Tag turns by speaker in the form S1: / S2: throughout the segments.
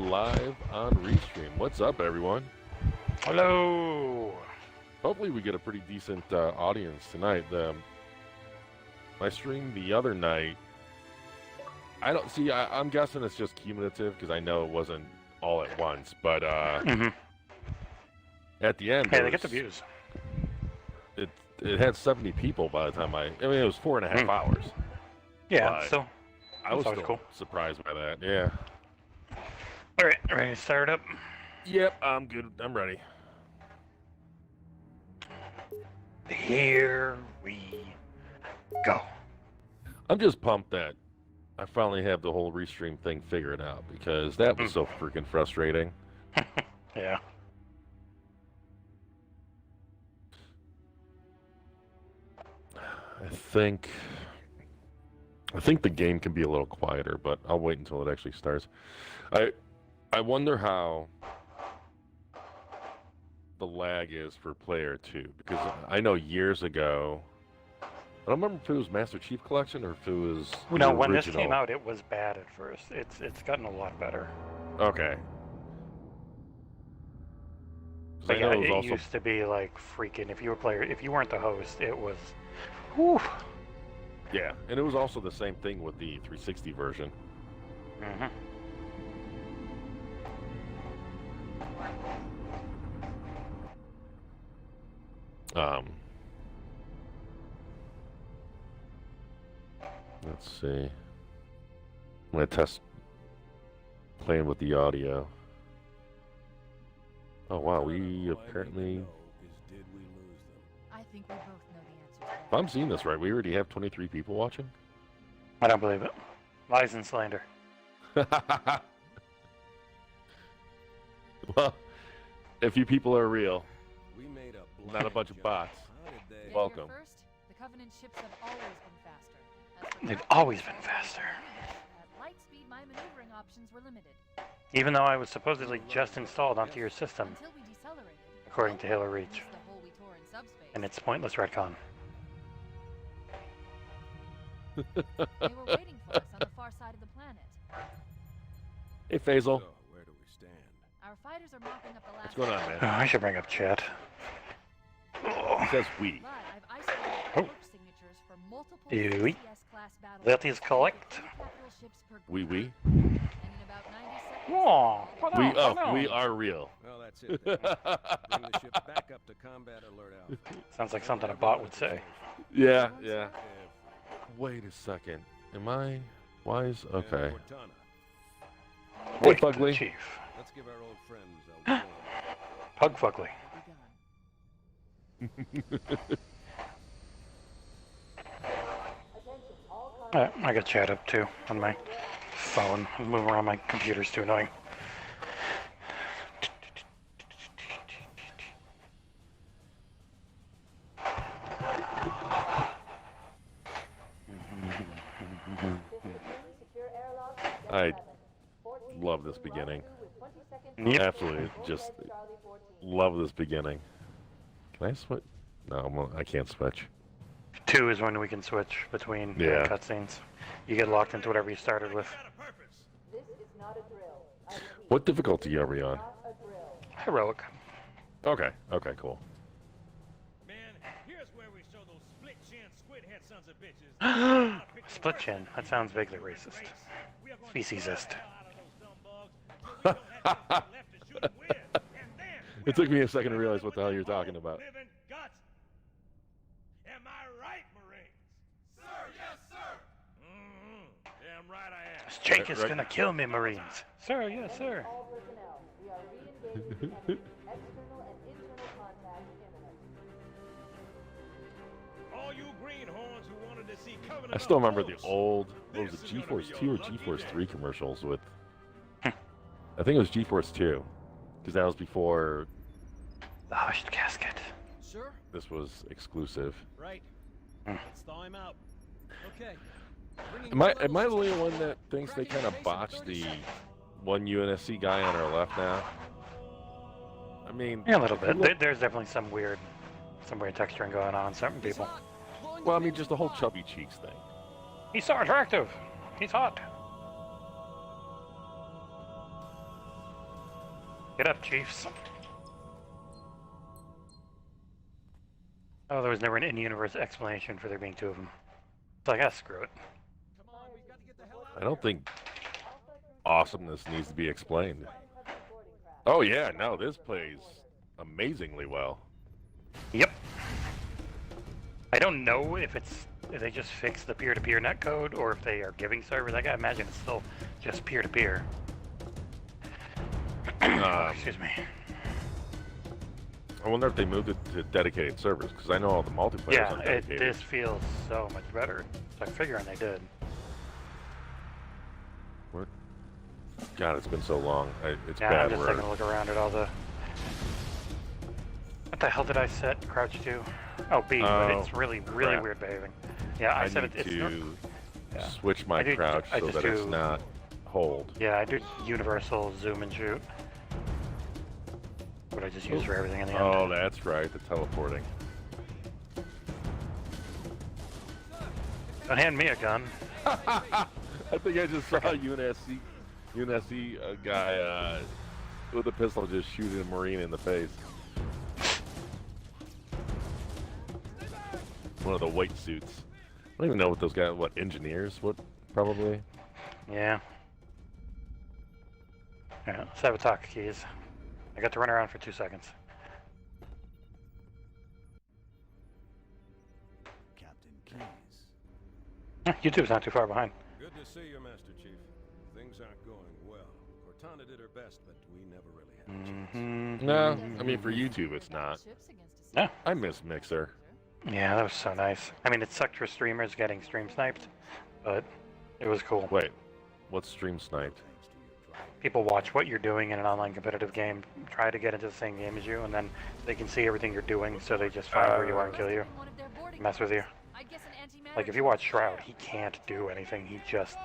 S1: live on Restream. What's up, everyone?
S2: Hello.
S1: Hopefully we get a pretty decent audience tonight. My stream the other night, I'm guessing it's just cumulative because I know it wasn't all at once, but at the end,
S2: hey, they get the views.
S1: It had 70 people by the time it was 4.5 hours.
S2: Yeah, so
S1: I was still
S2: cool.
S1: surprised by that. Yeah.
S2: All right, ready to start up?
S1: Yep, I'm good. I'm ready.
S2: Here we go.
S1: I'm just pumped that I finally have the whole Restream thing figured out because that was so freaking frustrating.
S2: Yeah.
S1: I think the game can be a little quieter, but I'll wait until it actually starts. I wonder how the lag is for player 2, because I know years ago, I don't remember if it was Master Chief Collection or if it was
S2: No, when this came out, it was bad at first. It's gotten a lot better.
S1: Okay.
S2: But yeah, it used to be like freaking. If you weren't the host, it was. Whew.
S1: Yeah, and it was also the same thing with the 360 version.
S2: Mm-hmm.
S1: Let's see. I'm gonna test playing with the audio. Oh wow, we apparently.
S3: I think we both know the answer.
S1: If I'm seeing this right, we already have 23 people watching.
S2: I don't believe it. Lies and slander.
S1: Well, if you people are real, not a bunch of bots. Welcome.
S3: First, the Covenant ships have always been faster.
S2: They've always been faster.
S3: At light speed, my maneuvering options were limited.
S2: Even though I was supposedly just installed onto your system,
S3: Until we decelerated,
S2: according to Halo Reach,
S3: the hole we tore in subspace.
S2: and its pointless retcon.
S3: They were waiting for us on the far side of the planet.
S1: Hey, Faisal.
S4: Where do we stand?
S3: Our fighters are mopping up the last.
S1: What's going on, man?
S2: Oh, I should bring up chat.
S1: It says we.
S3: But I've isolated
S2: Oh.
S3: warp signatures for multiple
S2: Oui.
S3: CS-class battle.
S2: Let these collect.
S3: Capital ships per
S1: We.
S3: And in about 90 seconds.
S2: Oh,
S1: We are real.
S4: Well, that's it. Then. Bring the ship back up to combat alert alpha.
S2: Sounds like something a bot would say.
S1: Yeah. Wait a second. Am I wise? Okay.
S4: Cortana,
S1: Hey,
S2: Wait,
S1: Fugly.
S2: Chief.
S4: let's give our old friends a warm.
S2: Pug Fugly. I got chat up too on my phone. I'm moving around my computer's too annoying.
S1: I love this beginning.
S2: Yep.
S1: Absolutely, just love this beginning. Can I switch? No, I can't switch.
S2: 2 is when we can switch between
S1: Yeah.
S2: cutscenes. You get locked into whatever you started with.
S1: What difficulty are we on?
S2: Heroic.
S1: Okay, cool.
S5: Man, here's where we show those split-chin, squid-head sons of bitches.
S2: Split chin. That sounds vaguely racist. Speciesist.
S1: It took me a second to realize what the hell you're talking about.
S5: Am I right, Marines? Sir, yes, sir. Damn right I am.
S2: This Jake is
S1: Right.
S2: gonna kill me, Marines. Sir, yes, sir.
S5: All you greenhorns who wanted to see Covenant
S1: I still remember
S5: up
S1: the
S5: close,
S1: old, what was it,
S5: this is gonna
S1: GeForce
S5: be
S1: 2 or
S5: your lucky
S1: GeForce
S5: day.
S1: 3 commercials with... I think it was GeForce 2, because that was before
S2: The hushed casket.
S4: Sure.
S1: this was exclusive.
S4: Right.
S2: Hmm.
S4: Let's thaw him out. Okay.
S1: Am I the only one that thinks they kind of botched the one UNSC guy on our left now? I mean...
S2: Yeah, a little bit. There's definitely some weird texturing going on. Certain people.
S1: Well, I mean, just the whole chubby cheeks thing.
S2: He's so attractive. He's hot. Get up, Chiefs. Oh, there was never an in-universe explanation for there being 2 of them. So I guess screw it.
S1: I don't think awesomeness needs to be explained. Oh yeah, no, this plays amazingly well.
S2: Yep. I don't know if they just fixed the peer-to-peer netcode or if they are giving servers. I gotta imagine it's still just peer-to-peer. Excuse me.
S1: I wonder if they moved it to dedicated servers, because I know all the multiplayer
S2: Yeah,
S1: are dedicated.
S2: this feels so much better. So I'm figuring they did.
S1: God, it's been so long. It's
S2: Yeah,
S1: bad
S2: I'm just
S1: word.
S2: taking a look around at all the... What the hell did I set crouch to? Oh, B, but it's really
S1: crap.
S2: weird behaving. Yeah, I set
S1: need
S2: it...
S1: to
S2: yeah.
S1: switch my crouch
S2: I
S1: so
S2: just
S1: that it's
S2: do-
S1: not hold.
S2: Yeah, I do universal zoom and shoot. What I just use for everything in the end.
S1: Oh, that's right, the teleporting.
S2: Don't hand me a gun.
S1: I think I just saw a UNSC guy with a pistol just shooting a Marine in the face. One of the white suits. I don't even know what those guys, what, engineers? What, probably?
S2: Yeah. Yeah, Sabotage keys. I got to run around for 2 seconds.
S4: Captain Keys.
S2: YouTube's not too far behind.
S4: Good to see you, Master Chief. Things aren't going well. Cortana did her best, but we never really had a chance.
S1: No, I mean, for YouTube, it's not.
S2: Yeah.
S1: I miss Mixer.
S2: Yeah, that was so nice. I mean, it sucked for streamers getting stream sniped, but it was cool.
S1: Wait, what's stream sniped?
S2: People watch what you're doing in an online competitive game, try to get into the same game as you, and then they can see everything you're doing, so they just find where you are and kill you, mess with you. Like if you watch Shroud, he can't do anything. He just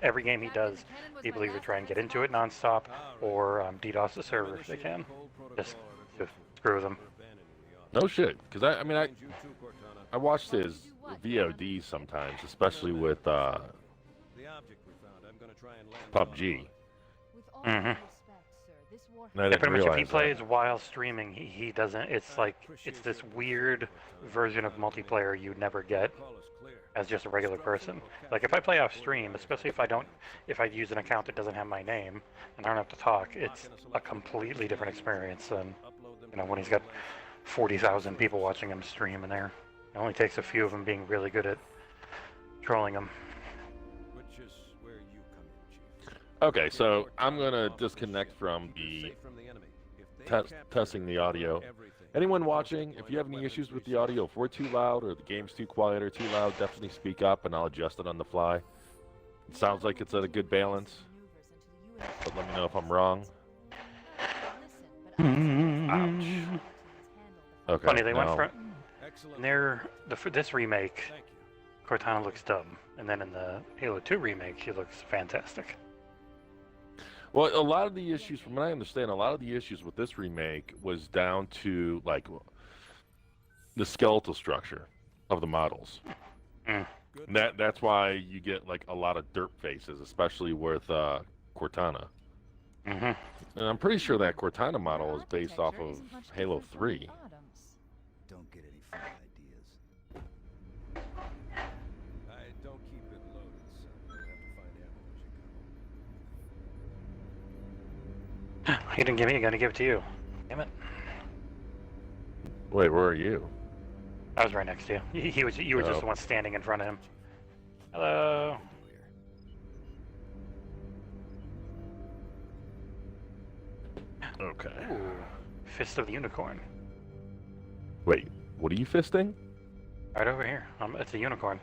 S2: every game he does, people either try and get into it nonstop or DDoS the server if they can, just to screw them.
S1: No shit, because I mean, I watched his VOD sometimes, especially with PUBG.
S2: Mm-hmm.
S1: And I
S2: Yeah,
S1: didn't
S2: pretty much if he
S1: realize
S2: plays while streaming, he doesn't, it's like, it's this weird version of multiplayer you'd never get as just a regular person. Like if I play off stream, especially if I use an account that doesn't have my name and I don't have to talk, it's a completely different experience than, you know, when he's got 40,000 people watching him stream in there. It only takes a few of them being really good at trolling him.
S4: Which is where you come in, Chief.
S1: Okay, so I'm gonna disconnect from the testing the audio. Anyone watching, if you have any issues with the audio, if we're too loud or the game's too quiet or too loud, definitely speak up and I'll adjust it on the fly. It sounds like it's at a good balance, but let me know if I'm wrong. Ouch. Okay.
S2: Funny, they went
S1: now-
S2: for this remake, Cortana looks dumb, and then in the Halo 2 remake, she looks fantastic.
S1: Well, a lot of the issues, from what I understand, a lot of the issues with this remake was down to like the skeletal structure of the models.
S2: Mm.
S1: That's why you get like a lot of derp faces, especially with Cortana.
S2: Mm-hmm.
S1: And I'm pretty sure that Cortana model is based off of Halo 3.
S4: Don't get any fun ideas. I don't keep it loaded, so you have to find ammo as you go.
S2: He didn't give me, I gotta give it to you. Damn it.
S1: Wait, where are you?
S2: I was right next to you. You were just
S1: Oh.
S2: the one standing in front of him. Hello.
S1: Okay.
S2: Ooh, Fist of the Unicorn.
S1: Wait, what are you fisting?
S2: Right over here. It's a unicorn.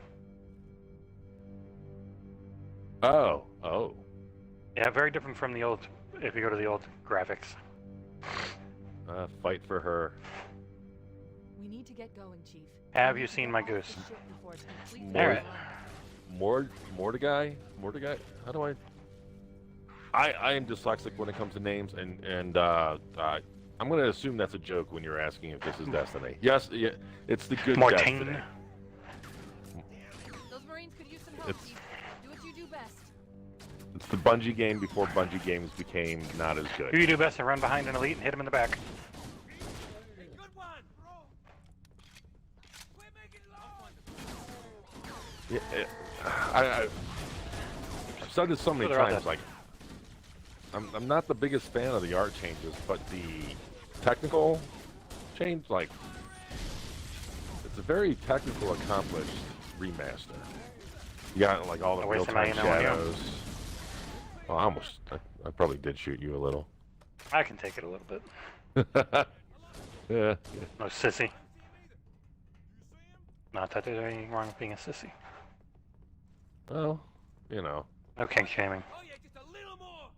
S1: Oh.
S2: Yeah, very different from the old, if you go to the old graphics.
S1: Fight for her.
S3: We need to get going, Chief.
S2: Have you seen my goose?
S1: Alright. Mordecai? How do I am dyslexic when it comes to names, and I'm going to assume that's a joke when you're asking if this is Destiny. Yes, yeah, it's the good
S2: Mortain.
S1: Destiny.
S3: Those Marines could use some help,
S1: It's-
S3: Chief. Do what you do best.
S1: It's the Bungie game before Bungie games became not as
S2: Who
S1: good.
S2: you do best to run behind an elite and hit him in the back.
S5: Good one, bro. We're making low.
S1: I've said this so many
S2: They're all
S1: times.
S2: dead.
S1: Like, I'm not the biggest fan of the art changes, but the technical change, like, it's a very technical, accomplished remaster. You got like all the
S2: Waste of my
S1: real-time
S2: ammo on you.
S1: shadows. Oh, I probably did shoot you a little.
S2: I can take it a little bit.
S1: Yeah.
S2: No sissy. Not that there's anything wrong with being a sissy.
S1: Well, you know.
S2: No kink shaming.
S5: Oh yeah, just a little more.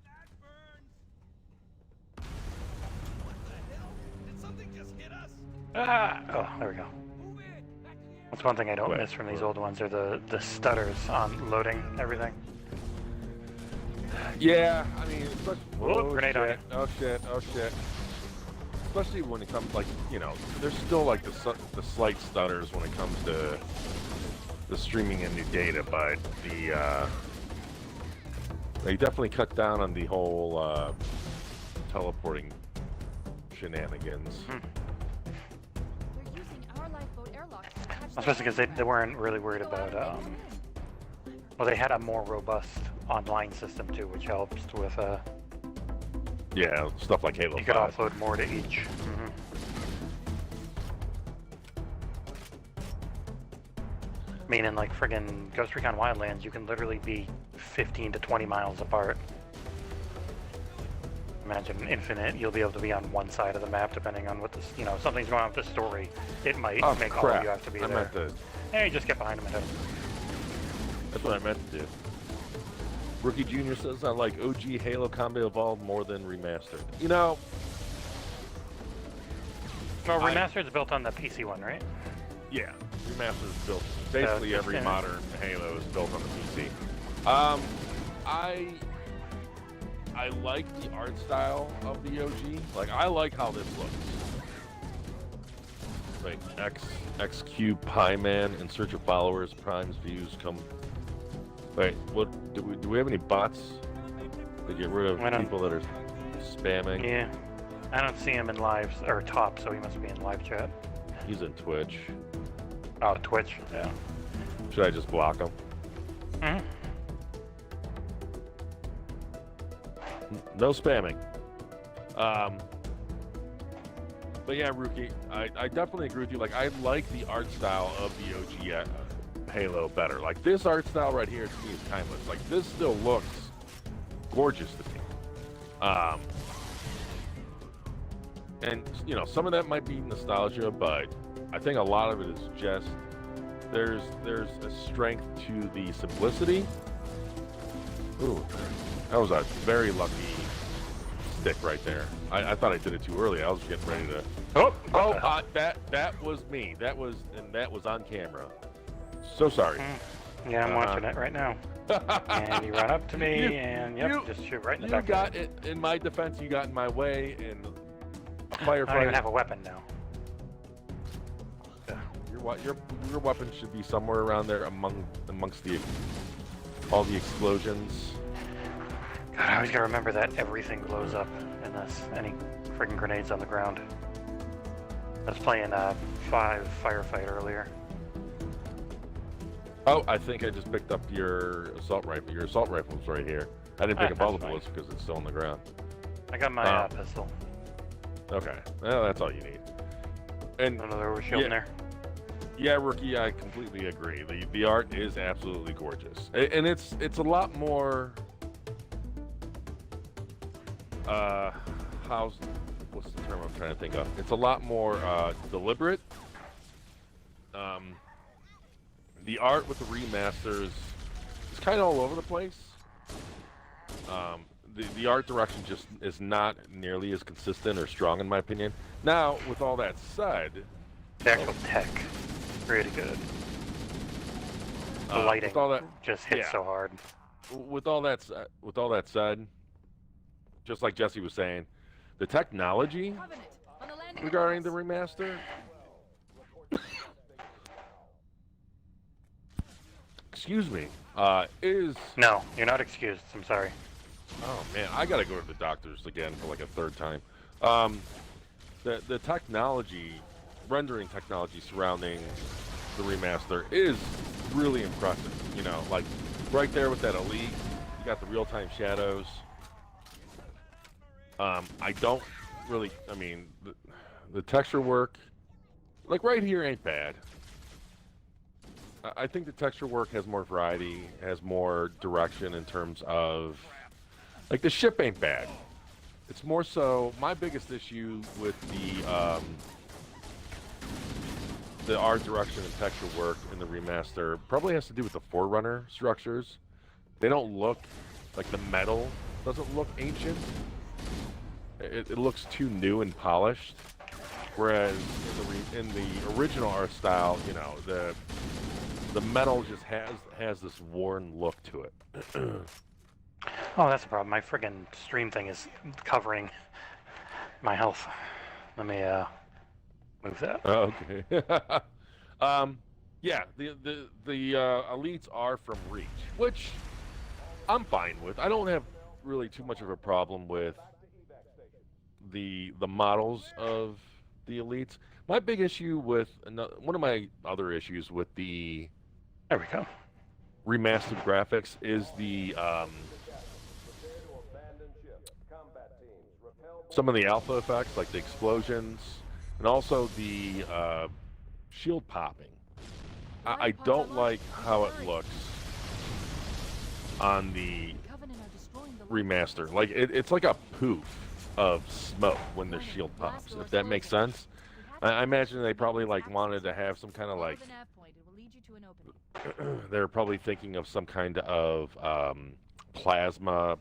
S5: That burns. What the hell? Did something just hit us?
S2: Ah! Oh, there we go.
S5: Move it. Back to the enemy.
S2: That's one thing I don't
S1: Wait,
S2: miss from these
S1: wait.
S2: old ones are the stutters on loading everything.
S1: Yeah, I mean, especially,
S2: Whoa, grenade on
S1: shit, oh shit, oh shit. Especially when it comes, like, you know, there's still like the slight stutters when it comes to the streaming in new data, but they definitely cut down on the whole teleporting shenanigans.
S3: They're using our lifeboat airlocks to catch
S2: Especially because they weren't really worried about, well, they had a more robust online system too, which helps with,
S1: Yeah, stuff like Halo
S2: you could
S1: 5.
S2: offload more to each. Meaning, like, friggin' Ghost Recon Wildlands, you can literally be 15 to 20 miles apart. Imagine Infinite, you'll be able to be on one side of the map depending on what this, you know, if something's going on with the story. It might
S1: Oh
S2: make all
S1: crap!
S2: of you have to be
S1: I
S2: there.
S1: meant to.
S2: Hey, just get behind him and hit him.
S1: That's what I meant to do. Rookie Junior says I like OG Halo Combat Evolved more than Remastered. You know,
S2: No, Remastered's built on the PC one, right?
S1: yeah, Remastered is built. Basically,
S2: just
S1: every
S2: in-
S1: modern Halo is built on the PC. I like the art style of the OG. Like, I like how this looks. Like XQ Pie Man in search of followers, primes, views, come. Wait, what? Do we have any bots to get rid of
S2: I don't-
S1: people that are spamming?
S2: Yeah. I don't see him in live, or top, so he must be in live chat.
S1: He's in Twitch.
S2: Oh, Twitch, yeah.
S1: Should I just block him?
S2: Mhm.
S1: No spamming. But yeah, Rookie, I definitely agree with you. Like, I like the art style of the OG Halo better. Like, this art style right here to me is timeless. Like, this still looks gorgeous to me. And, you know, some of that might be nostalgia, but I think a lot of it is just there's a strength to the simplicity. Ooh, that was a very lucky stick right there. I thought I did it too early. I was getting ready to.
S2: Oh,
S1: That was me. That was on camera. So sorry.
S2: yeah, I'm watching it right now. And you run up to me,
S1: You-
S2: and yep,
S1: you-
S2: just shoot right in the
S1: You
S2: back.
S1: got it in my defense. You got in my way, and
S2: I don't even
S1: firefighter.
S2: have a weapon now.
S1: Your weapon should be somewhere around there amongst all the explosions.
S2: God, I always gotta remember that everything blows up in this. Any friggin' grenades on the ground. I was playing 5 Firefight earlier.
S1: Oh, I think I just picked up your assault rifle. Your assault rifle's right here. I didn't pick up all the
S2: That's
S1: bullets because it's still on the ground.
S2: I got my
S1: Oh.
S2: pistol.
S1: Okay, well, that's all you need. And
S2: Another overshield in there.
S1: yeah, Rookie, I completely agree. The art is absolutely gorgeous, and it's a lot more. What's the term I'm trying to think of? It's a lot more deliberate. The art with the remasters is kind of all over the place. The art direction just is not nearly as consistent or strong, in my opinion. Now, with all that said,
S2: The actual tech, pretty good. The lighting
S1: with all that,
S2: just hits
S1: yeah.
S2: so hard.
S1: with all that said, just like Jesse was saying, the technology
S3: Covenant on the landing
S1: regarding the
S3: of
S1: remaster, excuse me, is...
S2: No, you're not excused. I'm sorry.
S1: Oh, man, I gotta go to the doctors again for like a third time. The technology, rendering technology surrounding the remaster is really impressive. You know, like, right there with that Elite, you got the real-time shadows. I don't really, I mean, the texture work, like right here ain't bad. I think the texture work has more variety, has more direction in terms of, like, the ship ain't bad. It's more so, my biggest issue with the art direction and texture work in the remaster probably has to do with the Forerunner structures. They don't look, like the metal doesn't look ancient. It looks too new and polished. Whereas in the original art style, you know, the metal just has this worn look to it.
S2: Oh, that's a problem. My friggin' stream thing is covering my health. Let me move that.
S1: Oh, okay. Yeah, the elites are from Reach, which I'm fine with. I don't have really too much of a problem with the models of the elites. My big issue with one of my other issues with the
S2: There we go.
S1: remastered graphics is the some of the alpha effects, like the explosions, and also the shield popping. I don't like how it looks on the remaster. Like it's like a poof of smoke when the shield pops, if that makes sense. I imagine they probably like wanted to have some kind of like they're probably thinking of some kind of plasma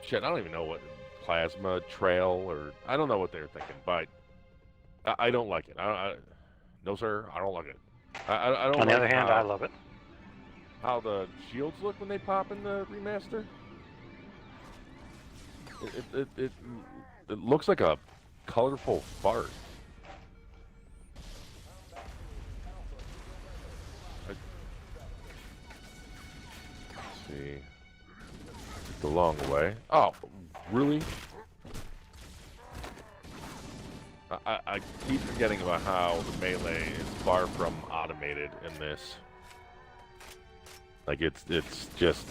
S1: shit. I don't even know what plasma trail, or I don't know what they're thinking, but I don't like it. No sir, I don't like it. I don't.
S2: On the
S1: like
S2: other hand, I love it.
S1: How the shields look when they pop in the remaster. It looks like a colorful fart. Let's see. It's a long way. Oh, really? I keep forgetting about how the melee is far from automated in this. Like it's just,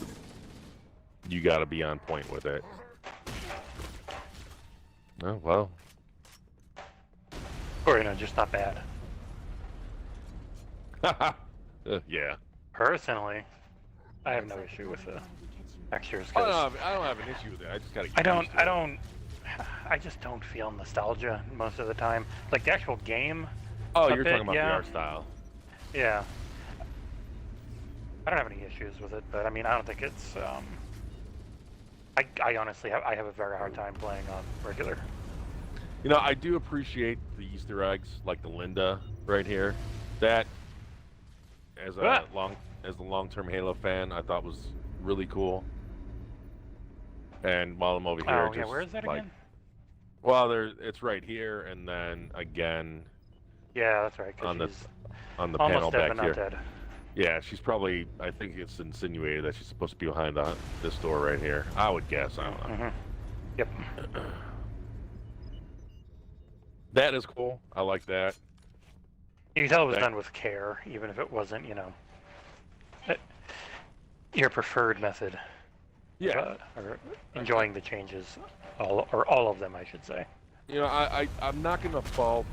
S1: you gotta be on point with it. Oh, well.
S2: Or, you know, just not bad.
S1: Yeah.
S2: Personally, I have no issue with the textures.
S1: I don't have an issue with it. I just gotta get used to it.
S2: I just don't feel nostalgia most of the time. Like the actual game.
S1: Oh,
S2: a
S1: you're
S2: bit,
S1: talking about
S2: yeah.
S1: the art style.
S2: Yeah. I don't have any issues with it, but I mean, I don't think it's. I honestly I have a very hard time playing on regular.
S1: You know, I do appreciate the Easter eggs, like the Linda right here. That, as a long-term Halo fan, I thought was really cool. And while I'm over here,
S2: Oh yeah, where is that
S1: like,
S2: again?
S1: well, it's right here, and then again
S2: Yeah, that's right.
S1: on the
S2: She's
S1: panel
S2: almost dead,
S1: back
S2: but not
S1: here.
S2: dead.
S1: Yeah, she's probably. I think it's insinuated that she's supposed to be behind this door right here. I would guess. I don't know.
S2: Yep.
S1: That is cool. I like that.
S2: You can tell it was done with care, even if it wasn't, you know, your preferred method.
S1: Yeah.
S2: Or enjoying the changes, all of them, I should say.
S1: You know, I'm not gonna fault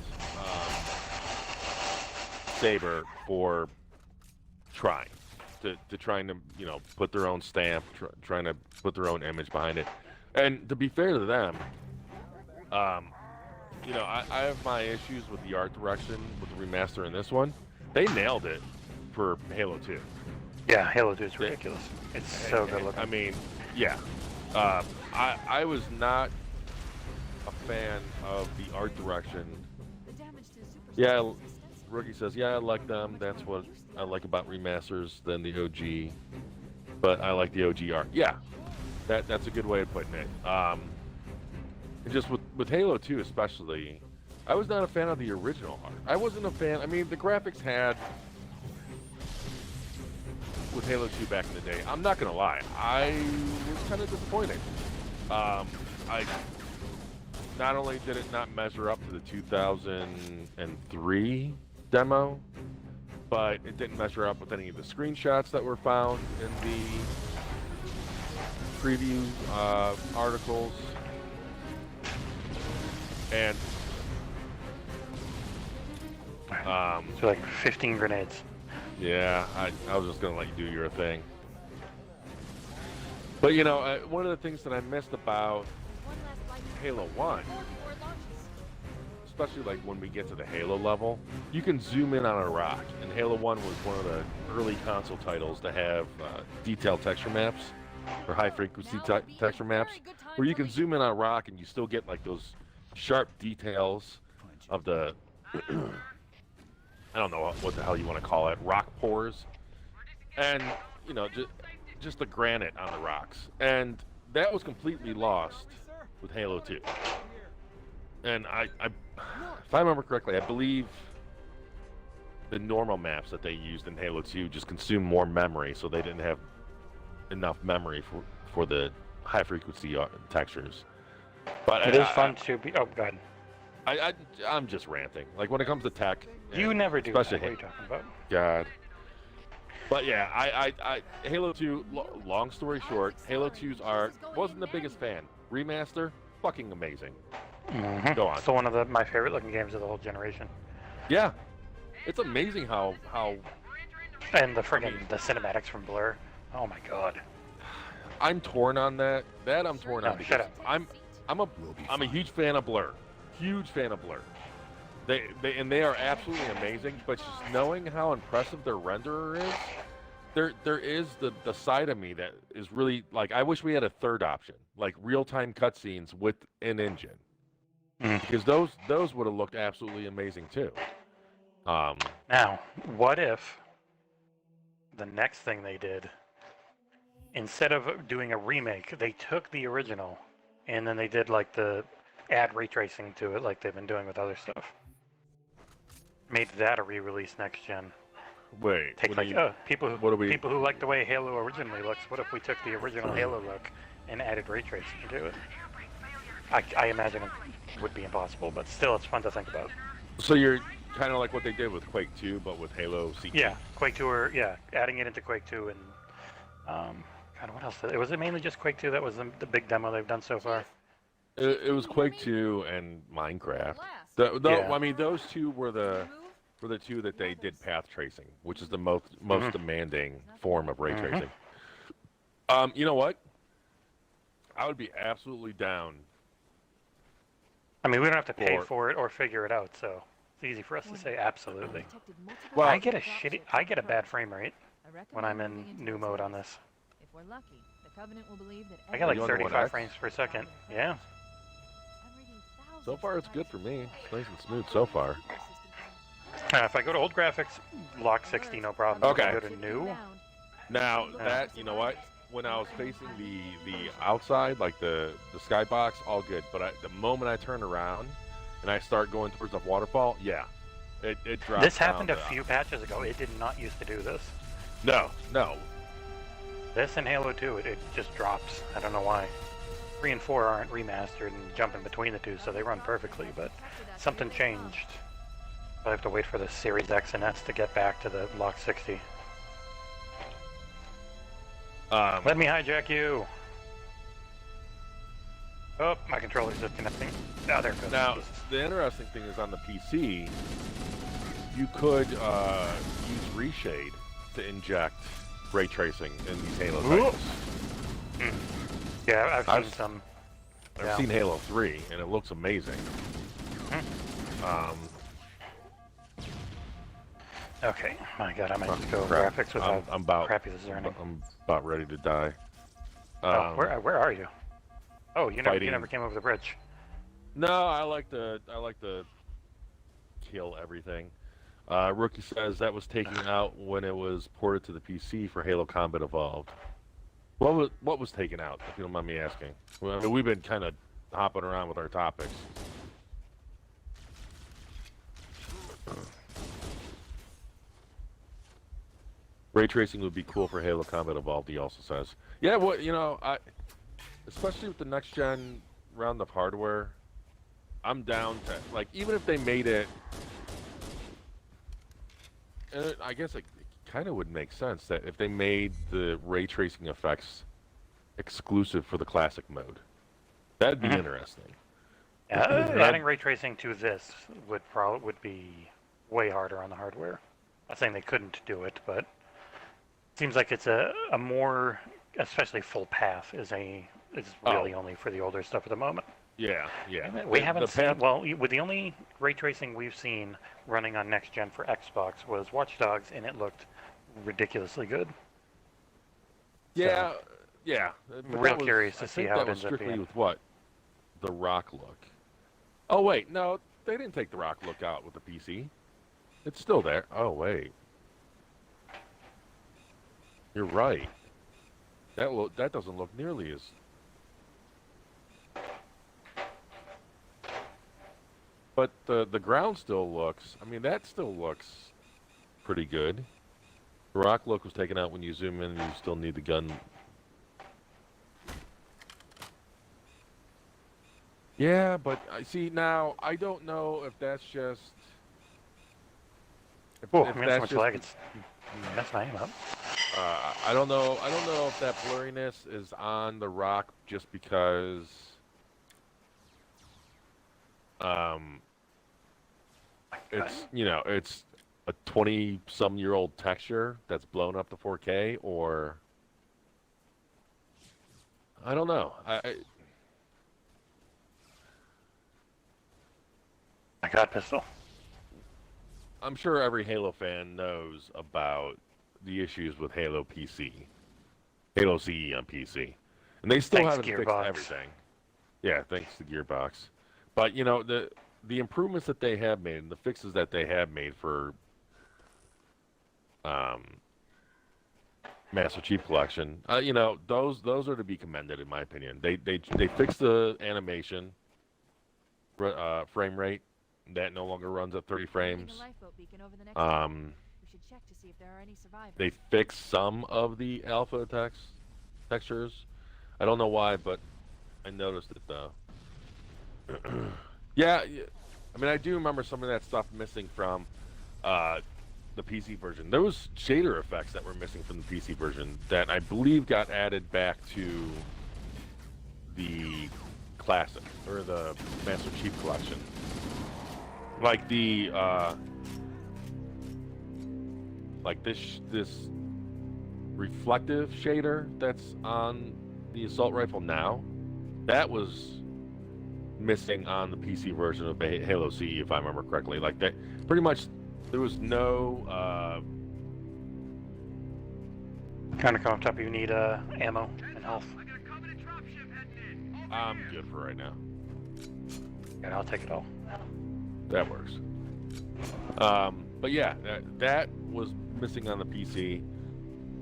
S1: Saber for trying to you know, put their own stamp, trying to put their own image behind it. And to be fair to them, you know, I have my issues with the art direction with the remaster in this one. They nailed it for Halo 2.
S2: Yeah, Halo 2 is ridiculous. It's so good looking.
S1: I mean, yeah. I was not a fan of the art direction. Yeah, Rookie says, yeah, I like them. That's what I like about remasters than the OG. But I like the OG art. Yeah, that's a good way of putting it. And just with Halo 2 especially, I was not a fan of the original art. I wasn't a fan. I mean, the graphics had with Halo 2 back in the day. I'm not gonna lie, I was kind of disappointed. I not only did it not measure up to the 2003 demo, but it didn't measure up with any of the screenshots that were found in the preview articles. And
S2: So like 15 grenades.
S1: yeah, I was just gonna let you do your thing. But you know, one of the things that I missed about Halo 1, especially like when we get to the Halo level, you can zoom in on a rock. And Halo 1 was one of the early console titles to have detailed texture maps, or high frequency texture maps, where you can zoom in on a rock and you still get like those sharp details of the I don't know what the hell you want to call it, rock pores, and you know, just the granite on the rocks. And that was completely lost with Halo 2. And if I remember correctly, I believe the normal maps that they used in Halo 2 just consumed more memory, so they didn't have enough memory for the high frequency textures. But
S2: It is fun to be. Oh God.
S1: I'm just ranting. Like when it comes to tech,
S2: You never do that.
S1: especially
S2: What are you talking about?
S1: God. But yeah, I Halo 2. Long story short, Halo 2's art wasn't the biggest fan. Remaster, fucking amazing.
S2: Mm-hmm.
S1: Go on.
S2: Still one of my favorite looking games of the whole generation.
S1: Yeah, it's amazing how
S2: And the the cinematics from Blur. Oh my God.
S1: I'm torn on that. I'm torn on
S2: No,
S1: because
S2: shut up.
S1: I'm a huge fan of Blur. Huge fan of Blur. They are absolutely amazing, but just knowing how impressive their renderer is, there is the side of me that is really like, I wish we had a third option, like real-time cutscenes with an engine. Because those would have looked absolutely amazing too.
S2: Now, what if the next thing they did, instead of doing a remake, they took the original and then they did like add ray tracing to it, like they've been doing with other stuff. Made that a re-release next gen.
S1: Wait,
S2: Take like people who like the way Halo originally looks. What if we took the original Halo look and added ray tracing to it? I imagine it would be impossible, but still, it's fun to think about.
S1: So you're kind of like what they did with Quake 2, but with Halo CT.
S2: Yeah, Quake 2, or adding it into Quake 2, and God, what else? Was it mainly just Quake 2 that was the big demo they've done so far?
S1: It was Quake 2 and Minecraft.
S2: Yeah.
S1: I mean, those two were the two that they did path tracing, which is the most demanding form of ray tracing. You know what? I would be absolutely down.
S2: I mean, we don't have to pay for it or figure it out, so it's easy for us to say absolutely.
S1: Well,
S2: I get a bad frame rate when I'm in new mode on this.
S3: If we're lucky, the Covenant will believe that
S2: I got like
S1: You on the
S2: 35
S1: One X?
S2: frames per second. Yeah.
S1: So far, it's good for me. It's nice and smooth so far.
S2: If I go to old graphics, lock 60, no problem.
S1: Okay.
S2: If I go to new,
S1: Now that, you know what? When I was facing the outside, like the skybox, all good. But the moment I turn around and I start going towards the waterfall, yeah, it drops.
S2: this happened a
S1: down
S2: few patches ago. It did not used to do this.
S1: No.
S2: This and Halo 2, it just drops. I don't know why. 3 and 4 aren't remastered and jumping between the two, so they run perfectly, but something changed. I have to wait for the Series X and S to get back to the lock 60. Let me hijack you! Oh, my controller's disconnecting. Oh, there it goes.
S1: Now, the interesting thing is on the PC, you could use reshade to inject ray tracing in these Halo titles.
S2: Yeah, I've seen some.
S1: I've seen Halo 3, and it looks amazing.
S2: Okay, my God, I might just go
S1: crap.
S2: graphics without
S1: I'm about
S2: crappy this is earning.
S1: I'm about ready to die.
S2: Where are you? Oh, you
S1: fighting.
S2: never came over the bridge.
S1: No, I like to kill everything. Rookie says that was taken out when it was ported to the PC for Halo Combat Evolved. What was taken out, if you don't mind me asking? Well, I mean, we've been kind of hopping around with our topics. Ray tracing would be cool for Halo Combat Evolved, he also says. Yeah, well, you know, especially with the next gen round of hardware, I'm down to, like, even if they made it, I guess it kind of would make sense that if they made the ray tracing effects exclusive for the classic mode, that'd be interesting.
S2: Adding ray tracing to this would be way harder on the hardware. Not saying they couldn't do it, but it seems like it's a more, especially full path is really only for the older stuff at the moment.
S1: Yeah.
S2: We haven't seen, well, with the only ray tracing we've seen running on next gen for Xbox was Watch Dogs, and it looked ridiculously good.
S1: Yeah.
S2: I'm real curious to see how it ends up
S1: strictly
S2: being.
S1: with what? The Rock look. Oh, wait, no, they didn't take the Rock look out with the PC. It's still there. Oh, wait. You're right. That doesn't look nearly as... But the ground still looks... I mean, that still looks pretty good. The Rock look was taken out when you zoom in and you still need the gun. Yeah, but I see now, I don't know if that's just...
S2: I mean, so much lag, it's messing my aim up.
S1: I don't know if that blurriness is on the Rock just because it's, you know, it's a 20-some-year-old texture that's blown up to 4K, or I don't know.
S2: I got pistol.
S1: I'm sure every Halo fan knows about the issues with Halo PC, Halo CE on PC, and they still haven't fixed everything. Yeah, thanks to Gearbox. But you know, the improvements that they have made and the fixes that they have made for Master Chief Collection, you know, those are to be commended in my opinion. They fixed the animation frame rate. That no longer runs at 30 frames. They fixed some of the alpha textures. I don't know why, but I noticed it though. Yeah, I mean, I do remember some of that stuff missing from the PC version. There was shader effects that were missing from the PC version that I believe got added back to the Classic or the Master Chief Collection. Like the like this reflective shader that's on the assault rifle now, that was missing on the PC version of Halo CE, if I remember correctly. Like that, pretty much, there was no.
S2: Kind of come up top. You need ammo and health.
S1: I'm good for right now.
S2: Yeah, I'll take it all.
S1: That works. But yeah, that was missing on the PC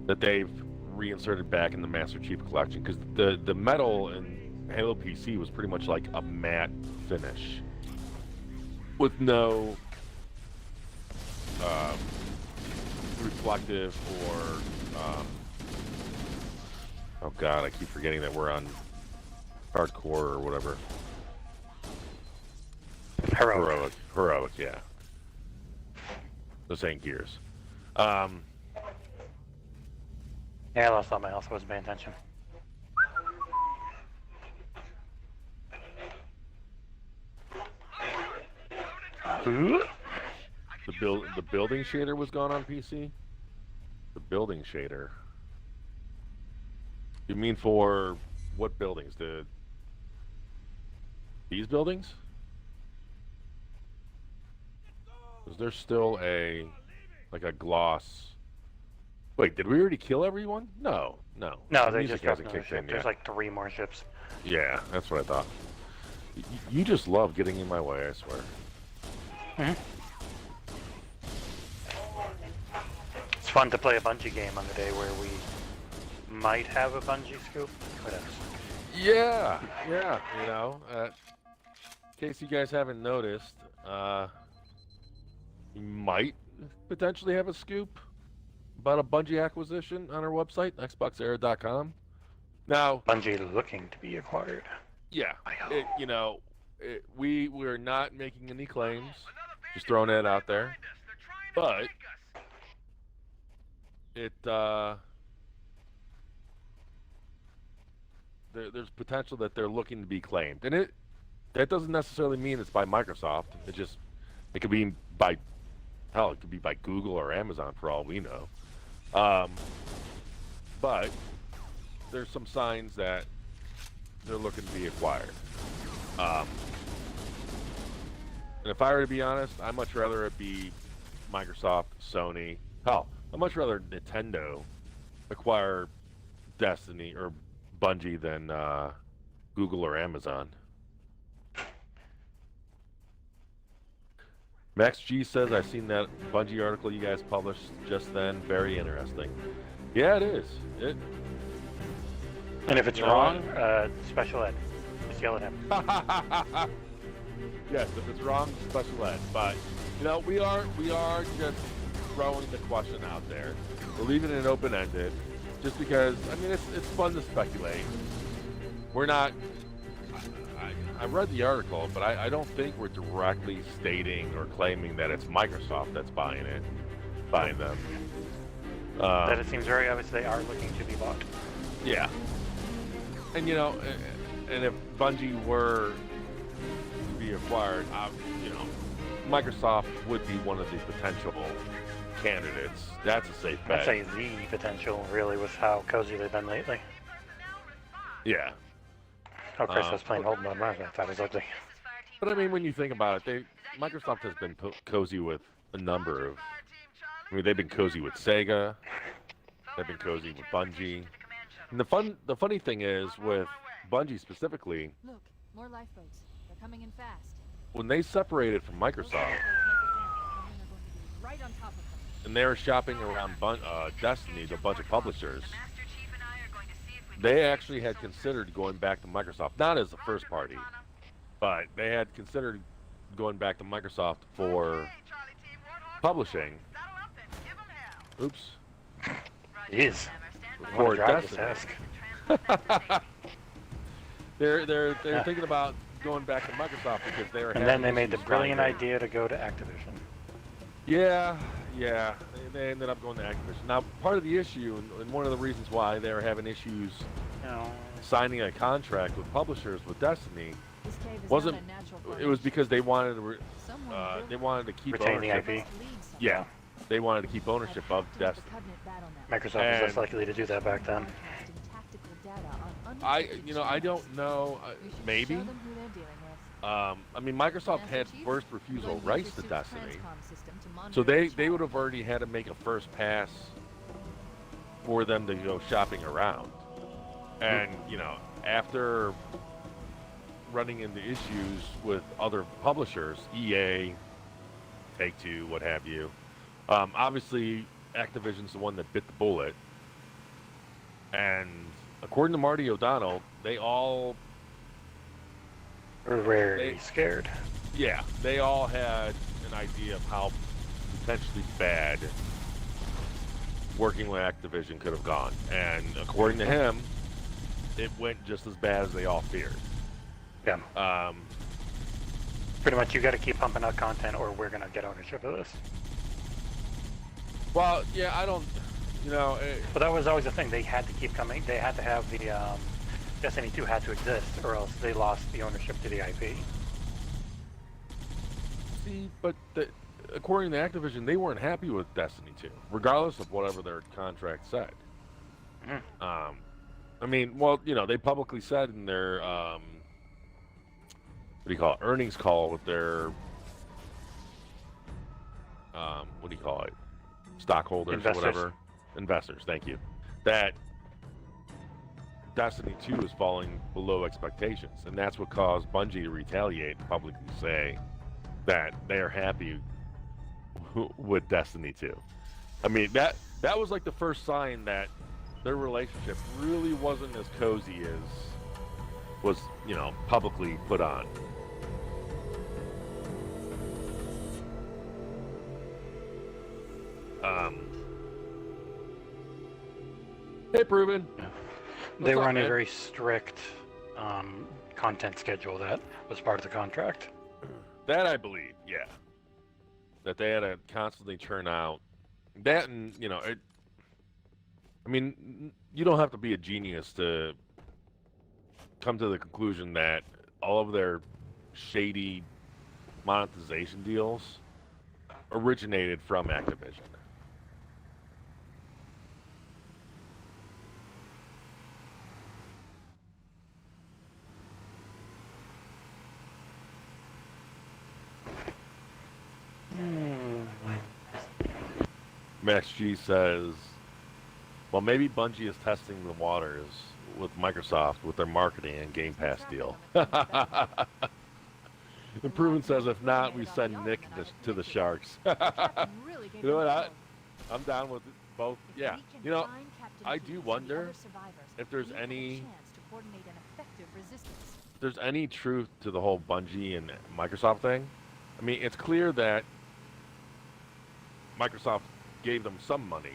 S1: that they've reinserted back in the Master Chief Collection, because the metal in Halo PC was pretty much like a matte finish with no reflective or oh god, I keep forgetting that we're on hardcore or whatever. Heroic, yeah. This ain't Gears.
S2: Yeah, I lost all my health. I wasn't paying attention.
S1: The building shader was gone on PC? The building shader? You mean for what buildings? These buildings? Is there still like a gloss? Wait, did we already kill everyone? No.
S2: No,
S1: The
S2: they
S1: music
S2: just got
S1: hasn't
S2: another
S1: kicked in
S2: ship. There's
S1: yet.
S2: like 3 more ships.
S1: Yeah, that's what I thought. You just love getting in my way, I swear.
S2: It's fun to play a Bungie game on the day where we might have a Bungie scoop. Who knows?
S1: Yeah, you know, in case you guys haven't noticed, we might potentially have a scoop about a Bungie acquisition on our website, XboxEra.com. Now,
S2: Bungie looking to be acquired.
S1: yeah,
S2: I hope.
S1: we're not making any claims, just throwing it out there. But there's potential that they're looking to be claimed, and that doesn't necessarily mean it's by Microsoft. It could be by it could be by Google or Amazon for all we know. But there's some signs that they're looking to be acquired. And if I were to be honest, I'd much rather it be Microsoft, Sony. Hell, I'd much rather Nintendo acquire Destiny or Bungie than Google or Amazon. Max G says, I've seen that Bungie article you guys published just then. Very interesting. Yeah, it is.
S2: And if it's wrong, special ed. Just yell at him.
S1: Yes, if it's wrong, special ed. But, we are just throwing the question out there. We're leaving it open-ended just because, it's fun to speculate. We're not... I read the article, but I don't think we're directly stating or claiming that it's Microsoft that's buying them.
S2: That it seems very obvious they are looking to be bought.
S1: Yeah. And, and if Bungie were to be acquired, Microsoft would be one of the potential candidates. That's a safe bet.
S2: I'd say the potential, really, with how cozy they've been lately.
S1: Yeah.
S2: Oh, Chris was playing Hold on, I thought it was ugly.
S1: But when you think about it, Microsoft has been cozy with a number of... they've been cozy with Sega. They've been cozy with Bungie. And the funny thing is, with Bungie specifically...
S3: Look, more lifeboats. They're coming in fast.
S1: When they separated from Microsoft,
S3: Right on top of them.
S1: and they were shopping around Destiny to a bunch of publishers, they actually had considered going back to Microsoft, not as the first party, but they had considered going back to Microsoft for publishing. Oops.
S2: Jeez.
S1: For
S2: Drive
S1: Destiny.
S2: this task.
S1: They're thinking about going back to Microsoft because they were.
S2: And then they made the brilliant idea to go to Activision.
S1: Yeah. They ended up going to Activision. Now, part of the issue, and one of the reasons why they were having issues signing a contract with publishers with Destiny,
S3: This cave is
S1: wasn't.
S3: not a natural
S1: It was because they wanted to.
S3: Someone
S1: They wanted to keep
S2: Retain the
S1: ownership.
S2: IP.
S1: Yeah, they wanted to keep ownership of Destiny.
S2: Microsoft was less likely to do that back then.
S1: I don't know. Maybe. Microsoft had first refusal rights to Destiny, so they would have already had to make a first pass for them to go shopping around. And after running into issues with other publishers, EA, Take-Two, what have you, obviously Activision's the one that bit the bullet. And according to Marty O'Donnell, they all...
S2: We're very scared.
S1: Yeah, they all had an idea of how potentially bad working with Activision could have gone. And according to him, it went just as bad as they all feared.
S2: Yeah. Pretty much, you got to keep pumping out content, or we're gonna get ownership of this.
S1: Well, yeah, I don't,
S2: But that was always the thing. They had to keep coming. They had to have the Destiny 2 had to exist, or else they lost the ownership to the IP.
S1: see, but according to Activision, they weren't happy with Destiny 2, regardless of whatever their contract said. They publicly said in their earnings call with their stockholders
S2: Investors.
S1: or whatever, investors, thank you, that Destiny 2 is falling below expectations, and that's what caused Bungie to retaliate and publicly say that they are happy with Destiny 2. That was like the first sign that their relationship really wasn't as cozy as was, publicly put on. Hey, Proven.
S2: They
S1: What's
S2: were
S1: up,
S2: on a
S1: man?
S2: very strict content schedule that was part of the contract.
S1: That I believe, yeah. That they had to constantly churn out that, and I mean, you don't have to be a genius to come to the conclusion that all of their shady monetization deals originated from Activision. Max G says, well, maybe Bungie is testing the waters with Microsoft with their marketing and Game Pass deal. Improvement says, if not, we send Nick to the Sharks. You know what? I'm down with both. Yeah. You know, I do wonder if there's any truth to the whole Bungie and Microsoft thing. I mean, it's clear that Microsoft gave them some money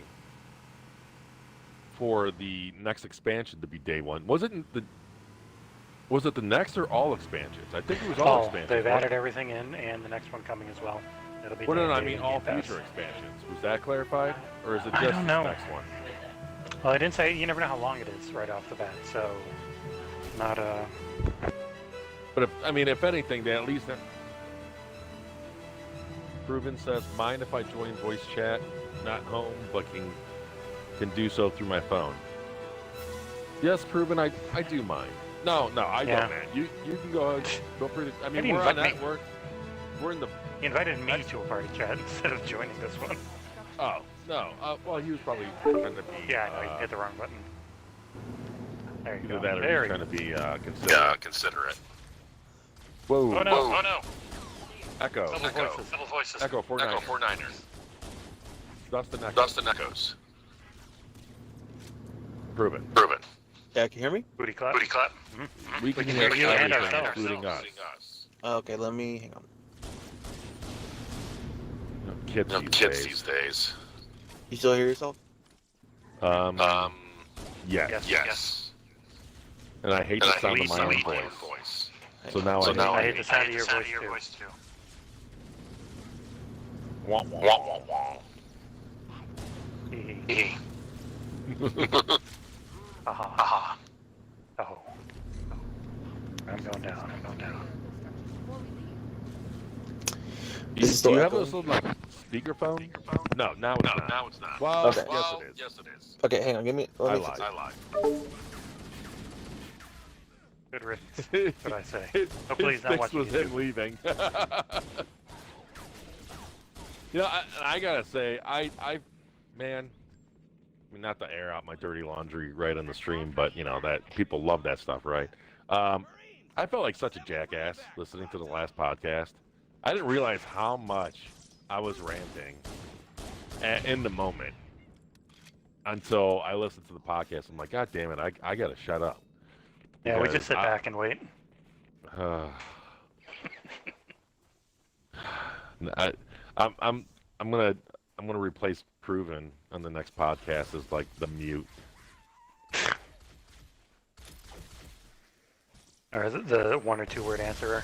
S1: for the next expansion to be day one. Was it the next or all expansions? I think it was all expansions.
S2: They've
S1: right?
S2: added everything in, and the next one coming as well. It'll be.
S1: Well, no, I
S2: day
S1: mean
S2: in
S1: all
S2: Game Pass.
S1: future expansions. Was that clarified, or is it
S2: I
S1: just
S2: don't
S1: the
S2: know.
S1: next one?
S2: Well, I didn't say. You never know how long it is right off the bat, so not a.
S1: But if anything, they at least. Proven says, mind if I join voice chat? Not home, but can do so through my phone. Yes, Proven, I do mind. No, I don't, man. You can go ahead. Feel free to. I mean,
S2: How do you
S1: we're on
S2: invite me?
S1: network. We're in the.
S2: He invited me to a party chat instead of joining this one.
S1: Oh no. Well, he was probably trying to be.
S2: Yeah, I know, you hit the wrong button. There you
S1: Either
S2: go.
S1: that or
S2: There
S1: he's
S2: you
S1: trying
S2: go.
S1: to be considerate. Whoa.
S2: Oh no!
S1: Whoa.
S2: Oh no!
S1: Echo.
S2: Double voices.
S1: Echo 49ers.
S6: Echo 49ers.
S1: Dustin
S6: Echoes.
S1: Proven.
S7: Yeah, can you hear me?
S2: Booty clap.
S6: Booty clap.
S1: We can
S2: can
S1: hear
S2: hear you and
S1: everything,
S2: ourselves.
S1: including us.
S7: Okay, let me hang on.
S1: Kids,
S6: Kids
S1: these days.
S6: these days.
S7: You still hear yourself?
S1: Yes.
S6: Yes.
S1: And I hate the sound of my own voice. So now
S2: I hate the sound of your voice too.
S1: Wah,
S6: Wah,
S1: wah.
S6: wah, wah.
S2: Aha. Oh. I'm going down.
S7: Is it
S1: Do
S7: still
S1: you have
S7: echoing?
S1: this little like speakerphone? No, now it's not.
S6: Now it's not.
S1: Well,
S7: Okay.
S1: yes it is.
S7: Okay, hang on. Give me. Let
S1: I
S7: me
S1: lied.
S7: fix it.
S6: I lied.
S2: Good riddance. That's what I say. Hopefully he's not
S1: His fix
S2: watching
S1: was him
S2: YouTube.
S1: leaving. I gotta say, man, I mean, not to air out my dirty laundry right on the stream, but that people love that stuff, right? I felt like such a jackass listening to the last podcast. I didn't realize how much I was ranting in the moment until I listened to the podcast. I'm like, God damn it, I gotta shut up.
S2: Yeah, we
S1: Because
S2: just sit back and wait.
S1: I'm gonna replace Proven on the next podcast as like the mute.
S2: Or is it the 1 or 2 word answerer?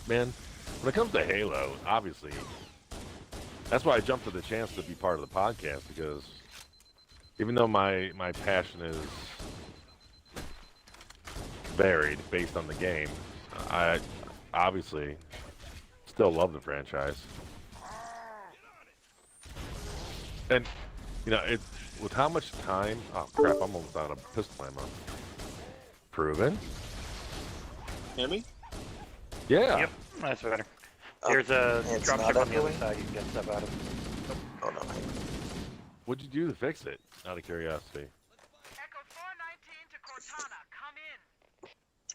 S1: Man, when it comes to Halo, obviously, that's why I jumped at the chance to be part of the podcast, because even though my passion is varied based on the game, I obviously still love the franchise. And, it's with how much time... Oh, crap, I'm almost out of pistol ammo. Proven?
S7: Hear me?
S1: Yeah.
S2: Yep, that's better.
S7: Oh,
S2: There's a
S7: it's
S2: dropship
S7: not
S2: on the other
S7: echoing?
S2: side you can get stuff out of.
S7: Oh no, hang on.
S1: What'd you do to fix it, out of curiosity?
S8: Echo 419 to Cortana, come in.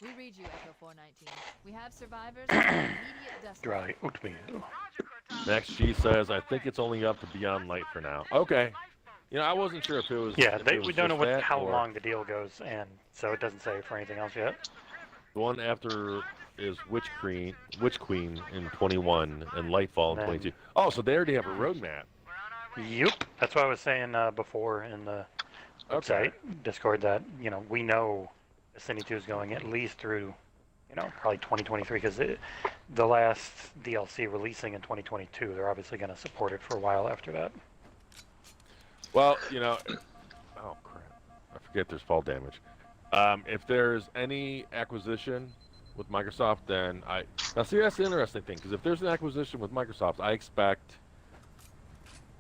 S3: We read you, Echo 419. We have survivors and immediate dust.
S2: Dry oatmeal.
S8: Roger, Cortana.
S1: Max G says, I think it's only up to Beyond Light for now. Okay. I wasn't sure if it was...
S2: Yeah,
S1: if it was
S2: we don't know
S1: just that
S2: how
S1: or
S2: long the deal goes, and so it doesn't say for anything else yet.
S1: The one after is Witch Queen in 21 and Lightfall in
S2: Then-
S1: 22. Oh, so they already have a roadmap.
S8: We're on our
S2: Yep. That's what I was saying before in the
S1: Okay.
S2: website Discord that we know Destiny 2 is going at least through probably 2023 because the last DLC releasing in 2022, they're obviously going to support it for a while after that.
S1: Well, oh crap! I forget there's fall damage. If there's any acquisition with Microsoft, then now see that's the interesting thing because if there's an acquisition with Microsoft, I expect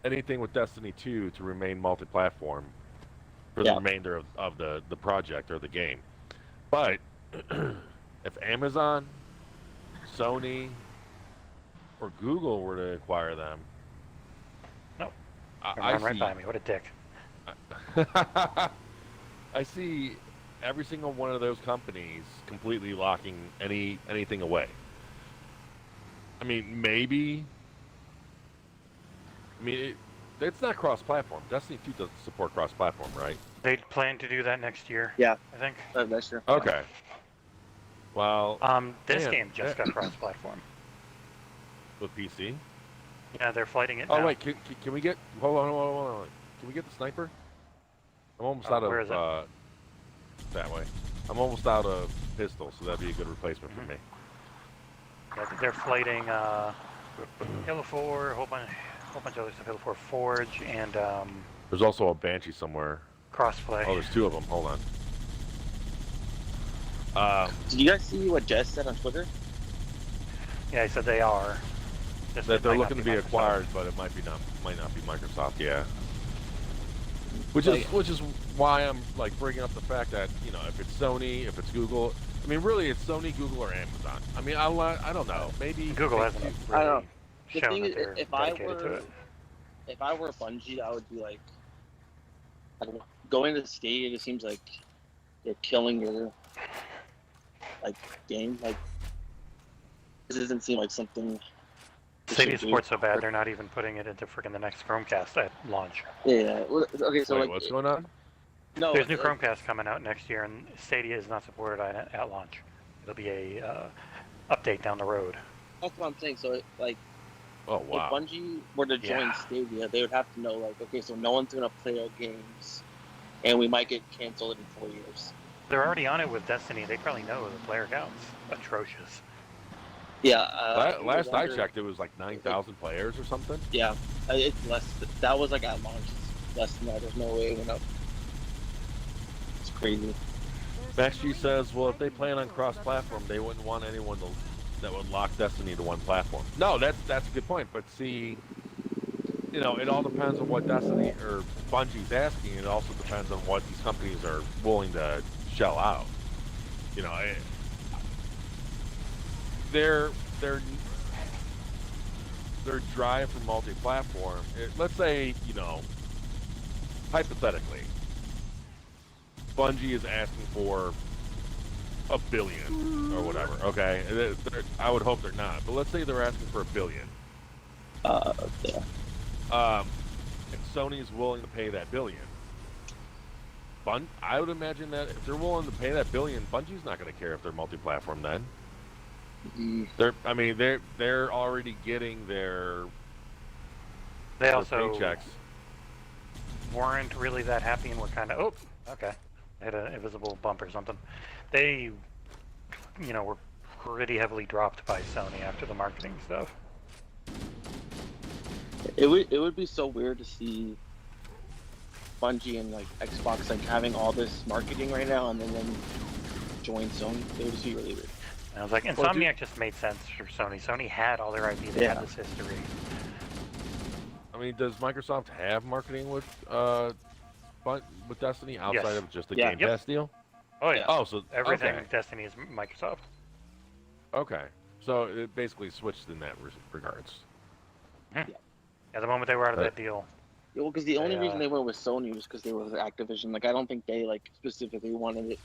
S1: anything with Destiny 2 to remain multi-platform for the remainder of the project or the game. But if Amazon, Sony, or Google were to acquire them,
S2: No.
S1: I
S2: Run right
S1: see.
S2: by me. What a dick.
S1: I see every single one of those companies completely locking anything away. I mean, maybe. I mean, it's not cross-platform. Destiny 2 doesn't support cross-platform, right?
S2: They plan to do that next year.
S7: Yeah.
S2: I think.
S7: That's true.
S1: Okay. Well,
S2: This
S1: man,
S2: game just got cross-platform.
S1: with PC.
S2: Yeah, they're fighting it
S1: Oh
S2: now.
S1: wait, can we get? Hold on. Can we get the sniper? I'm almost out of
S2: where is it?
S1: that way. I'm almost out of pistol, so that'd be a good replacement for me.
S2: Yeah, they're fighting Halo 4, a whole bunch of other stuff. Halo 4 Forge and
S1: There's also a Banshee somewhere.
S2: crossplay.
S1: Oh, there's two of them. Hold on.
S7: Did you guys see what Jess said on Twitter?
S2: Yeah, I said they are. Just
S1: That
S2: it
S1: they're
S2: might not
S1: looking to be
S2: Microsoft.
S1: acquired, but it might not be Microsoft. Yeah. Which is why I'm like bringing up the fact that if it's Sony, if it's Google. I mean, really, it's Sony, Google, or Amazon. I mean, I don't know. Maybe
S2: Google hasn't
S7: I don't
S2: really
S7: know. The
S2: shown
S7: thing
S2: that
S7: is,
S2: they're dedicated to it.
S7: if I were Bungie, I would be like, I don't know, going to the Stadia. It seems like you're killing your game. Like, this doesn't seem like something.
S2: Stadia support's so bad, they're not even putting it into freaking the next Chromecast at launch.
S7: Yeah. Well, okay. So
S1: Wait, what's going on?
S7: No.
S2: There's new Chromecast coming out next year, and Stadia is not supported at launch. It'll be a update down the road.
S7: That's what I'm saying. So like,
S1: Oh wow.
S7: if Bungie were to join
S2: Yeah.
S7: Stadia, they would have to know like, okay, so no one's gonna play our games, and we might get canceled in 4 years.
S2: They're already on it with Destiny. They probably know the player count's atrocious.
S7: Yeah.
S1: Last I checked, it was like 9,000 players or something.
S7: Yeah, it's less. That was like at launch. It's less than that. There's no way it went up. It's crazy.
S1: Max G says, well, if they plan on cross-platform, they wouldn't want anyone that would lock Destiny to one platform. No, that's a good point. But see, it all depends on what Destiny or Bungie's asking. It also depends on what these companies are willing to shell out. Their drive for multi-platform. Let's say, hypothetically, Bungie is asking for $1 billion or whatever. Okay, I would hope they're not, but let's say they're asking for $1 billion.
S7: Yeah.
S1: And Sony is willing to pay that $1 billion. I would imagine that if they're willing to pay that $1 billion, Bungie's not going to care if they're multi-platform then. They're already getting their
S2: They
S1: their
S2: also
S1: paychecks.
S2: weren't really that happy and were kind of, oh, okay. I hit an invisible bump or something. They, were pretty heavily dropped by Sony after the marketing stuff.
S7: It would be so weird to see Bungie and like Xbox like having all this marketing right now and then join Sony. It would just be really weird.
S2: And I was like, Insomniac just made sense for Sony. Sony had all their IP. They had this history.
S1: I mean, does Microsoft have marketing with Destiny outside
S2: Yes.
S1: of just the
S7: Yeah.
S1: Game
S2: Yep.
S1: Pass deal?
S2: Oh yeah.
S1: Oh, so
S2: Everything
S1: okay.
S2: Destiny is Microsoft.
S1: Okay, so it basically switched in that regards.
S2: Yeah, the moment they were out of that deal.
S7: Yeah, well, because the only
S2: They,
S7: reason they went with Sony was because they were with Activision. Like, I don't think they like specifically wanted it.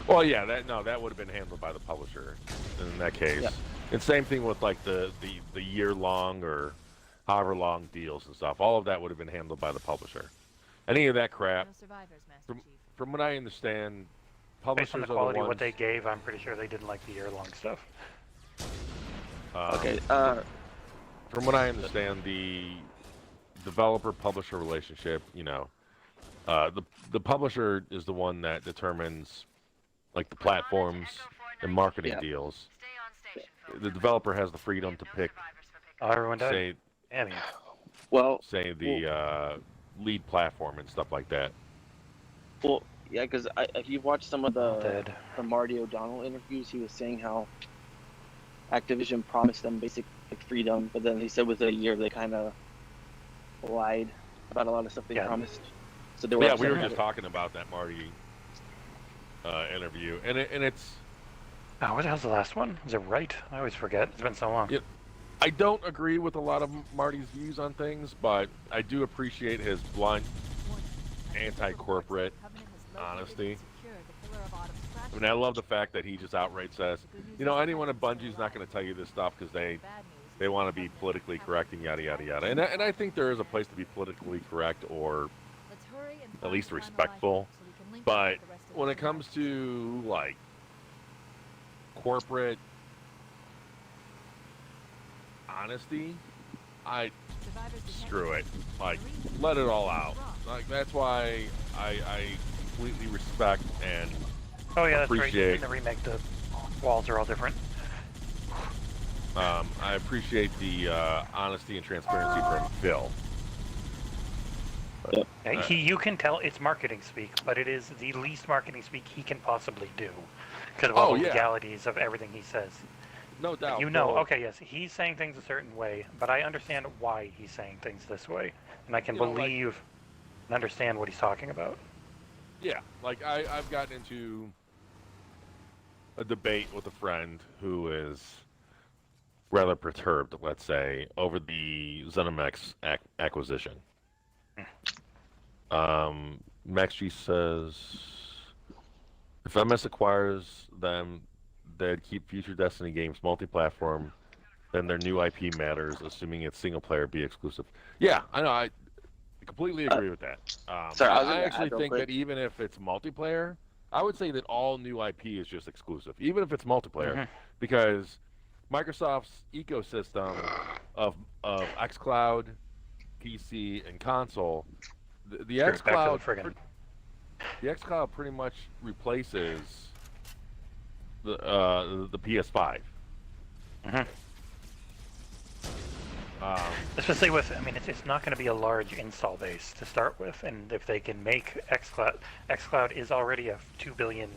S1: Well, yeah, that would have been handled by the publisher in that case.
S7: Yeah.
S1: And same thing with like the year long or however long deals and stuff. All of that would have been handled by the publisher. Any of that crap,
S3: No survivors, Master Chief.
S1: from what I understand,
S2: Based on
S1: publishers
S2: the
S1: are the
S2: quality
S1: ones.
S2: of what they gave, I'm pretty sure they didn't like the year-long stuff.
S7: Okay.
S1: From what I understand, the developer-publisher relationship, you know, the publisher is the one that determines like the platforms and marketing
S7: Yeah.
S1: deals.
S8: Stay on station, folks.
S1: The developer has the freedom to
S8: No
S1: pick,
S8: survivors for pickup.
S2: Oh, everyone died.
S1: say,
S2: Damn you.
S7: Well,
S1: the lead platform and stuff like that.
S7: well, yeah, because if you watch some of the
S2: Dead.
S7: Marty O'Donnell interviews, he was saying how Activision promised them basic like, freedom, but then he said within a year they kind of lied about a lot of stuff they
S2: Yeah.
S7: promised. So they were
S1: Yeah,
S7: upset
S1: we were
S7: about
S1: just
S7: it.
S1: talking about that Marty interview, and it's.
S2: Oh, what the hell's the last one? Is it right? I always forget. It's been so long.
S1: Yeah. I don't agree with a lot of Marty's views on things, but I do appreciate his blunt, anti-corporate honesty. I mean, I love the fact that he just outright says, you know, anyone at Bungie's not going to tell you this stuff because they want to be politically correct and yada yada yada. And I think there is a place to be politically correct or at least respectful. But when it comes to like corporate honesty, screw it. Like, let it all out. Like, that's why I completely respect and
S2: Oh yeah, that's right.
S1: appreciate.
S2: In the remake, the walls are all different.
S1: I appreciate the honesty and transparency from Phil.
S2: Yeah, you can tell it's marketing speak, but it is the least marketing speak he can possibly do because of all the
S1: yeah.
S2: legalities of everything he says.
S1: No doubt.
S2: You know,
S1: Phil,
S2: okay, yes, he's saying things a certain way, but I understand why he's saying things this way, and I can
S1: You know, like-
S2: believe and understand what he's talking about.
S1: Yeah, like I've gotten into a debate with a friend who is rather perturbed, let's say, over the ZeniMax acquisition. MaxG says, if MS acquires them, they'd keep future Destiny games multi-platform, then their new IP matters, assuming it's single-player be exclusive. Yeah, I know, I completely agree with that.
S7: Sorry, I was
S1: I
S7: gonna
S1: actually
S7: add real
S1: think
S7: quick.
S1: that even if it's multiplayer, I would say that all new IP is just exclusive, even if it's multiplayer,
S2: Mhm.
S1: because Microsoft's ecosystem of xCloud, PC, and console, the
S2: Sure, back to the
S1: xCloud,
S2: friggin'
S1: the xCloud pretty much replaces the PS5.
S2: Mhm.
S1: Um,
S2: Especially with, I mean, it's not going to be a large install base to start with, and if they can make xCloud is already a 2 billion,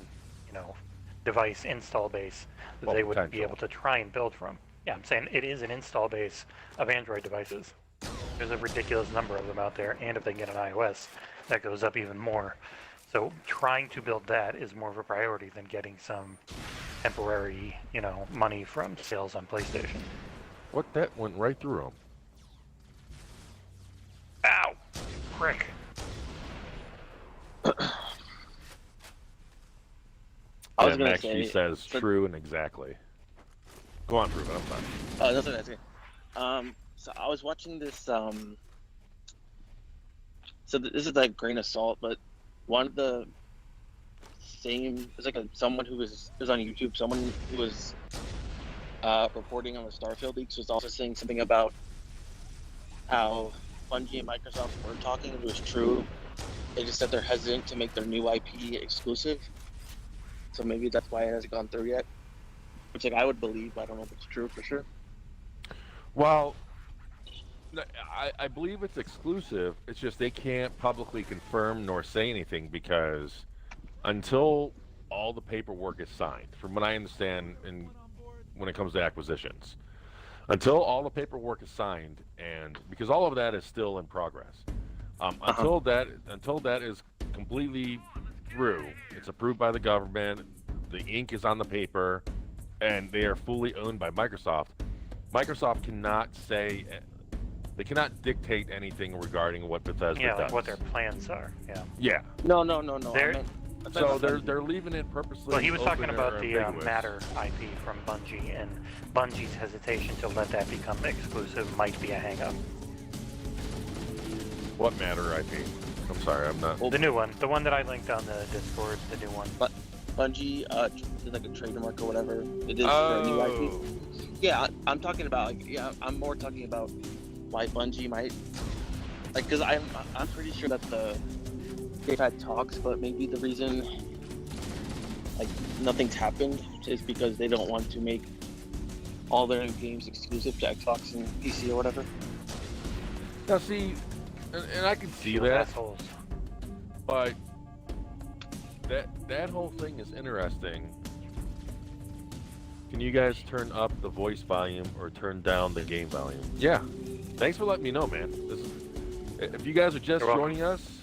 S2: device install base that
S1: Well,
S2: they would be
S1: potential.
S2: able to try and build from. Yeah, I'm saying it is an install base of Android devices. There's a ridiculous number of them out there, and if they can get an iOS, that goes up even more. So trying to build that is more of a priority than getting some temporary, money from sales on PlayStation.
S1: what, that went right through him.
S2: Ow! Prick.
S7: I was
S1: Yeah,
S7: gonna
S1: Max
S7: say,
S1: G says
S7: so-
S1: true and exactly. Go on, Ruben, I'm sorry.
S7: That's what I was saying. So I was watching this. So this is like grain of salt, but one of the it's like someone who was on YouTube. Someone who was reporting on the Starfield leaks was also saying something about how Bungie and Microsoft were talking. It was true. They just said they're hesitant to make their new IP exclusive. So maybe that's why it hasn't gone through yet. Which like I would believe, but I don't know if it's true for sure.
S1: Well, I believe it's exclusive. It's just they can't publicly confirm nor say anything because until all the paperwork is signed, from what I understand, when it comes to acquisitions, until all the paperwork is signed, and because all of that is still in progress, until that is completely through, it's approved by the government, the ink is on the paper, and they are fully owned by Microsoft. Microsoft cannot say, they cannot dictate anything regarding what Bethesda
S2: Yeah,
S1: does.
S2: like what their plans are. Yeah.
S1: Yeah.
S7: No.
S1: So they're leaving it purposely.
S2: Well, he was talking
S1: open
S2: about
S1: or
S2: the
S1: ambiguous.
S2: Matter IP from Bungie, and Bungie's hesitation to let that become exclusive might be a hang-up.
S1: What Matter IP? I'm sorry, I'm not.
S2: The new one, the one that I linked on the Discord, the new one.
S7: Bungie did like a trademark or whatever. It is for a new IP.
S1: Oh,
S7: Yeah, I'm talking about I'm more talking about why Bungie might Like, cause I'm pretty sure that they've had talks, but maybe the reason like nothing's happened is because they don't want to make all their games exclusive to Xbox and PC or whatever.
S1: Now, see, and I can see
S2: You
S1: that,
S2: assholes.
S1: but that whole thing is interesting. Can you guys turn up the voice volume or turn down the game volume? Yeah. Thanks for letting me know, man. If you guys are just
S2: You're welcome.
S1: joining us,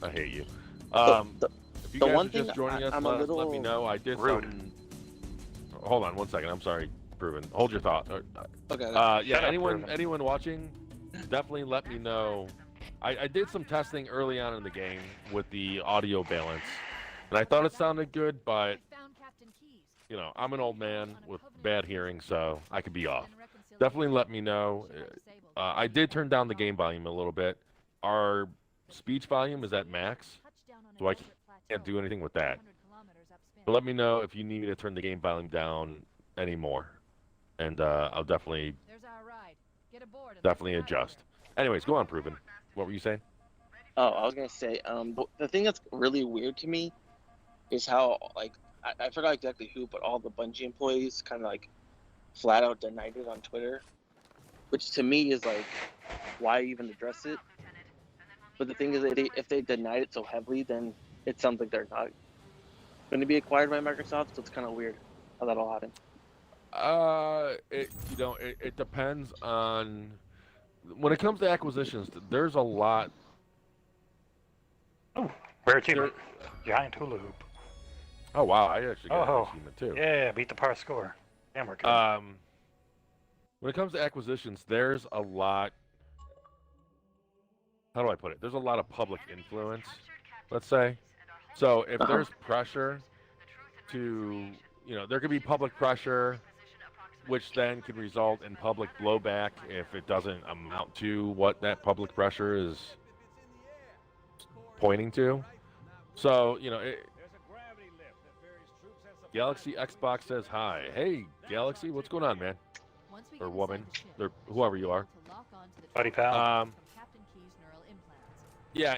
S1: I hate you. If you
S7: the
S1: guys
S7: one
S1: are
S7: thing
S1: just joining us,
S7: I'm a
S1: let me
S7: little
S1: know. I did
S2: rude.
S1: some. Hold on 1 second. I'm sorry, Proven. Hold your thought.
S7: Okay.
S1: Yeah,
S2: Shut up,
S1: anyone
S2: Proven.
S1: anyone watching, definitely let me know. I did some testing early on in the game with the audio balance, and I thought it sounded good, but
S3: I found Captain Keys.
S1: you know, I'm an old man with bad hearing, so I could be off. Definitely let me know. I did turn down the game volume a little bit. Our speech volume is at max, so I can't do anything with that. But let me know if you need me to turn the game volume down anymore, and I'll definitely
S3: There's our ride. Get aboard and
S1: definitely
S3: let's get out of
S1: adjust. Anyways, go on, Proven. What were you saying?
S7: Oh, I was gonna say, the thing that's really weird to me is how, like, I forgot exactly who, but all the Bungie employees kind of like flat out denied it on Twitter, which to me is like, why even address it? But the thing is, that if they denied it so heavily, then it sounds like they're not going to be acquired by Microsoft. So it's kind of weird how that all happened.
S1: It depends on when it comes to acquisitions. There's a lot.
S2: Oh, rare achievement. Giant hula hoop.
S1: Oh wow, I actually got
S2: Oh,
S1: an achievement too.
S2: Yeah, beat the par score. Damn, we're good.
S1: When it comes to acquisitions, there's a lot. How do I put it? There's a lot of public influence, let's say. So if there's pressure to, there could be public pressure, which then could result in public blowback if it doesn't amount to what that public pressure is pointing to. So, Galaxy Xbox says hi. Hey, Galaxy, what's going on, man? Or woman, or whoever you are.
S2: Buddy pal.
S1: Yeah,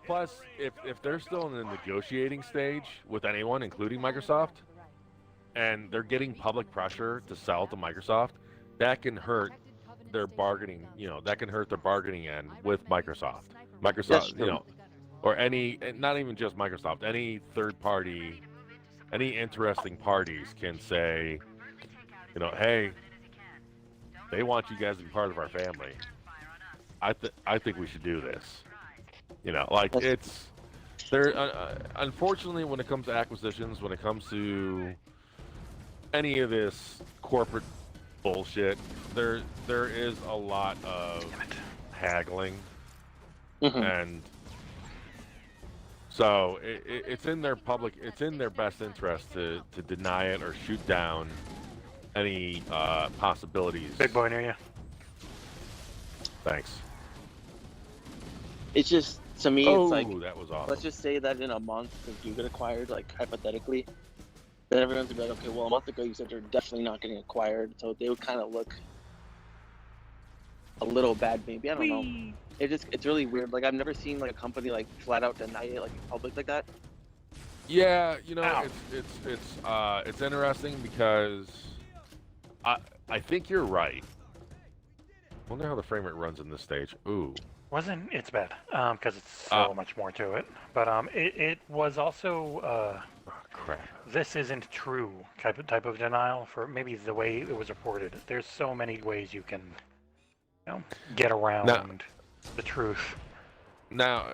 S1: plus, if they're still in the negotiating stage with anyone, including Microsoft, and they're getting public pressure to sell to Microsoft, that can hurt their bargaining, that can hurt their bargaining end with Microsoft. Microsoft, or not even just Microsoft, any third party, any interesting parties can say, hey, they want you guys to be part of our family. I think we should do this. It's there. Unfortunately, when it comes to acquisitions, when it comes to any of this corporate bullshit, there is a lot of haggling, and so it's in their best interest to deny it or shoot down any possibilities.
S2: Big boy near you.
S1: Thanks.
S7: It's just, to me,
S1: Oh,
S7: it's like,
S1: that was awesome.
S7: let's just say that in a month, if you get acquired, like hypothetically, then everyone's gonna be like, okay, well, a month ago you said you're definitely not getting acquired, so they would kind of look a little bad, maybe. I don't know. It's really weird. Like, I've never seen like a company like flat out deny it like in public like that.
S1: Yeah,
S2: Ow.
S1: it's interesting because I think you're right. Wonder how the frame rate runs in this stage. Ooh.
S2: It's bad, because it's so much more to it. But it was also,
S1: Oh, crap.
S2: this isn't true type of denial for maybe the way it was reported. There's so many ways you can, get around the truth.
S1: Now,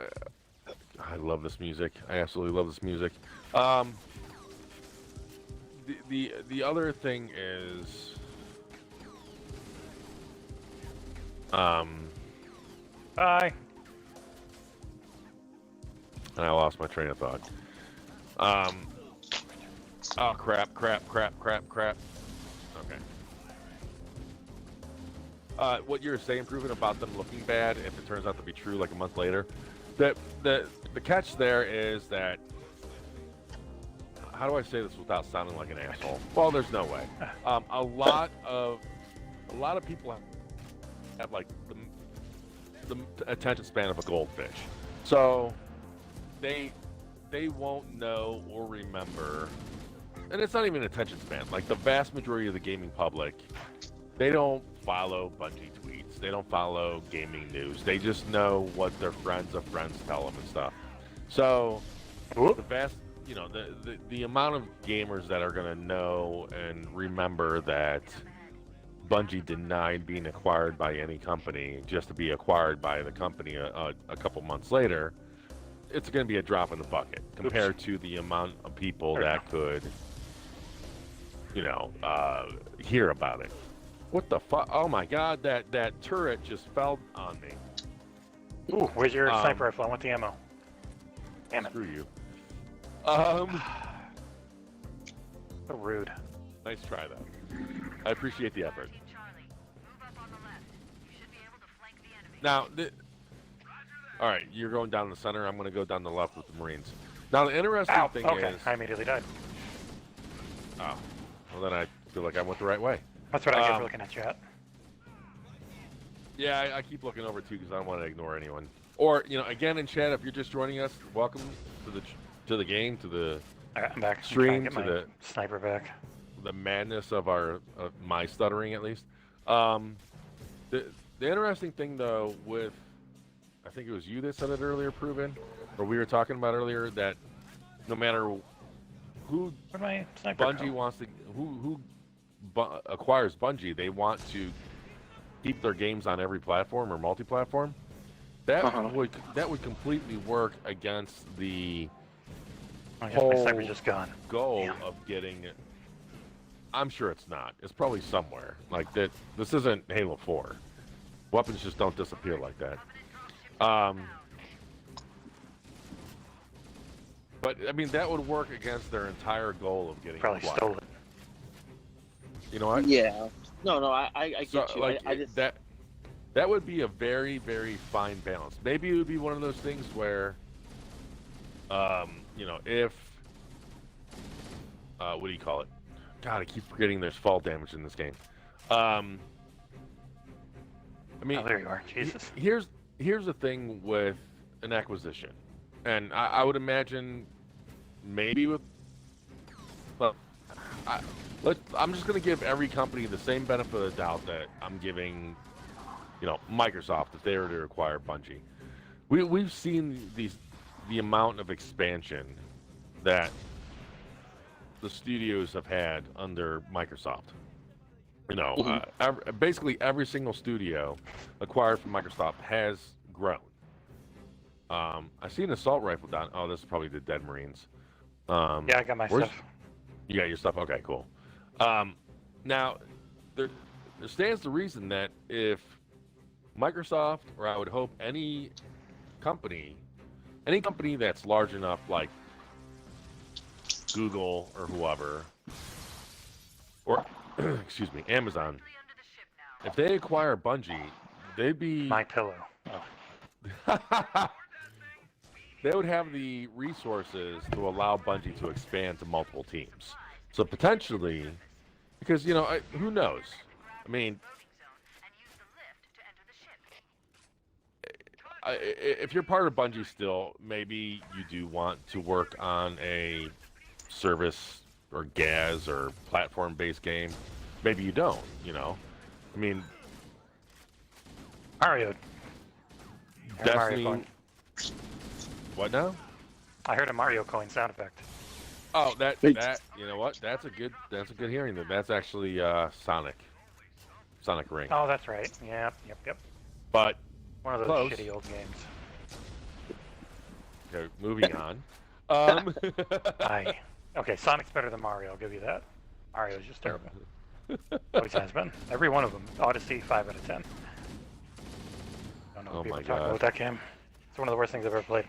S1: I love this music. I absolutely love this music. The other thing is,
S2: Bye.
S1: and I lost my train of thought. Oh, crap. Okay. What you're saying, Proven, about them looking bad if it turns out to be true like a month later, the catch there is that, how do I say this without sounding like an asshole? Well, there's no way. A lot of people have like the attention span of a goldfish. So they won't know or remember, and it's not even attention span. Like the vast majority of the gaming public, they don't follow Bungie tweets. They don't follow gaming news. They just know what their friends of friends tell them and stuff. So the vast, you know, the amount of gamers that are gonna know and remember that Bungie denied being acquired by any company just to be acquired by the company a couple months later, it's going to be a drop in the bucket compared to the amount of people that could, you know, hear about it. What the fuck? Oh my god, that turret just fell on me.
S2: Ooh, where's your sniper rifle? I want the ammo. Damn it.
S1: Screw you.
S2: So rude.
S1: Nice try, though. I appreciate the effort.
S8: Charlie, move up on the left. You should be able to flank the enemy.
S1: Now, all right, you're going down the center. I'm going to go down the left with the Marines. Now, the interesting thing is...
S2: I immediately died.
S1: Oh, well, then I feel like I went the right way.
S2: That's what I get for looking at chat.
S1: Yeah, I keep looking over, too, because I don't want to ignore anyone. Or, you know, again, in chat, if you're just joining us, welcome to the game, to the
S2: All right, I'm back.
S1: stream,
S2: I'm trying
S1: to
S2: to get my sniper back.
S1: the madness of my stuttering, at least. The interesting thing, though, with... I think it was you that said it earlier, Proven, or we were talking about earlier, that no matter who
S2: Where'd my sniper
S1: Bungie
S2: go?
S1: wants to, acquires Bungie, they want to keep their games on every platform or multi-platform. That would completely work against the
S2: Oh, yeah, my sniper's just gone.
S1: goal
S2: Damn.
S1: of getting it. I'm sure it's not. It's probably somewhere. Like that. This isn't Halo 4. Weapons just don't disappear like that. But I mean, that would work against their entire goal of getting
S2: Probably
S1: acquired.
S2: stole it.
S1: You know what?
S7: Yeah. No, I get
S1: So,
S7: you.
S1: like,
S7: I just
S1: that would be a very, very fine balance. Maybe it would be one of those things where, you know, if what do you call it? God, I keep forgetting there's fall damage in this game. I mean,
S2: Oh, there you are. Jesus.
S1: Here's the thing with an acquisition, and I would imagine maybe with, well, I'm just going to give every company the same benefit of the doubt that I'm giving, you know, Microsoft if they were to acquire Bungie. We've seen the amount of expansion that the studios have had under Microsoft. You know, basically every single studio acquired from Microsoft has grown. I see an assault rifle down. Oh, this is probably the Dead Marines.
S2: Yeah, I got my
S1: where's-
S2: stuff.
S1: You got your stuff? Okay, cool. Now, there stands to reason that if Microsoft, or I would hope any company that's large enough, like Google or whoever, or excuse me, Amazon, if they acquire Bungie, they'd be
S2: My pillow. Oh.
S1: they would have the resources to allow Bungie to expand to multiple teams. So potentially, because, you know, who knows? I mean, if you're part of Bungie still, maybe you do want to work on a service or GAS or platform-based game. Maybe you don't, you know? I mean,
S2: Mario. I heard a Mario
S1: Destiny...
S2: coin.
S1: What now?
S2: I heard a Mario coin sound effect.
S1: Oh, that you know what? That's a good hearing. That's actually Sonic Ring.
S2: Oh, that's right. Yep.
S1: But
S2: One of those
S1: close.
S2: shitty old games.
S1: Okay, moving on.
S2: Okay, Sonic's better than Mario, I'll give you that. Mario's just terrible. Always has been. Every one of them. Odyssey, 5 out of 10. Don't know
S1: Oh
S2: what people
S1: my
S2: talk
S1: God.
S2: about that game. It's one of the worst things I've ever played.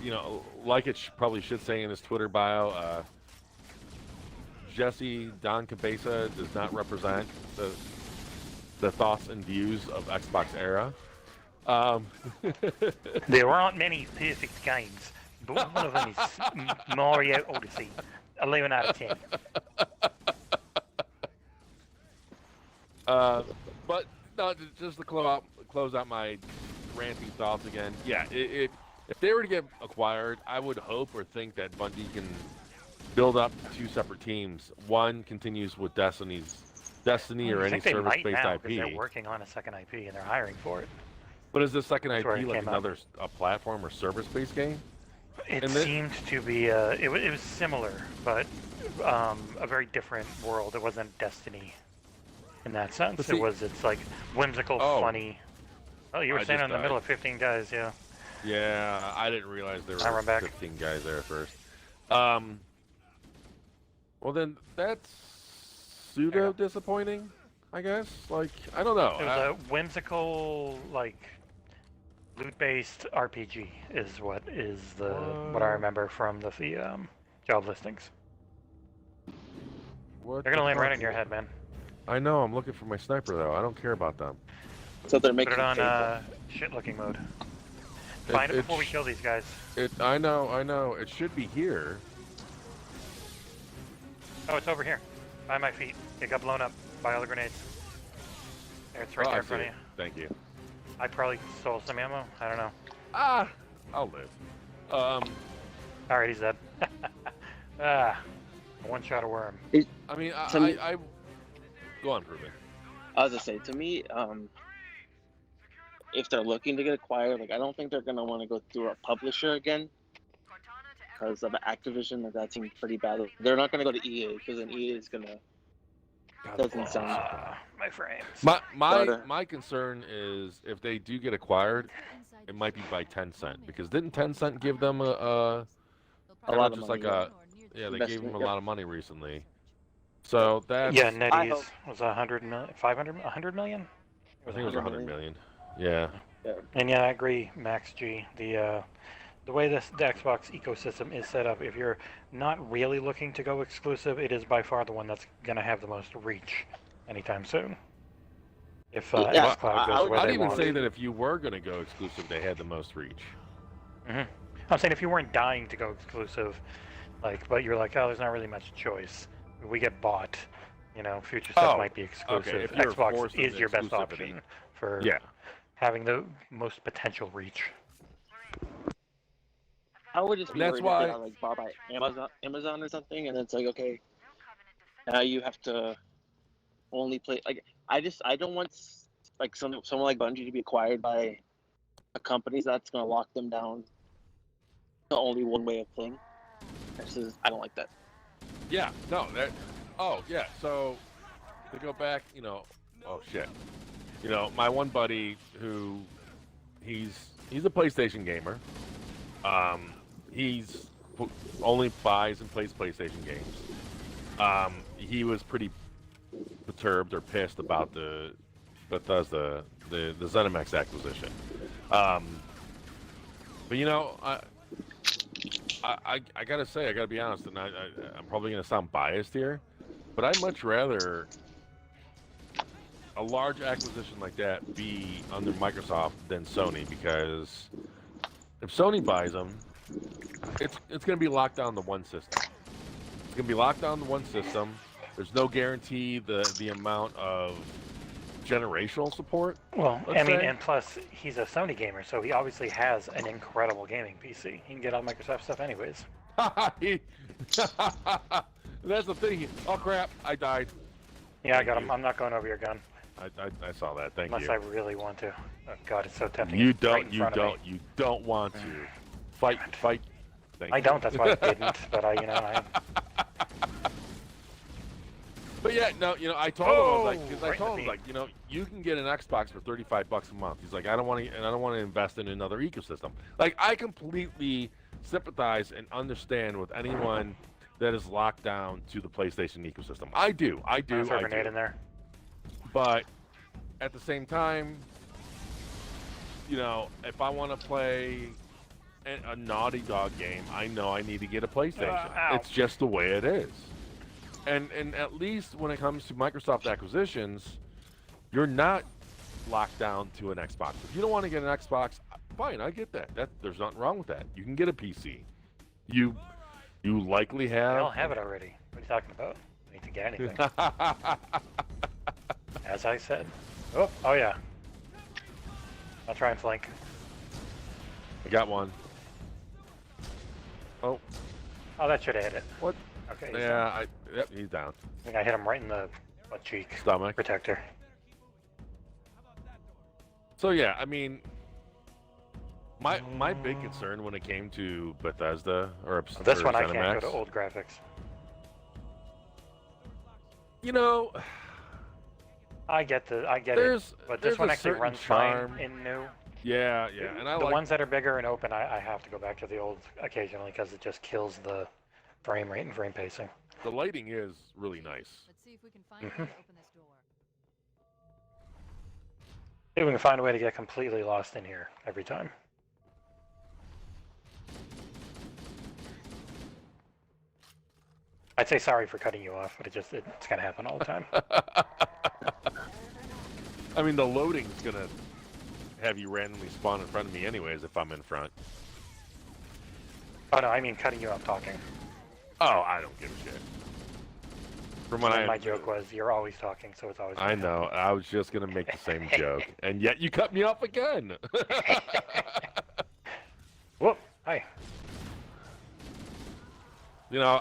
S1: You know, like it probably should say in his Twitter bio, Jesse Don Cabeza does not represent the thoughts and views of XboxEra.
S2: There aren't many perfect games, but one of them is Mario Odyssey. 11 out of 10.
S1: But no, just to close out my ranting thoughts again. Yeah, if they were to get acquired, I would hope or think that Bungie can build up 2 separate teams. One continues with Destiny or
S2: I
S1: any
S2: think they might
S1: service-based
S2: now, 'cause
S1: IP.
S2: they're working on a second IP and they're hiring for it.
S1: But is the second
S2: That's where
S1: IP
S2: it
S1: like
S2: came up.
S1: another a platform or service-based game?
S2: It
S1: And this-
S2: seemed to be it was similar, but a very different world. It wasn't Destiny in that sense.
S1: But see-
S2: It's like whimsical,
S1: Oh.
S2: funny. Oh, you were
S1: I
S2: standing
S1: just
S2: in the
S1: died.
S2: middle of 15 guys, yeah.
S1: Yeah, I didn't realize there
S2: I
S1: were
S2: run back.
S1: 15 guys there at first. Well then that's pseudo disappointing, I guess. Like I don't know.
S2: It was a whimsical, like loot-based RPG is what I remember from the job listings.
S1: What
S2: They're gonna
S1: the
S2: land right
S1: fuck?
S2: on your head, man.
S1: I know. I'm looking for my sniper though. I don't care about them.
S7: So they're
S2: Put
S7: making
S2: it on
S7: paper.
S2: shit-looking mode. Find it before we kill these guys.
S1: I know. It should be here.
S2: Oh, it's over here, by my feet. It got blown up by all the grenades. There, it's right
S1: Oh,
S2: there
S1: I
S2: in front of
S1: see
S2: you.
S1: it. Thank you.
S2: I probably stole some ammo. I don't know.
S1: Ah, I'll live.
S2: Alright, he's dead. One shot of worm.
S1: I mean,
S7: To me-
S1: I go on, Ruben.
S7: I was gonna say, to me, if they're looking to get acquired, like I don't think they're gonna want to go through a publisher again because of Activision. Like that seems pretty bad. They're not gonna go to EA because then EA is gonna. Doesn't sound.
S2: My frames.
S1: My concern is if they do get acquired, it might be by Tencent because didn't Tencent give them
S7: A
S1: kinda
S7: lot of
S1: just
S7: money,
S1: like a yeah, they gave
S7: investment,
S1: them a
S7: yep.
S1: lot of money recently. So that's
S2: Yeah,
S7: I
S2: NetEase
S7: hope-
S2: was 100 million, 500, 100 million?
S1: I think it was 100
S7: 100
S1: million. Yeah.
S2: And yeah, I agree, Max G. The way the Xbox ecosystem is set up, if you're not really looking to go exclusive, it is by far the one that's going to have the most reach anytime soon. If
S7: Yeah,
S2: xCloud goes where
S1: I'd
S2: they
S1: even
S2: want.
S1: say that if you were going to go exclusive, they had the most reach.
S2: I'm saying if you weren't dying to go exclusive, but you're like, oh, there's not really much choice. We get bought. Future stuff
S1: Oh,
S2: might be exclusive.
S1: okay, if you're
S2: Xbox
S1: forced
S2: is
S1: into
S2: your best
S1: exclusivity.
S2: option for
S1: Yeah.
S2: having the most potential reach.
S7: I would just be
S1: That's
S7: worried if they
S1: why-
S7: got, like bought by Amazon or something, and it's like, okay, now you have to only play. Like I don't want like someone like Bungie to be acquired by a company that's gonna lock them down to only one way of playing. I don't like that.
S1: Yeah. No. Oh yeah. So to go back, oh shit. My one buddy who he's a PlayStation gamer. He's only buys and plays PlayStation games. He was pretty perturbed or pissed about the Bethesda, the ZeniMax acquisition. But I gotta say, I gotta be honest, and I'm probably gonna sound biased here, but I'd much rather a large acquisition like that be under Microsoft than Sony, because if Sony buys them, it's going to be locked down to one system. It's going to be locked down to one system. There's no guarantee the amount of generational support.
S2: Well,
S1: let's say.
S2: and plus, he's a Sony gamer, so he obviously has an incredible gaming PC. He can get all Microsoft stuff anyways.
S1: That's the thing. Oh crap! I died.
S2: Yeah, I got him. I'm not going over your gun.
S1: I saw that. Thank
S2: Unless
S1: you.
S2: I really want to. Oh god, it's so tempting.
S1: You
S2: It's right
S1: don't.
S2: in
S1: You
S2: front of me.
S1: don't. You don't want to fight. Thank
S2: I
S1: you.
S2: don't, that's why I didn't, but I.
S1: But yeah, no, I told him, I was like, because I
S2: right in the
S1: told him, like, you can get an Xbox for $35 a month. He's like, I don't want to invest in another ecosystem. Like, I completely sympathize and understand with anyone that is locked down to the PlayStation ecosystem. I do.
S2: Throw a grenade in there.
S1: But at the same time, if I want to play a Naughty Dog game, I know I need to get a PlayStation.
S2: Ow.
S1: It's just the way it is. And at least when it comes to Microsoft acquisitions, you're not locked down to an Xbox. If you don't want to get an Xbox, fine, I get that. There's nothing wrong with that. You can get a PC. You likely
S2: They
S1: have.
S2: all have it already. What are you talking about? I need to get anything. As I said. Oh yeah. I'll try and flank.
S1: I got one. Oh,
S2: Oh, that should have hit it.
S1: what?
S2: Okay. He's
S1: Yeah,
S2: down.
S1: yep, he's down.
S2: I think I hit him right in the butt cheek.
S1: Stomach.
S2: Protector.
S1: So yeah, I mean, my big concern when it came to Bethesda or
S2: This
S1: or
S2: one I can't
S1: ZeniMax,
S2: go to old graphics.
S1: You know,
S2: I get it.
S1: there's
S2: But
S1: there's
S2: this one
S1: a
S2: actually
S1: certain
S2: runs
S1: charm.
S2: fine in new.
S1: Yeah, and I
S2: The
S1: like
S2: ones that are bigger and open, I have to go back to the old occasionally because it just kills the frame rate and frame pacing.
S1: the lighting is really nice.
S3: Let's see if we can find a way to open this door.
S2: See if we can find a way to get completely lost in here every time. I'd say sorry for cutting you off, but it's gonna happen all the time.
S1: I mean, the loading's gonna have you randomly spawn in front of me anyways if I'm in front.
S2: Oh no, I mean cutting you off talking.
S1: Oh, I don't give a shit. From when
S2: My joke was you're always talking, so it's always.
S1: I know. I was just gonna make the same joke, and yet you cut me off again.
S2: Whoop! Hi.
S1: You know,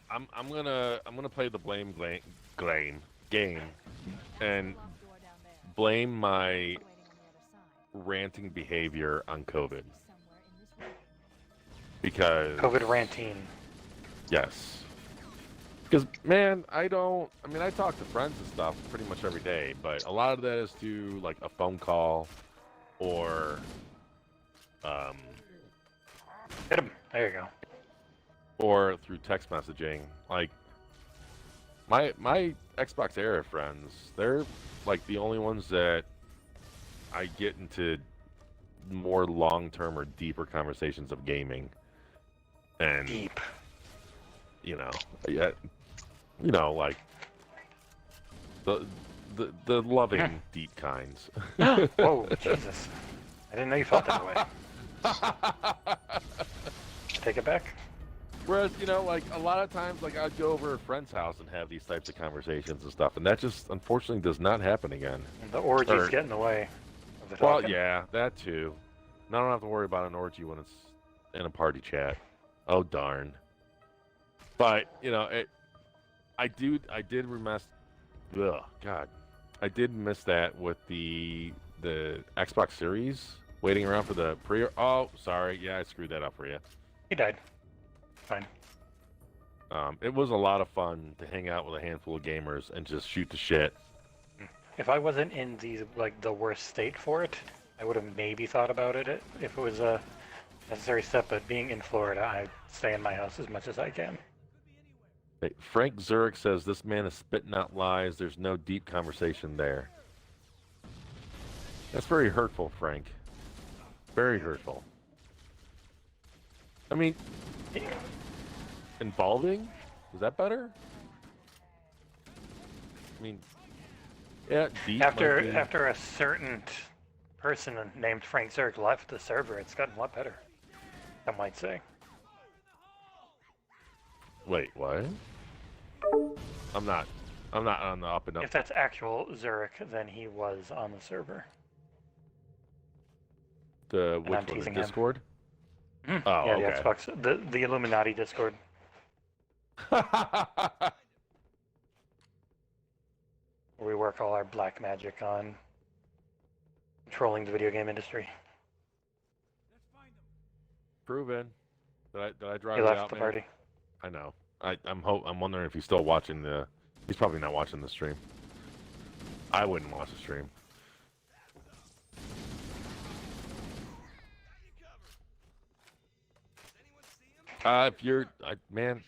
S1: I'm gonna play the blame game, and
S3: Locked door down there.
S1: blame my
S3: Waiting on the other side.
S1: ranting behavior on COVID
S3: Somewhere in this room.
S1: because
S2: COVID ranting.
S1: Yes. Because, man, I mean, I talk to friends and stuff pretty much every day, but a lot of that is through, like, a phone call or,
S2: Hit him. There you go.
S1: or through text messaging. Like, my XboxEra friends, they're, like, the only ones that I get into more long-term or deeper conversations of gaming. And,
S2: Deep.
S1: yeah, like the loving deep kinds.
S2: Whoa, Jesus! I didn't know you felt that way. Take it back.
S1: Whereas, like a lot of times, like I'd go over a friend's house and have these types of conversations and stuff, and that just unfortunately does not happen again.
S2: The orgies
S1: Or-
S2: get in the way of the
S1: Well,
S2: talking.
S1: yeah, that too. And I don't have to worry about an orgy when it's in a party chat. Oh darn. But I did miss. Ugh, God, I did miss that with the Xbox Series waiting around for the pre. Oh, sorry, yeah, I screwed that up for you.
S2: He died. Fine.
S1: It was a lot of fun to hang out with a handful of gamers and just shoot the shit.
S2: If I wasn't in the worst state for it, I would have maybe thought about it if it was a necessary step. But being in Florida, I stay in my house as much as I can.
S1: Hey, Frank Zurich says this man is spitting out lies. There's no deep conversation there. That's very hurtful, Frank. Very hurtful. I mean, involving? Is that better? I mean, yeah, deep. might be-
S2: After a certain person named Frank Zerk left the server, it's gotten a lot better. I might say.
S1: Wait, what? I'm not on the up and up.
S2: If that's actual Zurich, then he was on the server.
S1: The
S2: I'm
S1: which one? The
S2: teasing him.
S1: Discord?
S2: Mm.
S1: Oh,
S2: yeah,
S1: okay.
S2: the Xbox, the Illuminati Discord. Where we work all our black magic on controlling the video game industry.
S1: Proven. Did I drive
S2: He
S1: it
S2: left
S1: out,
S2: the
S1: man?
S2: party.
S1: I know. I'm wondering if he's still watching the. He's probably not watching the stream. I wouldn't watch the stream. If you're, man,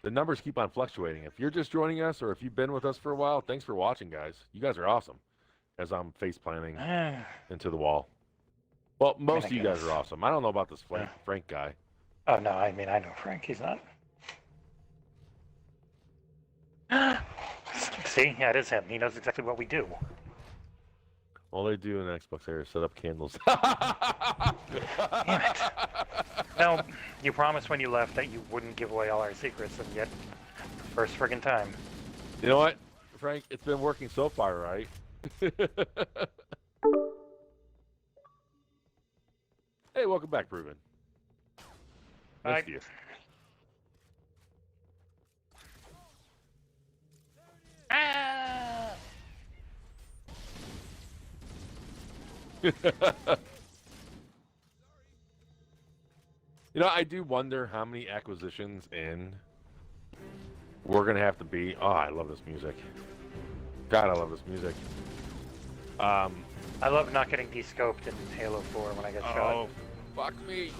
S1: the numbers keep on fluctuating. If you're just joining us, or if you've been with us for a while, thanks for watching, guys. You guys are awesome. As I'm face planting into the wall. Well, most of you guys
S2: guess.
S1: are awesome. I don't know about this Frank guy.
S2: Oh no, I mean I know Frank. He's not. See, yeah, it is him. He knows exactly what we do.
S1: All they do in XboxEra is set up candles.
S2: Damn it. No, you promised when you left that you wouldn't give away all our secrets, and yet, first friggin' time.
S1: You know what? Frank, it's been working so far, right? Hey, welcome back, Ruben. Missed you.
S2: Ah!
S1: You know, I do wonder how many acquisitions in we're gonna have to be. Oh, I love this music. God, I love this music.
S2: I love not getting descoped in Halo 4 when I get shot.
S1: Oh, fuck me.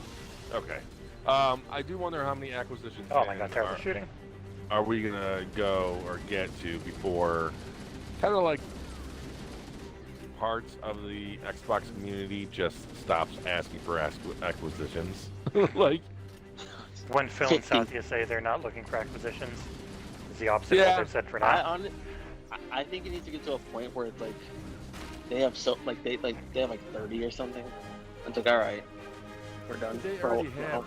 S1: Okay. I do wonder how many acquisitions.
S2: Oh my
S1: in
S2: god, terrible shooting.
S1: are we gonna go or get to before, kind of like parts of the Xbox community just stops asking for acquisitions? Like
S2: When Phil and
S7: 50.
S2: Satya say they're not looking for acquisitions, is the opposite of
S1: Yeah.
S2: what they've said for now.
S7: I think it needs to get to a point where it's like they have they have like 30 or something. It's like, all right, we're done.
S1: they
S7: for
S1: already have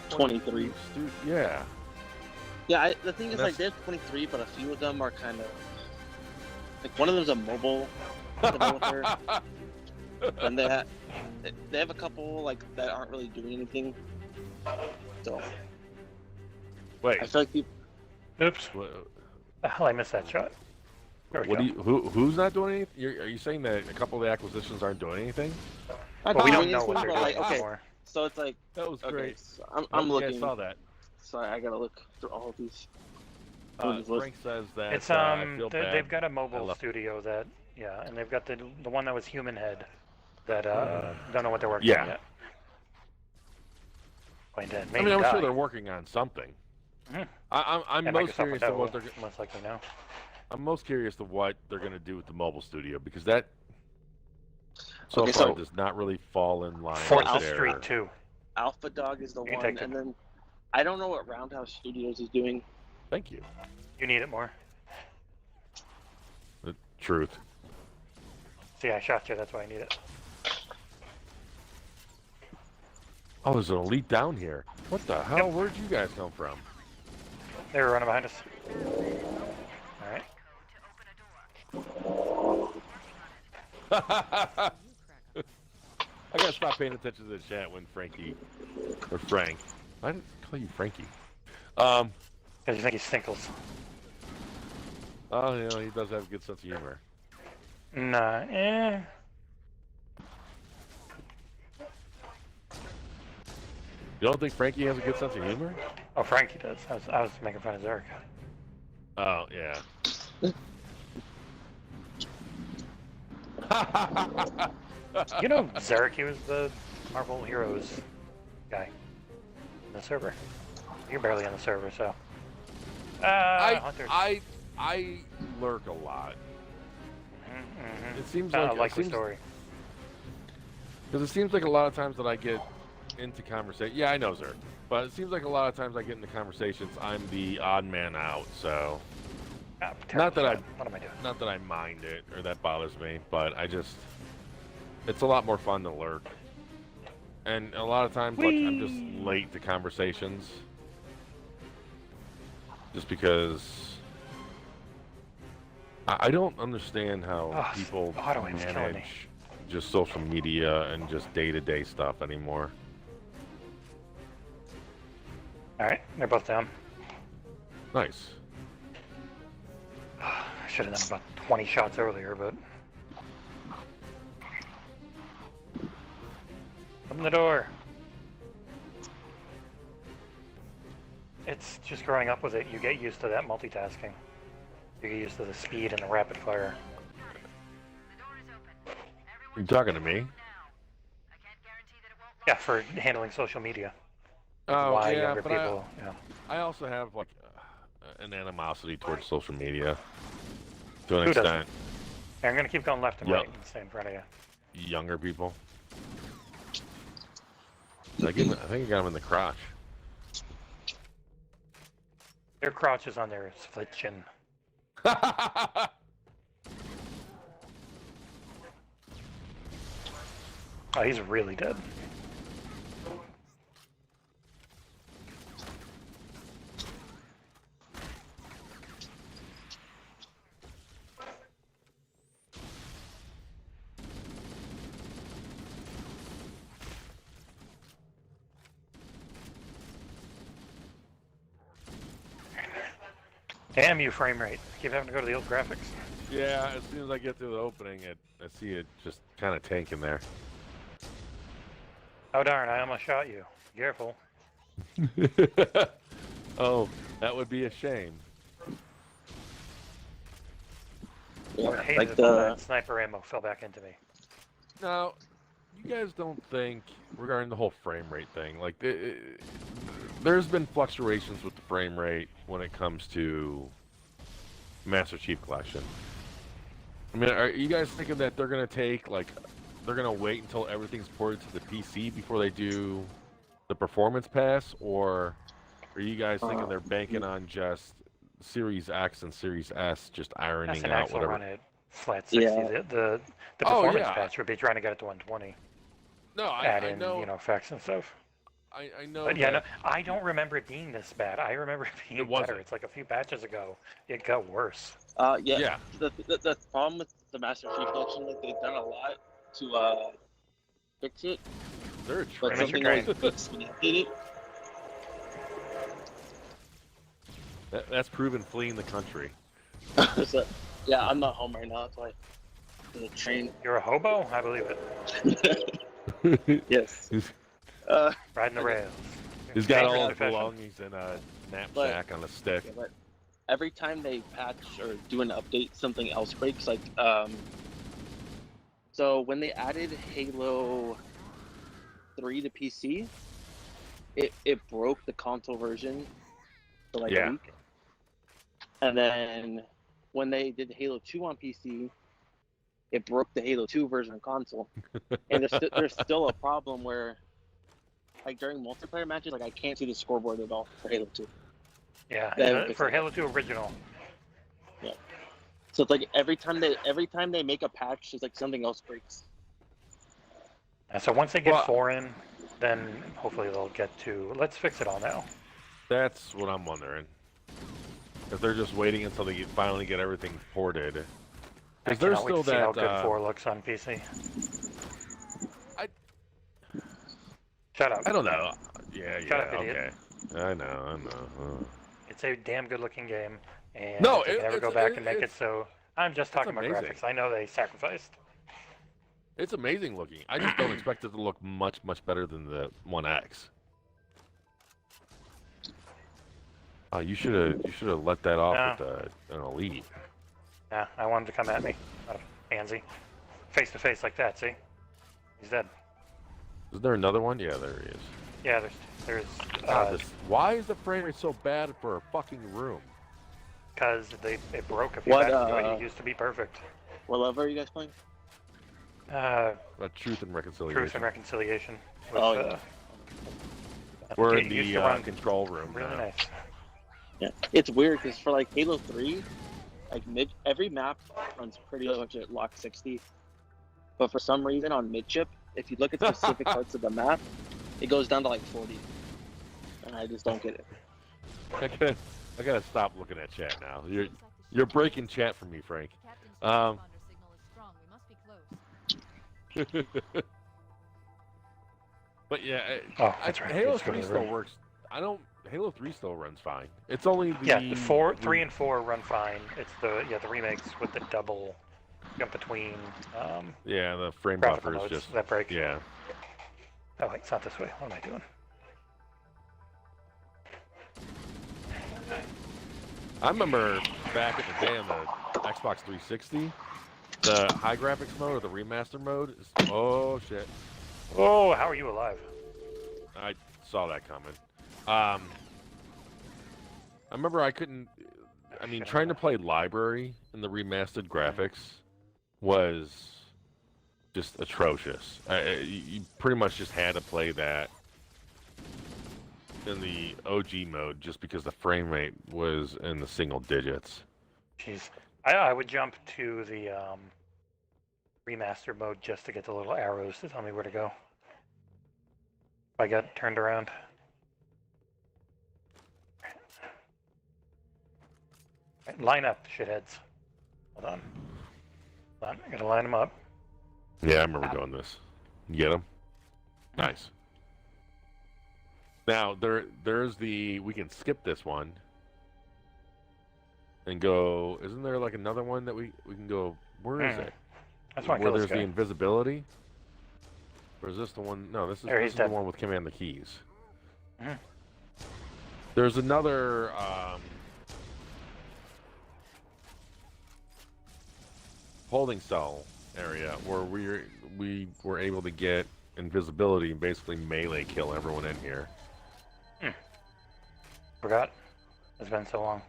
S7: 23.
S1: Yeah.
S7: Yeah, the thing is,
S1: That's-
S7: like, they have 23, but a few of them are kind of like one of them's a mobile developer, and they have a couple like that aren't really doing anything. So
S1: Wait.
S7: I feel like people.
S2: Oops.
S1: What,
S2: The hell, I missed that shot. There we
S1: what
S2: go.
S1: do you? Who's not doing anything? Are you saying that a couple of the acquisitions aren't doing anything?
S2: Well, we don't
S7: doing
S2: know what
S7: anything,
S2: they're
S7: but,
S2: doing
S7: like, okay,
S2: anymore.
S7: so it's like,
S1: That was
S7: okay,
S1: great.
S7: so I'm
S1: Yeah,
S7: looking.
S1: I saw that.
S7: Sorry, I gotta look through all of these. All these lists.
S1: Frank says that
S2: It's
S1: I feel bad.
S2: they've got a
S1: I
S2: mobile
S1: left-
S2: studio that and they've got the one that was Human Head that don't know what they're working
S1: Yeah.
S2: on yet. Point dead.
S1: I
S2: Maybe
S1: mean, I'm
S2: die.
S1: sure they're working on something.
S2: Mhm.
S1: I'm
S2: And
S1: most
S2: Microsoft
S1: curious to what they're.
S2: most likely no.
S1: I'm most curious to what they're going to do with the mobile studio, because that so
S7: Okay,
S1: far
S7: so-
S1: does not really fall in line.
S2: Forza
S1: with their-
S2: Street 2.
S7: Alpha Dog is the
S2: You can
S7: one,
S2: take it.
S7: and then I don't know what Roundhouse Studios is doing.
S1: Thank you.
S2: You need it more.
S1: The truth.
S2: See, I shot you. That's why I need it.
S1: Oh, there's an elite down here. What the hell? Where'd you guys come from?
S2: They were running behind us. All right.
S1: I gotta stop paying attention to the chat when Frankie or Frank. I didn't call you Frankie.
S2: Because you think he stinkles.
S1: Oh, you know, he does have a good sense of humor.
S2: Nah.
S1: You don't think Frankie has a good sense of humor?
S2: Oh, Frankie does. I was making fun of Zerk.
S1: Oh, yeah.
S2: You know Zerk, he was the Marvel Heroes guy in the server. You're barely on the server, so. Hunter.
S1: I lurk a lot.
S2: Mm-hmm.
S1: It seems
S2: Not
S1: like
S2: a likely story.
S1: Because it seems like a lot of times that I get into conversation. Yeah, I know, sir. But it seems like a lot of times I get into conversations, I'm the odd man out. So
S2: Ah,
S1: not that
S2: terrible shot. What am I doing?
S1: not that I mind it or that bothers me, but it's a lot more fun to lurk. And a lot of times, like, I'm just late to conversations, just because I don't understand how
S2: Oh,
S1: people
S2: auto aim's killing me.
S1: manage just social media and just day-to-day stuff anymore.
S2: All right, they're both down.
S1: Nice.
S2: I should have done about 20 shots earlier, but. Open the door. It's just growing up with it. You get used to that multitasking. You get used to the speed and the rapid fire.
S8: The door is open.
S1: You talking to me?
S8: Now. I can't guarantee that it won't
S2: Yeah, for handling social media.
S1: Oh,
S2: Why
S1: yeah,
S2: younger
S1: but
S2: people. Yeah.
S1: I also have like an animosity towards social media to an
S2: Who doesn't?
S1: extent.
S2: Here, I'm gonna keep going left and
S1: Yep.
S2: right and stay in front of you.
S1: Younger people. I think I got him in the crotch.
S2: Their crotch is on their split chin. Oh, he's really dead. Damn you, frame rate. Keep having to go to the old graphics.
S1: Yeah, as soon as I get to the opening, I see it just kind of tanking there.
S2: Oh darn, I almost shot you. Careful.
S1: Oh, that would be a shame.
S2: I would
S7: Yeah,
S2: hate
S7: like
S2: it if all
S7: the
S2: that sniper ammo fell back into me.
S1: Now, you guys don't think, regarding the whole frame rate thing, like, there's been fluctuations with the frame rate when it comes to Master Chief Collection. I mean, are you guys thinking that they're going to take, like, they're going to wait until everything's ported to the PC before they do the performance pass, or are you guys thinking they're banking on just Series X and Series S just ironing
S2: S&X
S1: out
S2: will
S1: whatever?
S2: run at flat 60.
S7: Yeah.
S2: The
S1: Oh,
S2: performance
S1: yeah.
S2: patch would be trying to get it to 120.
S1: No,
S2: Add
S1: I
S2: in,
S1: know.
S2: you know, effects and stuff.
S1: I know.
S2: But yeah, no,
S1: that
S2: I don't remember it being this bad. I remember it being
S1: It
S2: better.
S1: wasn't.
S2: It's like a few patches ago, it got worse.
S7: yeah.
S1: Yeah.
S7: The problem with the Master Chief Collection, like they've done a lot to fix it,
S1: they're a
S7: but
S1: train.
S7: something always gets updated.
S1: That's proven fleeing the country.
S7: So, yeah, I'm not home right now. That's why the train.
S2: You're a hobo? I believe it.
S7: Yes.
S2: Riding the rails.
S1: He's got
S2: Dangerous
S1: all his
S2: profession.
S1: belongings in a knapsack on a stick.
S7: Yeah, but every time they patch or do an update, something else breaks. Like, so when they added Halo 3 to PC, it broke the console version for like
S1: Yeah.
S7: a week. And then when they did Halo 2 on PC, it broke the Halo 2 version of console. And there's still a problem where, like during multiplayer matches, like I can't see the scoreboard at all for Halo 2.
S2: Yeah,
S7: Then-
S2: for Halo 2 original.
S7: So it's like every time they make a patch, it's like something else breaks.
S2: And so once they get
S1: Well-
S2: 4 in, then hopefully they'll get to, let's fix it all now.
S1: That's what I'm wondering. If they're just waiting until they finally get everything ported.
S2: I
S1: Because there's
S2: cannot wait
S1: still
S2: to see how
S1: that.
S2: good 4 looks on PC.
S1: I-
S2: Shut up.
S1: I don't know. Yeah,
S2: Shut up,
S1: okay.
S2: idiot.
S1: I know.
S2: It's a damn good looking game, and
S1: No,
S2: they can never go back and make it
S1: it's-
S2: so. I'm just talking about
S1: amazing.
S2: graphics. I know they sacrificed.
S1: It's amazing looking. I just don't expect it to look much better than the 1X. Oh, you should have let that off with an Elite.
S2: Yeah, I wanted to come at me. Not a pansy. Face to face like that, see? He's dead.
S1: Is there another one? Yeah, there he is.
S2: Yeah, there's
S1: God, why is the frame rate so bad for a fucking room?
S2: because it broke a few
S7: What,
S2: patches ago. It used to be perfect.
S7: What level are you guys playing?
S1: Truth and Reconciliation.
S2: Truth and Reconciliation. With,
S7: Oh, yeah.
S1: We're
S2: it
S1: in
S2: used
S1: the
S2: to run
S1: control room
S2: really
S1: now.
S2: nice.
S7: Yeah, it's weird because for like Halo 3, like every map runs pretty much at lock 60, but for some reason on midship, if you look at specific parts of the map, it goes down to like 40, and I just don't get it.
S1: I gotta stop looking at chat now. You're breaking chat for me, Frank.
S3: Captain's transponder signal is strong. We must be close.
S1: But yeah,
S2: Oh, that's right.
S1: Halo
S2: Let's go to
S1: 3
S2: the
S1: still
S2: room.
S1: works. Halo 3 still runs fine. It's only the
S2: Yeah, 3 and 4 run fine. It's the remakes with the double jump between
S1: Yeah, the frame
S2: graphical
S1: buffer is
S2: modes
S1: just
S2: that break.
S1: yeah.
S2: Oh wait, it's not this way. What am I doing?
S1: I remember back in the day on the Xbox 360, the high graphics mode or the remaster mode. Oh shit!
S2: Oh, how are you alive?
S1: I saw that coming. I remember I couldn't. I mean, trying to play Library in the remastered graphics was just atrocious. You pretty much just had to play that in the OG mode just because the frame rate was in the single digits.
S2: Jeez, I would jump to the remaster mode just to get the little arrows to tell me where to go. If I got turned around. Right, line up, shitheads. Hold on. Hold on, I gotta line them up.
S1: Yeah, I remember doing this. You get them? Nice. Now there's the we can skip this one. and go. Isn't there like another one that we can go? Where is it?
S2: I just want to
S1: Where
S2: kill this
S1: there's the
S2: guy.
S1: invisibility? Or is this the one? No, this is,
S2: There,
S1: this
S2: he's
S1: is the
S2: dead.
S1: one with command the keys.
S2: Mhm.
S1: There's another holding cell area where we were able to get invisibility and basically melee kill everyone in here.
S2: Forgot. It's been so long.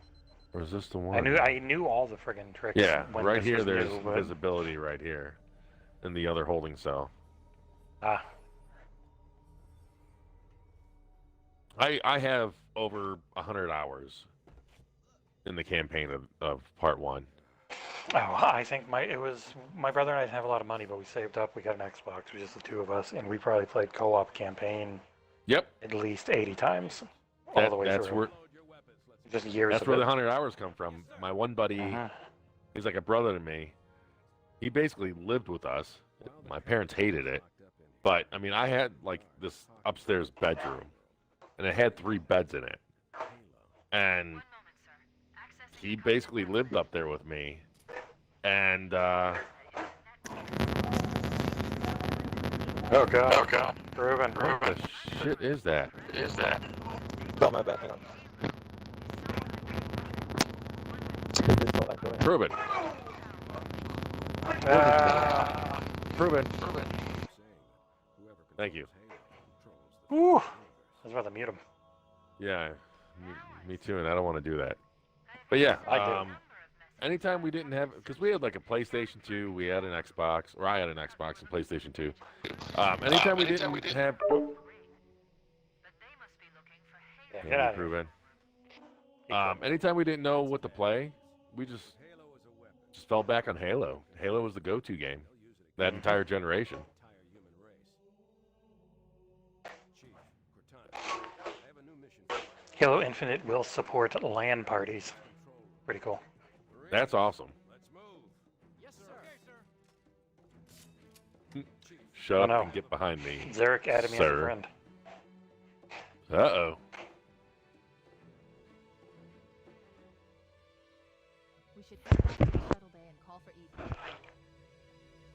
S1: Or is this the one?
S2: I knew all the friggin' tricks.
S1: Yeah,
S2: when
S1: right
S2: this
S1: here
S2: was
S1: there's
S2: new, but-
S1: invisibility right here. In the other holding cell.
S2: Ah.
S1: I have over 100 hours in the campaign of part 1.
S2: Oh, I think my brother and I didn't have a lot of money, but we saved up. We got an Xbox, it was just the two of us, and we probably played co-op campaign
S1: Yep.
S2: at least 80 times, all the way
S1: that's
S2: through.
S1: where
S2: Just years
S1: that's
S2: of
S1: where
S2: it.
S1: the 100 hours come from. My one buddy, he's like a brother to me. He basically lived with us. My parents hated it, but I mean, I had like this upstairs bedroom, and it had 3 beds in it, and he basically lived up there with me, and
S2: Oh god. Ruben.
S1: what the shit is that?
S9: Oh, my bad. Hang on.
S1: Ruben. Ruben. Thank you.
S2: Whew. I was about to mute him.
S1: Yeah, me too, and I don't want to do that. But yeah,
S2: I do.
S1: anytime we didn't have, because we had like a PlayStation 2, we had an Xbox, or I had an Xbox and PlayStation 2. Anytime we didn't have,
S2: Yeah,
S1: yeah,
S2: get out of here.
S1: Ruben. Anytime we didn't know what to play, we just fell back on Halo. Halo was the go-to game that entire generation.
S2: Halo Infinite will support LAN parties. Pretty cool.
S1: That's awesome. Shut
S2: Oh,
S1: up
S2: no.
S1: and get behind me.
S2: Zarek added me as a
S1: Sir.
S2: friend.
S1: Uh-oh.
S3: We should head back to the shuttle bay and call for Ethan.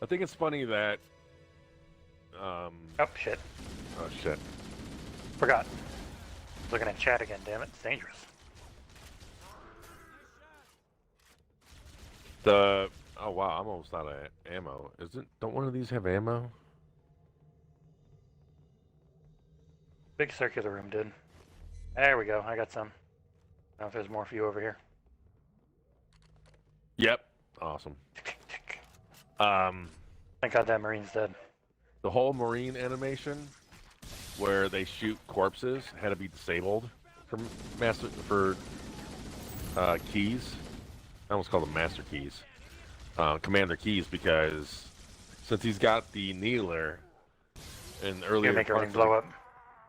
S1: I think it's funny that,
S2: Oh, shit.
S1: oh shit.
S2: Forgot. Looking at chat again, damn it. It's dangerous.
S1: Oh wow, I'm almost out of ammo. Don't one of these have ammo?
S2: Big circular room, dude. There we go. I got some. I don't know if there's more for you over here.
S1: Yep. Awesome.
S2: Thank God that Marine's dead.
S1: The whole Marine animation where they shoot corpses had to be disabled for keys. I almost call them master keys. Commander keys, because since he's got the needler in
S2: You
S1: earlier
S2: make everything
S1: parts of the-
S2: blow up.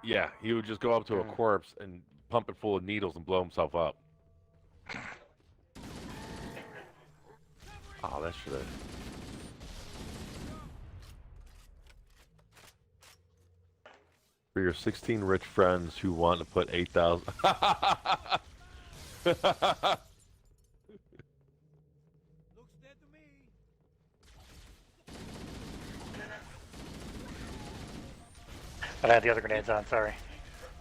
S1: Yeah, he would just go up to a corpse and pump it full of needles and blow himself up. Oh, that should have. For your 16 rich friends who want to put 8,000.
S2: But I had the other grenades on, sorry.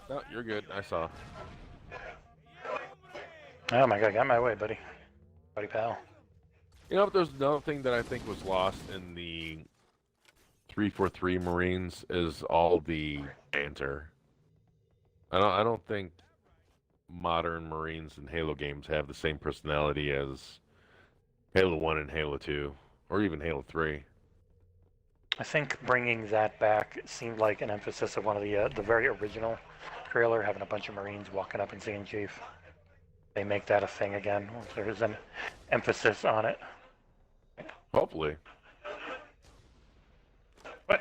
S1: No, you're good. I saw.
S2: Oh my god, get out of my way, buddy. Buddy pal.
S1: You know, there's another thing that I think was lost in the 343 Marines is all the banter. I don't think modern Marines in Halo games have the same personality as Halo 1 and Halo 2, or even Halo 3.
S2: I think bringing that back seemed like an emphasis of one of the very original trailer, having a bunch of Marines walking up and seeing Chief. They make that a thing again. There's an emphasis on it.
S1: Hopefully.
S2: What?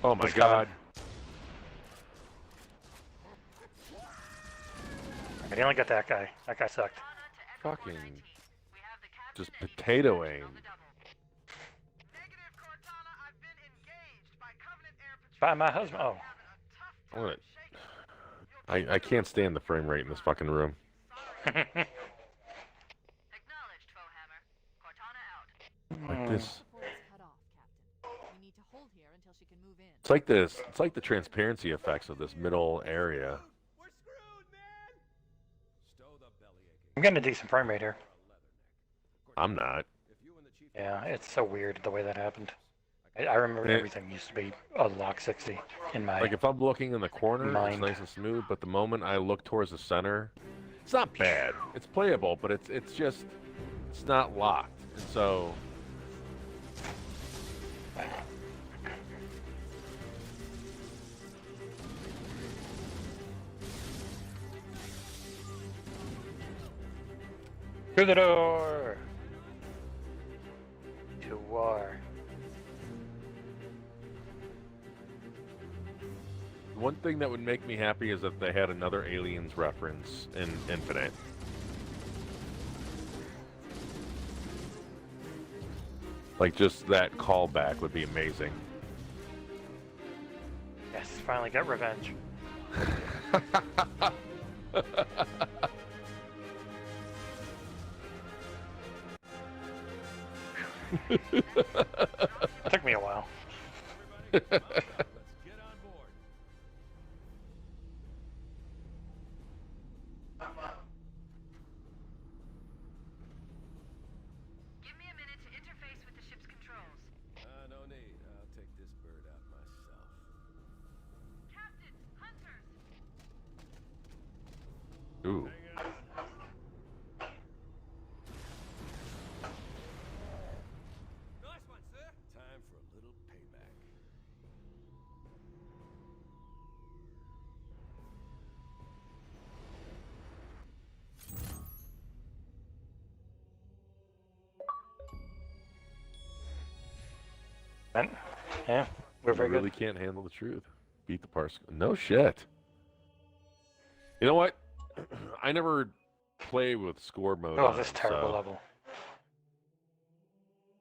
S1: Oh my
S2: Who's
S1: god.
S2: I only got that guy. That guy sucked.
S1: Fucking just potato aim.
S2: By my husband. Oh.
S1: I'm gonna I can't stand the frame rate in this fucking room.
S8: Acknowledged, Foehammer. Cortana out.
S1: Like this.
S3: The pole is cut off, Captain. We need to hold here until she can move in.
S1: It's like this. It's like the transparency effects of this middle area.
S5: We're screwed, man! Stow the bellyache.
S2: I'm getting a decent frame rate here.
S1: I'm not.
S5: If you and the chief
S2: Yeah, it's so weird the way that happened. I remember
S1: Yeah.
S2: everything used to be a lock 60 in my.
S1: Like if I'm looking in the corner,
S2: Mind.
S1: it's nice and smooth. But the moment I look towards the center, it's not bad. It's playable, but it's just it's not locked. And so
S2: To the door! To war.
S1: one thing that would make me happy is if they had another Aliens reference in Infinite. Like just that callback would be amazing.
S2: Yes, finally got revenge. Took me a while.
S5: Let's get on board.
S8: Give me a minute to interface with the ship's controls.
S5: No need. I'll take this bird out myself.
S8: Captain, hunters!
S1: Ooh.
S5: Hang on. Nice one, sir. Time for a little payback.
S2: And, yeah, we're
S1: I
S2: very
S1: really
S2: good.
S1: can't handle the truth. Beat the parse. No shit. You know what? I never play with score mode.
S2: Oh,
S1: on,
S2: this terrible
S1: so
S2: level.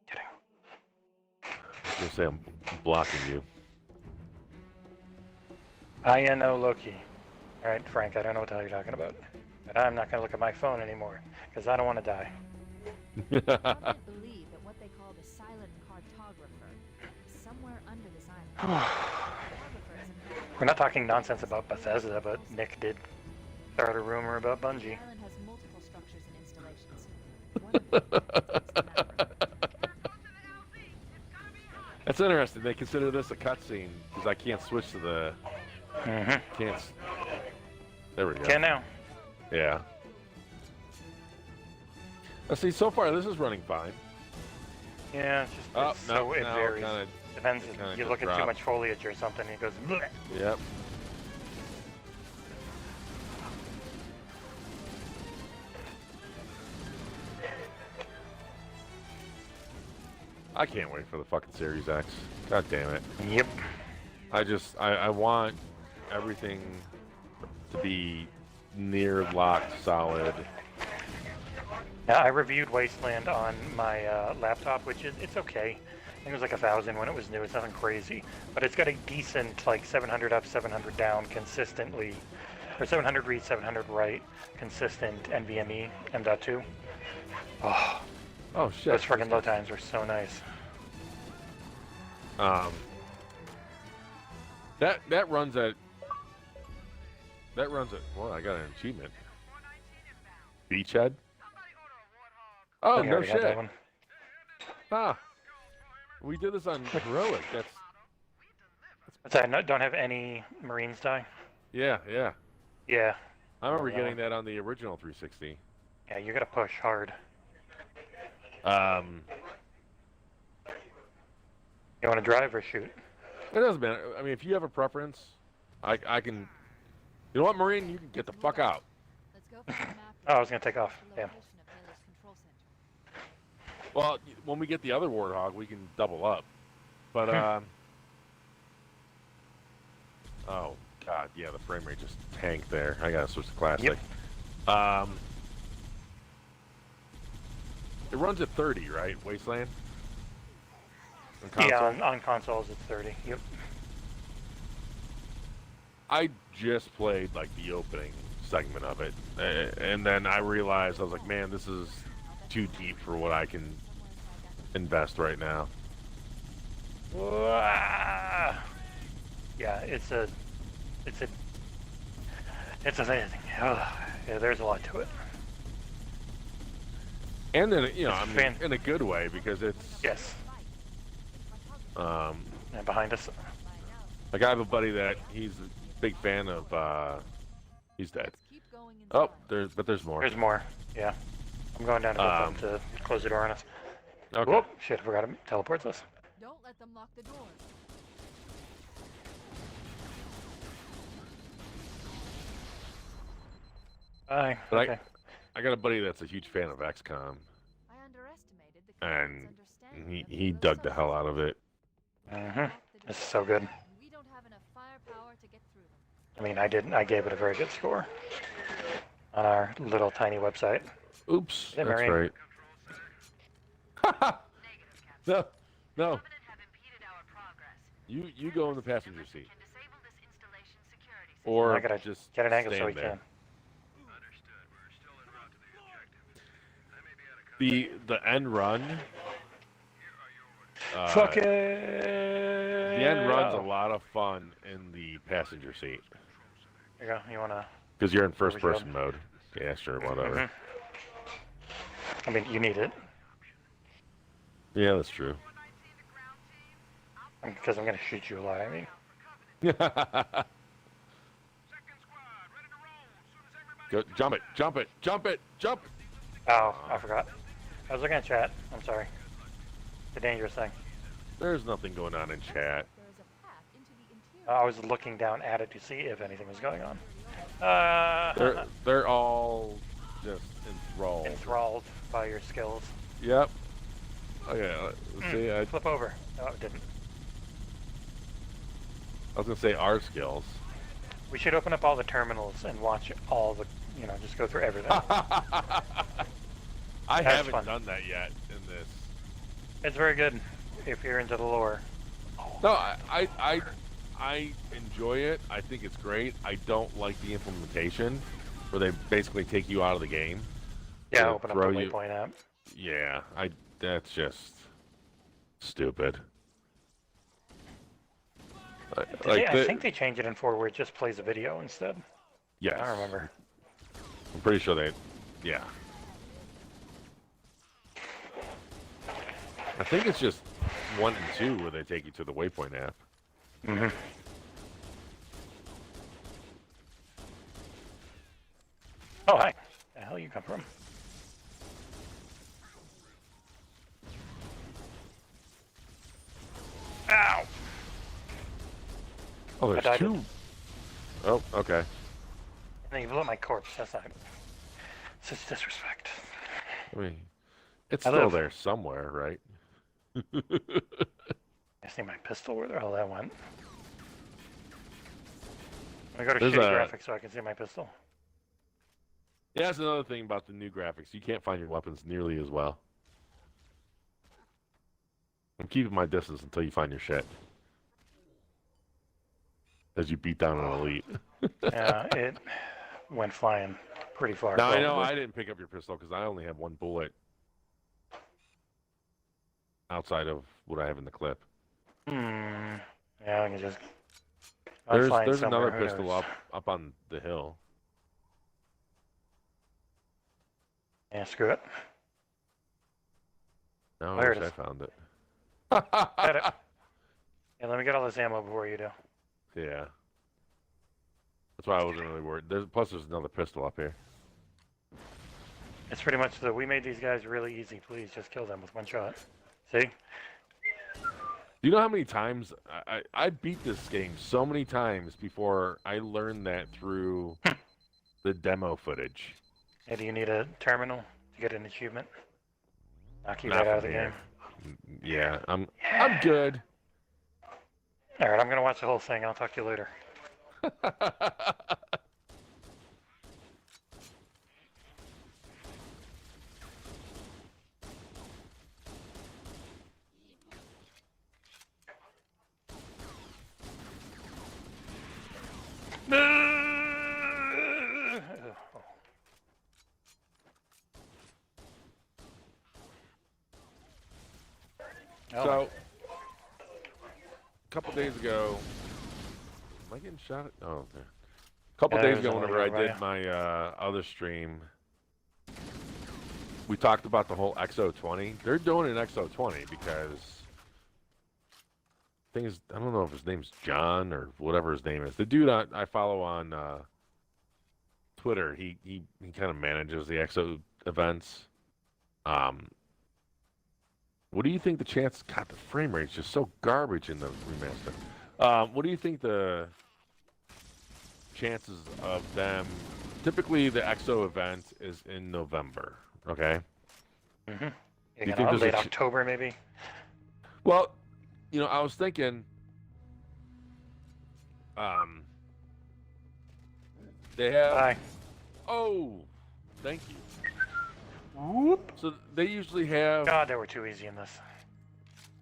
S2: Kidding.
S1: I was gonna say I'm blocking you.
S2: I-N-O Loki. Alright, Frank, I don't know what the hell you're talking about. But I'm not going to look at my phone anymore, because I don't want to die.
S3: Others believe that what they call the silent cartographer is somewhere under this island. Cartographer is a
S2: We're not talking nonsense about Bethesda, but Nick did start a rumor about
S3: The
S2: Bungie.
S3: island has multiple structures and installations. One of them is the map.
S1: That's interesting. They consider this a cutscene because I can't switch to the.
S2: Mm-hmm.
S1: Can't. There we go.
S2: Can now.
S1: Yeah. Let's see. So far, this is running fine.
S2: Yeah, it's just
S1: Oh
S2: it's
S1: no,
S2: so it
S1: no,
S2: varies.
S1: kinda,
S2: Depends if
S1: kinda
S2: you
S1: just
S2: look at too
S1: dropped.
S2: much foliage or something, it goes bleh.
S1: Yep. I can't wait for the fucking Series X. God damn it.
S2: Yep.
S1: I want everything to be near locked solid.
S2: Yeah, I reviewed Wasteland on my laptop, which is it's okay. I think it was like 1,000 when it was new. It's nothing crazy, but it's got a decent like 700 up, 700 down consistently, or 700 read, 700 write, consistent NVMe M.2. Oh,
S1: Oh shit.
S2: those freaking load times were so nice.
S1: That runs at. Well, I got an achievement. Beachhead. Oh
S2: I think I
S1: no
S2: already had that
S1: shit.
S2: one.
S1: Ah. We did this on heroic.
S2: What's that? No, don't have any Marines die?
S1: Yeah.
S2: Yeah.
S1: I remember
S2: Yeah.
S1: getting that on the original 360.
S2: Yeah, you gotta push hard. You want to drive or shoot?
S1: It doesn't matter. I mean, if you have a preference, I can. You know what, Marine? You can get the fuck out.
S3: Let's go for the map.
S2: Oh, I was gonna take off.
S3: The
S2: Damn.
S3: location of Haley's control center.
S1: Well, when we get the other Warthog, we can double up. But oh god, yeah, the frame rate just tanked there. I gotta switch to classic.
S2: Yep.
S1: It runs at 30, right? Wasteland. On
S2: Yeah,
S1: console?
S2: on consoles it's 30. Yep.
S1: I just played like the opening segment of it, and then I realized I was like, man, this is too deep for what I can invest right now.
S2: Yeah, it's amazing. Oh, yeah, there's a lot to it.
S1: And then
S2: It's
S1: I mean, in a good way because it's
S2: Yes. And behind us.
S1: like I have a buddy that he's a big fan of. He's dead.
S3: Keep going
S1: Oh,
S3: inside.
S1: there's more.
S2: There's more. Yeah. I'm going down to go tell them to close the door on us.
S1: Okay.
S2: Whoop! Shit, I forgot it teleports us.
S3: Don't let them lock the door.
S2: Bye.
S1: But
S2: Okay.
S1: I got a buddy that's a huge fan of XCOM,
S3: I underestimated the
S1: and
S3: understanding
S1: he
S3: of
S1: dug the hell out of it.
S2: This is so good.
S3: We don't have enough firepower to get through them.
S2: I mean, I didn't. I gave it a very good score on our little tiny website.
S1: Oops,
S2: Hey,
S1: that's
S2: Marine.
S1: right. No, no.
S8: Covenant have impeded our progress.
S1: You go in the passenger seat,
S8: Can disable this installation security system.
S1: or
S2: I gotta
S1: just
S2: get an angle so
S1: stand
S2: we
S1: there.
S2: can.
S5: Understood. We're still en route to the objective. I may be at a
S1: The end run.
S5: Here are your orders.
S2: Fuck it.
S1: The end run's a lot of fun in the passenger seat
S2: There you go. You wanna?
S1: because you're in
S2: Where we
S1: first-person mode. Yeah, sure, whatever.
S2: I mean, you need it
S1: Yeah, that's true.
S2: because I'm gonna shoot you alive. I mean,
S5: Second squad, ready to roll. As soon as everybody
S1: Jump it!
S2: oh, I forgot. I was looking at chat. I'm sorry. The dangerous thing.
S1: There's nothing going on in chat.
S3: There is a path into the interior.
S2: I was looking down at it to see if anything was going on.
S1: They're all just enthralled.
S2: Enthralled by your skills.
S1: Yep. Okay, see, I
S2: Flip over. No, it didn't.
S1: was gonna say our skills.
S2: We should open up all the terminals and watch all the, just go through everything.
S1: I
S2: That's
S1: haven't
S2: fun.
S1: done that yet in this.
S2: It's very good if you're into the lore.
S1: No, I enjoy it. I think it's great. I don't like the implementation where they basically take you out of the game.
S2: Yeah,
S1: to
S2: open up the
S1: throw you-
S2: waypoint app.
S1: Yeah, that's just stupid.
S2: I think they changed it in 4 where it just plays a video instead.
S1: yes.
S2: I don't remember.
S1: I'm pretty sure yeah. I think it's just 1 and 2 where they take you to the waypoint app.
S2: Mm-hmm. Oh, hi. The hell you come from? Ow!
S1: Oh,
S2: I
S1: there's
S2: died.
S1: 2. Oh, okay.
S2: And you blew up my corpse. That's not such disrespect.
S1: I mean, it's
S2: I
S1: still
S2: live.
S1: there somewhere, right?
S2: I see my pistol. Where the hell that went? Let me go to
S1: There's
S2: shitty
S1: a-
S2: graphics so I can see my pistol.
S1: Yeah, that's another thing about the new graphics. You can't find your weapons nearly as well. I'm keeping my distance until you find your shit. As you beat down an elite.
S2: Yeah, it went flying pretty far.
S1: Now, I know
S2: probably.
S1: I didn't pick up your pistol because I only have 1 bullet outside of what I have in the clip.
S2: Yeah, I can just.
S1: There's another pistol up on the hill.
S2: Yeah, screw it.
S1: No,
S2: There
S1: I
S2: it
S1: wish
S2: is.
S1: I found it.
S2: Got it. Yeah, let me get all this ammo before you do.
S1: Yeah. That's why I wasn't really worried. Plus, there's another pistol up here.
S2: It's pretty much we made these guys really easy. Please just kill them with 1 shot. See?
S1: Do you know how many times I beat this game so many times before I learned that through the demo footage?
S2: Hey, do you need a terminal to get an achievement? Knock you
S1: Not
S2: right out of
S1: from
S2: the
S1: here.
S2: game.
S1: Yeah, I'm good.
S2: All right, I'm gonna watch the whole thing. I'll talk to you later. Oh.
S1: So, a couple days ago, am I getting shot at? Oh, okay. A couple days
S2: there's
S1: ago,
S2: somebody
S1: whenever I
S2: over by
S1: did
S2: you.
S1: my other stream, we talked about the whole XO20. They're doing an XO20 because thing is, I don't know if his name's John or whatever his name is. The dude I follow on Twitter, he kind of manages the XO events. What do you think the chances? God, the frame rate's just so garbage in the remaster. What do you think the chances of them? Typically, the XO event is in November. Okay.
S2: Mm-hmm.
S1: you
S2: You
S1: think
S2: know,
S1: there's
S2: late
S1: a
S2: October maybe.
S1: Well, I was thinking, they have.
S2: Bye.
S1: Oh, thank you.
S2: Whoop.
S1: So they usually have.
S2: God, they were too easy in this.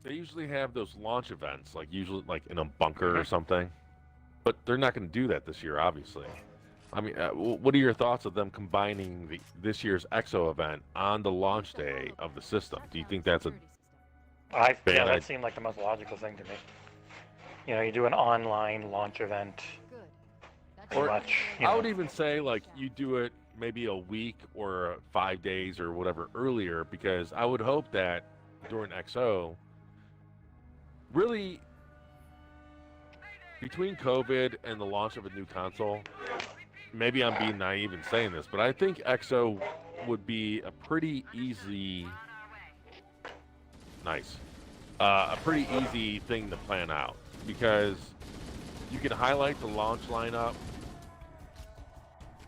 S1: They usually have those launch events, usually in a bunker or something. But they're not going to do that this year, obviously. I mean, what are your thoughts of them combining this year's EXO event on the launch day of the system? Do you think that's a
S2: Yeah,
S1: bad
S2: that seemed like the most logical thing to me. You know, you do an online launch event.
S3: Good.
S2: Pretty
S1: Or-
S2: much. You
S1: I
S2: know.
S1: would even say you do it maybe a week or 5 days or whatever earlier, because I would hope that during XO, really between COVID and the launch of a new console, maybe I'm being naive in saying this, but I think XO would be a pretty easy, a pretty easy thing to plan out, because you can highlight the launch lineup.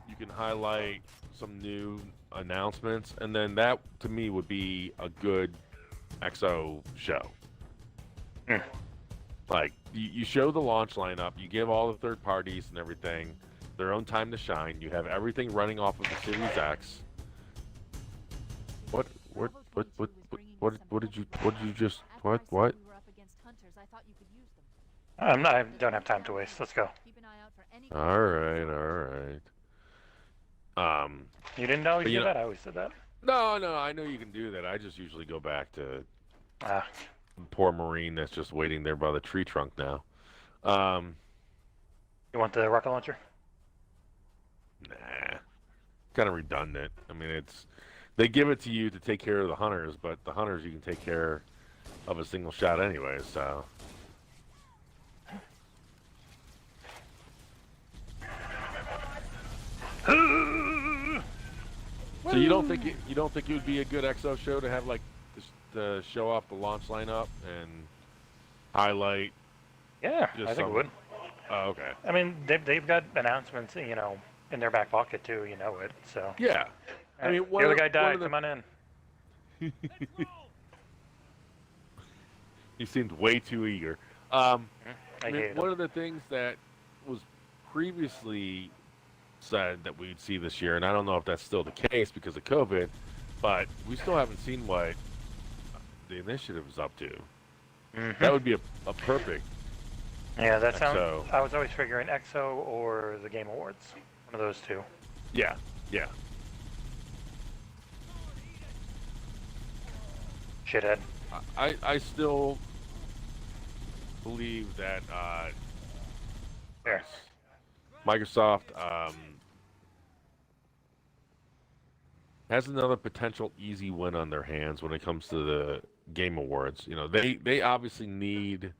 S1: You can highlight some new announcements, and then that, to me, would be a good XO show.
S2: Hmm.
S1: You show the launch lineup, you give all the third parties and everything their own time to shine. You have everything running off of the Series X. What did you just, what?
S2: I don't have time to waste. Let's go.
S1: All right.
S2: You didn't know
S1: But
S2: you
S1: you
S2: did
S1: know-
S2: that? I always did that.
S1: No, I know you can do that. I just usually go back to
S2: Ah,
S1: poor Marine that's just waiting there by the tree trunk now.
S2: you want the rocket launcher?
S1: Nah, kind of redundant. I mean, they give it to you to take care of the hunters, but the hunters you can take care of a single shot anyway. So, so you don't think it would be a good XO show to have to show off the launch lineup and highlight?
S2: Yeah,
S1: Just
S2: I think
S1: some-
S2: it would.
S1: Oh, okay.
S2: I mean, they've got announcements, you know, in their back pocket too. You know it. So.
S1: Yeah. I mean,
S2: the other guy died. Come on in.
S1: He seemed way too eager.
S2: I
S1: I mean,
S2: hate
S1: one
S2: him.
S1: of the things that was previously said that we'd see this year, and I don't know if that's still the case because of COVID, but we still haven't seen what the initiative is up to.
S2: Mhm.
S1: That would be a perfect.
S2: Yeah, that sounds.
S1: XO.
S2: I was always figuring EXO or the Game Awards. One of those two.
S1: Yeah.
S2: Shithead.
S1: I still believe that
S2: There.
S1: Microsoft has another potential easy win on their hands when it comes to the Game Awards. You know, they obviously need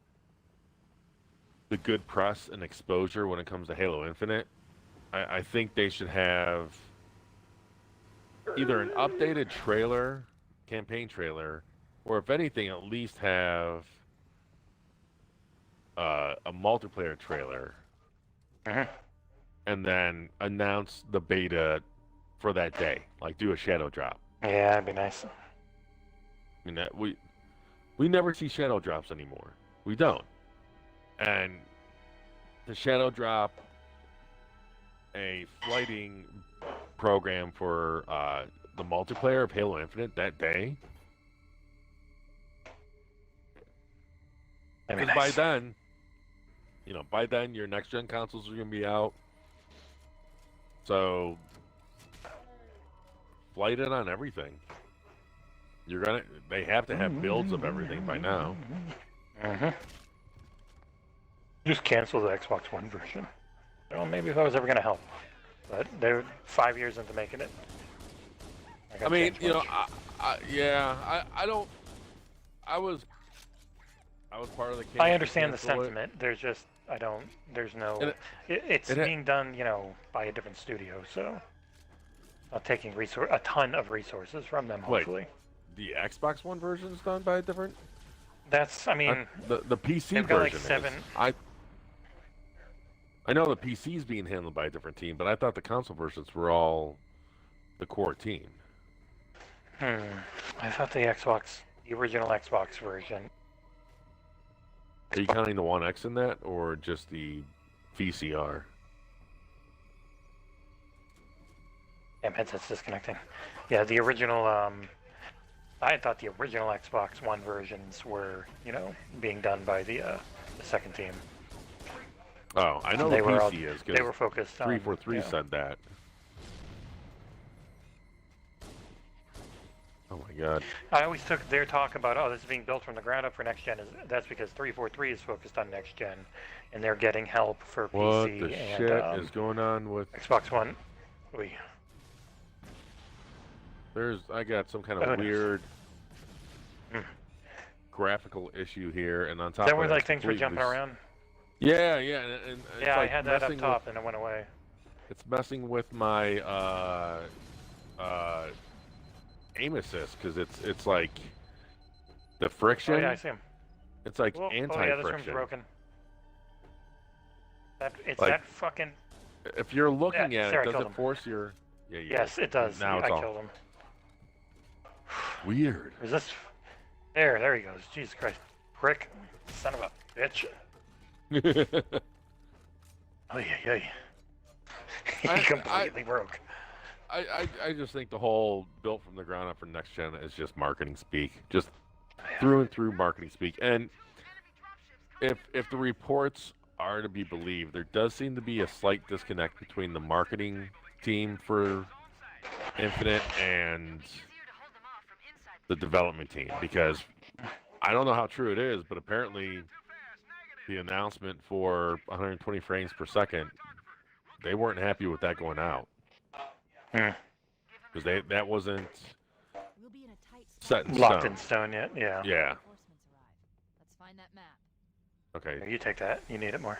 S1: the good press and exposure when it comes to Halo Infinite. I think they should have either an updated trailer, campaign trailer, or if anything, at least have a multiplayer trailer,
S2: Mhm.
S1: and then announce the beta for that day. Like do a shadow drop.
S2: Yeah, that'd be nice.
S1: I mean, that we never see shadow drops anymore. We don't. And the shadow drop a flighting program for the multiplayer of Halo Infinite that day.
S2: That'd be
S1: Because by
S2: nice.
S1: then, your next gen consoles are going to be out. So, flight it on everything. They have to have builds of everything by now.
S2: Mm-hmm. Just cancel the Xbox One version. Well, maybe if that was ever gonna help, but they're 5 years into making it.
S1: I mean, you know, I don't. I was part of the.
S2: I understand the sentiment. There's just There's no. It's being done, you know, by a different studio, so not taking a ton of resources from them. Hopefully.
S1: Wait, the Xbox One version is done by a different.
S2: That's. I mean.
S1: The PC
S2: they've got
S1: version
S2: like 7.
S1: is. I know the PC is being handled by a different team, but I thought the console versions were all the core team.
S2: I thought the original Xbox version.
S1: Are you counting the One X in that, or just the VCR?
S2: Damn, headset's disconnecting. Yeah, the original. I thought the original Xbox One versions were, you know, being done by the second team.
S1: Oh, I know the PC is.
S2: They were focused on.
S1: 343 said that. Oh my god.
S2: I always took their talk about, oh, this is being built from the ground up for next gen. That's because 343 is focused on next gen, and they're getting help for PC
S1: What the
S2: and
S1: shit is going on with
S2: Xbox One.
S1: I got some kind of weird graphical issue here, and on top
S2: That
S1: of
S2: were
S1: that,
S2: like things were jumping around.
S1: Yeah, and it's
S2: yeah,
S1: like
S2: I had that up top and it went away.
S1: It's messing with my aim assist because it's like the friction.
S2: Oh yeah, I see him.
S1: It's like anti-friction.
S2: Oh yeah, this room's broken. It's like, that fucking.
S1: If you're looking at
S2: Sarah
S1: it, does
S2: killed
S1: it
S2: him.
S1: force your? Yeah.
S2: Yes, it does.
S1: Now
S2: I killed him.
S1: Weird.
S2: Is this? There he goes. Jesus Christ, prick, son of a bitch. Oh yeah. He completely broke.
S1: I just think the whole built from the ground up for next gen is just marketing speak, just through and through marketing speak. And if the reports are to be believed, there does seem to be a slight disconnect between the marketing team for Infinite and the development team, because I don't know how true it is, but apparently the announcement for 120 frames per second, they weren't happy with that going out. Because that wasn't set in
S2: locked
S1: stone.
S2: in stone yet. Yeah.
S1: Yeah.
S3: Let's find that map.
S1: Okay.
S2: Here, you take that. You need it more.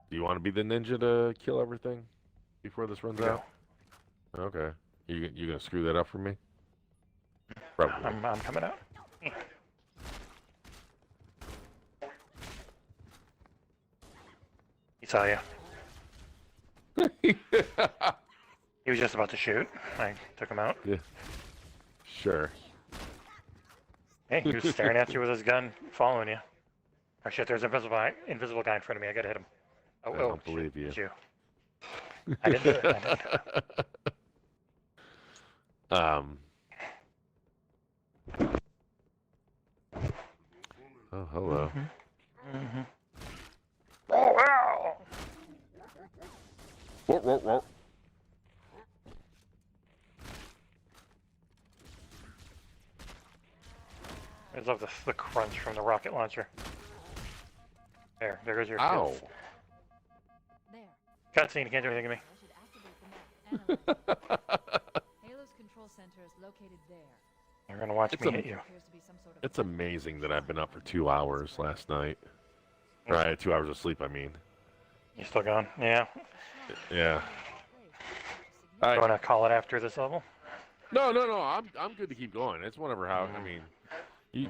S1: Do you want to be the ninja to kill everything before this runs out? Okay. You gonna screw that up for me? Probably.
S2: I'm coming out. He saw you. He was just about to shoot. I took him out.
S1: Yeah. Sure.
S2: Hey, he was staring at you with his gun, following you. Oh shit, there's an invisible guy in front of me. I gotta hit him.
S1: I don't believe you.
S2: It's you. I didn't do it.
S1: Oh, hello.
S2: Oh, wow!
S1: Whoa.
S2: I love the crunch from the rocket launcher. There goes your
S1: Ow.
S2: kids.
S3: There.
S2: Cutscene, you can't do anything to me.
S3: I should activate the map. Halo's control center is located there.
S2: You're gonna watch me hit you.
S3: Appears to be some sort of
S1: It's amazing that I've been up for 2 hours last night. Or I had 2 hours of sleep, I mean.
S2: You still going? Yeah.
S1: Yeah.
S2: You wanna call it after this level?
S1: No. I'm good to keep going. It's whatever how. I mean, you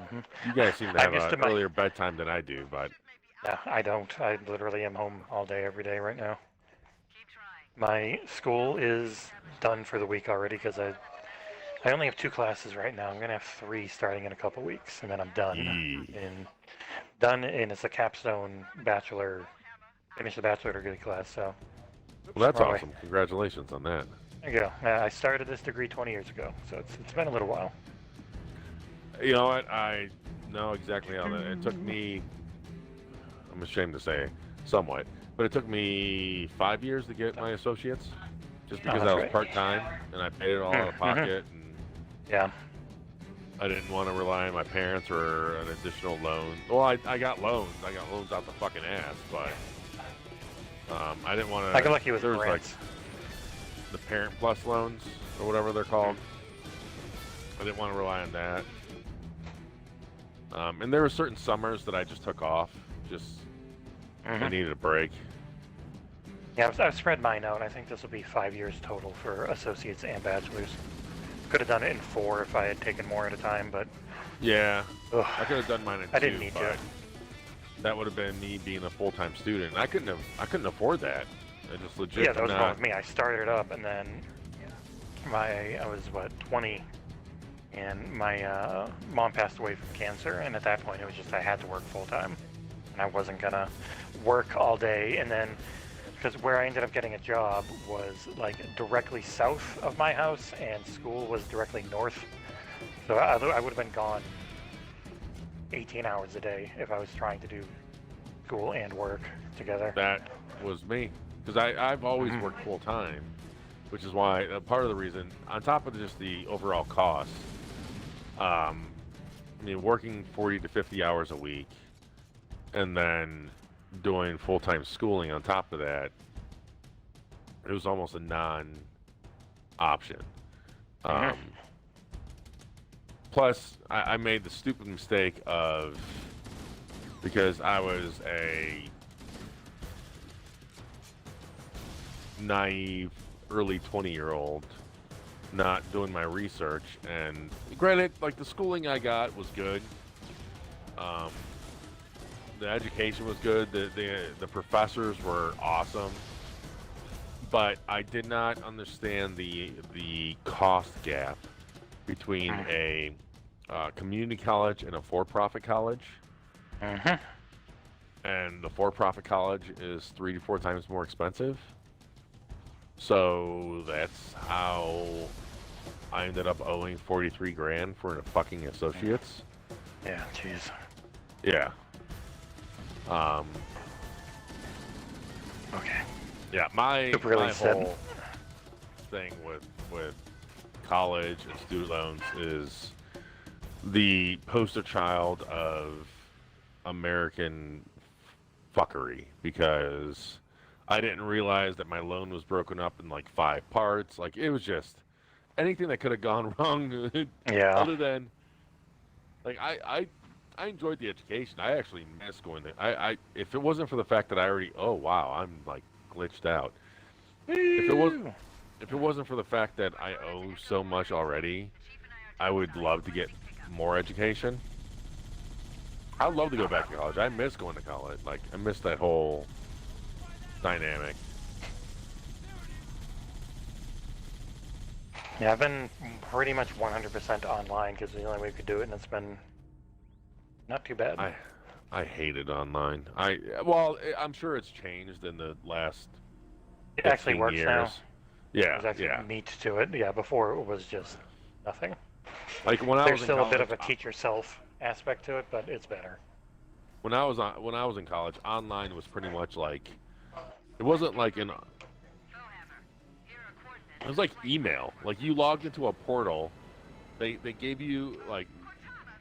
S1: guys seem to have an earlier bedtime than I do, but.
S2: Yeah, I don't. I literally am home all day, every day right now. My school is done for the week already because I only have 2 classes right now. I'm gonna have 3 starting in a couple weeks, and then I'm done. And it's a capstone bachelor. Finish the bachelor degree class. So.
S1: Well, that's awesome. Congratulations on that.
S2: There you go. I started this degree 20 years ago, so it's been a little while.
S1: You know what? I know exactly how that. It took me. I'm ashamed to say, somewhat, but it took me 5 years to get my associates, just because I was part-time and I paid it all out of pocket. And
S2: Yeah.
S1: I didn't want to rely on my parents or an additional loan. Well, I got loans. I got loans out the fucking ass, but I didn't want to.
S2: I got lucky with
S1: There's like
S2: grants.
S1: the Parent Plus loans or whatever they're called. I didn't want to rely on that. And there were certain summers that I just took off. Just I needed a break.
S2: Yeah, I've spread mine out. I think this will be 5 years total for associates and bachelors. Could have done it in 4 if I had taken more at a time, but
S1: Yeah,
S2: ugh,
S1: I could have done mine in 2.
S2: I didn't need
S1: but
S2: to.
S1: That would have been me being a full-time student. I couldn't afford that. I just legit
S2: Yeah, that was
S1: could
S2: wrong
S1: not.
S2: with me. I started up and then I was 20, and my mom passed away from cancer, and at that point it was just I had to work full time, and I wasn't gonna work all day. And then because where I ended up getting a job was like directly south of my house, and school was directly north, so I would have been gone 18 hours a day if I was trying to do school and work together.
S1: That was me, because I've always worked full time, which is why part of the reason, on top of just the overall cost, I mean, working 40 to 50 hours a week, and then doing full-time schooling on top of that, it was almost a non-option. Plus, I made the stupid mistake of, because I was a naive early 20-year-old, not doing my research, and granted, like, the schooling I got was good. The education was good. The professors were awesome, but I did not understand the cost gap between a community college and a for-profit college. And the for-profit college is 3 to 4 times more expensive. So that's how I ended up owing 43 grand for a fucking associates.
S2: Yeah, jeez.
S1: Yeah.
S2: Okay.
S1: Yeah, my
S2: Really sad.
S1: whole thing with college and student loans is the poster child of American fuckery, because I didn't realize that my loan was broken up in like 5 parts. Like, it was just anything that could have gone wrong.
S2: Yeah.
S1: Other than, like, I enjoyed the education. I actually missed going there. I if it wasn't for the fact that I already, oh wow, I'm like glitched out. If it wasn't for the fact that I owe so much already, I would love to get more education. I'd love to go back to college. I miss going to college. Like, I miss that whole dynamic.
S2: Yeah, I've been pretty much 100% online because the only way we could do it, and it's been not too bad.
S1: I hated online. I'm sure it's changed in the last
S2: It actually
S1: 15
S2: works
S1: years.
S2: now.
S1: Yeah,
S2: There's actually
S1: yeah.
S2: meat to it. Yeah, before it was just nothing.
S1: Like when I
S2: There's
S1: was in
S2: still
S1: college,
S2: a bit of a teach yourself aspect to it, but it's better.
S1: when I was in college, online was pretty much like, it wasn't like it was like email. Like, you logged into a portal, they gave you, like,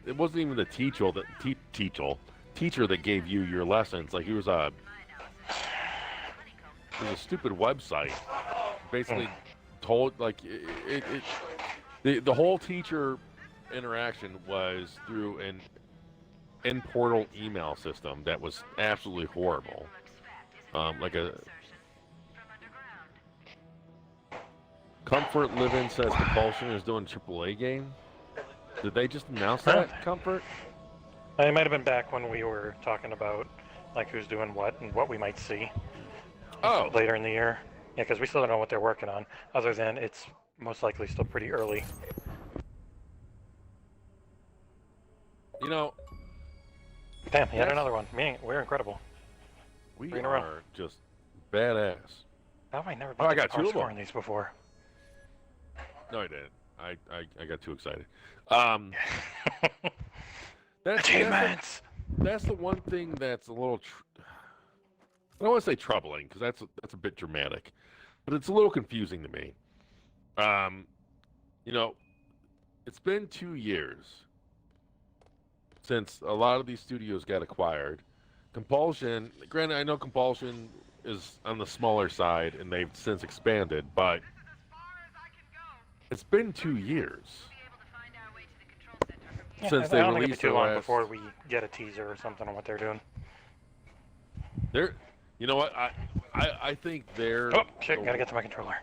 S1: it wasn't even the teacher that gave you your lessons. Like, it was a stupid website. Basically told, like, the whole teacher interaction was through an in-portal email system that was absolutely horrible. Like a Comfort Living says Compulsion is doing AAA game. Did they just announce that, Comfort?
S2: It might have been back when we were talking about like who's doing what and what we might see later in the year. Yeah, because we still don't know what they're working on, other than it's most likely still pretty early.
S1: You know,
S2: Damn, yet another one. We're incredible.
S1: we
S2: 3 in a row.
S1: are just badass.
S2: How have I never
S1: Oh, I
S2: been
S1: got 2 of them.
S2: scoring these before?
S1: No, I didn't. I got too excited.
S2: Achievements!
S1: That's the one thing that's a little. I don't want to say troubling, because that's a bit dramatic, but it's a little confusing to me. You know, it's been 2 years since a lot of these studios got acquired. Compulsion, granted, I know Compulsion is on the smaller side, and they've since expanded, but it's been 2 years
S2: Yeah,
S1: since
S2: I
S1: they
S2: don't think it'll be
S1: released
S2: too
S1: their
S2: long
S1: last.
S2: before we get a teaser or something on what they're doing.
S1: They're, you know what? I think they're.
S2: Oh shit! Gotta get to my controller.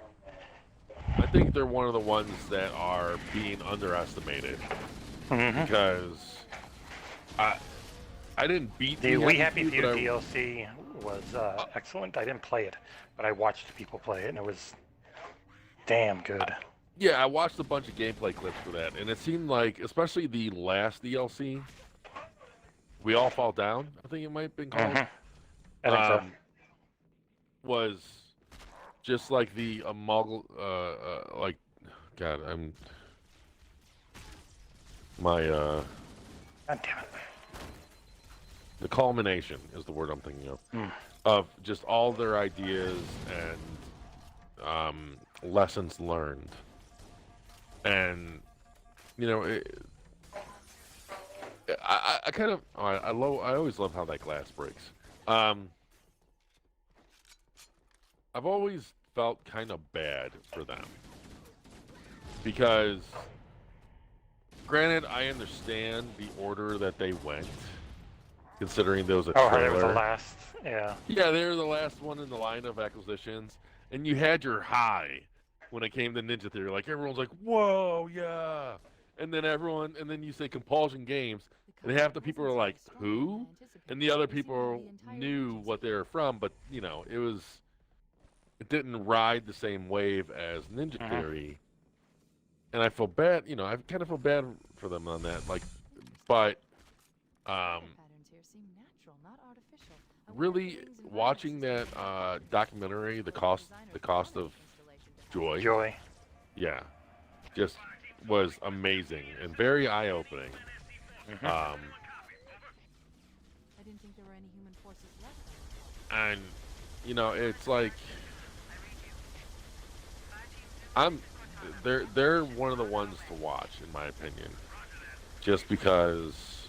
S1: I think they're one of the ones that are being underestimated
S2: Mm-hmm.
S1: because I didn't beat
S2: The We Happy
S1: Few,
S2: Few
S1: but
S2: DLC was excellent. I didn't play it, but I watched people play it, and it was damn good.
S1: Yeah, I watched a bunch of gameplay clips for that, and it seemed like, especially the last DLC, We All Fall Down, I think it might have been called,
S2: I think so.
S1: was just like the like, God,
S2: God damn it.
S1: the culmination is the word I'm thinking of just all their ideas and lessons learned. And, you know, I kind of, I always love how that glass breaks. I've always felt kind of bad for them because, granted, I understand the order that they went, considering there was a trailer.
S2: Oh, they were the last, yeah.
S1: Yeah, they were the last one in the line of acquisitions, and you had your high when it came to Ninja Theory. Like, everyone's like, whoa, yeah. And then you say Compulsion Games, and half the people are like, who? And the other people knew what they were from, but, you know, it didn't ride the same wave as Ninja Theory. And I feel bad, you know, I kind of feel bad for them on that. Like, but, really watching that documentary, the cost of Joy. Yeah, just was amazing and very eye-opening.
S3: I didn't think there were any human forces left.
S1: And you know, it's like they're one of the ones to watch, in my opinion, just because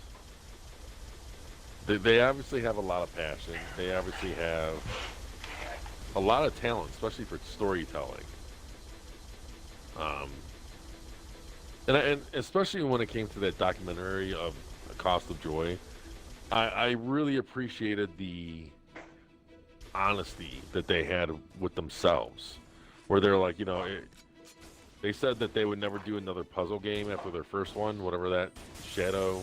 S1: they obviously have a lot of passion. They obviously have a lot of talent, especially for storytelling. And especially when it came to that documentary of Cost of Joy, I really appreciated the honesty that they had with themselves, where they're like, you know, they said that they would never do another puzzle game after their first one, whatever that Shadow.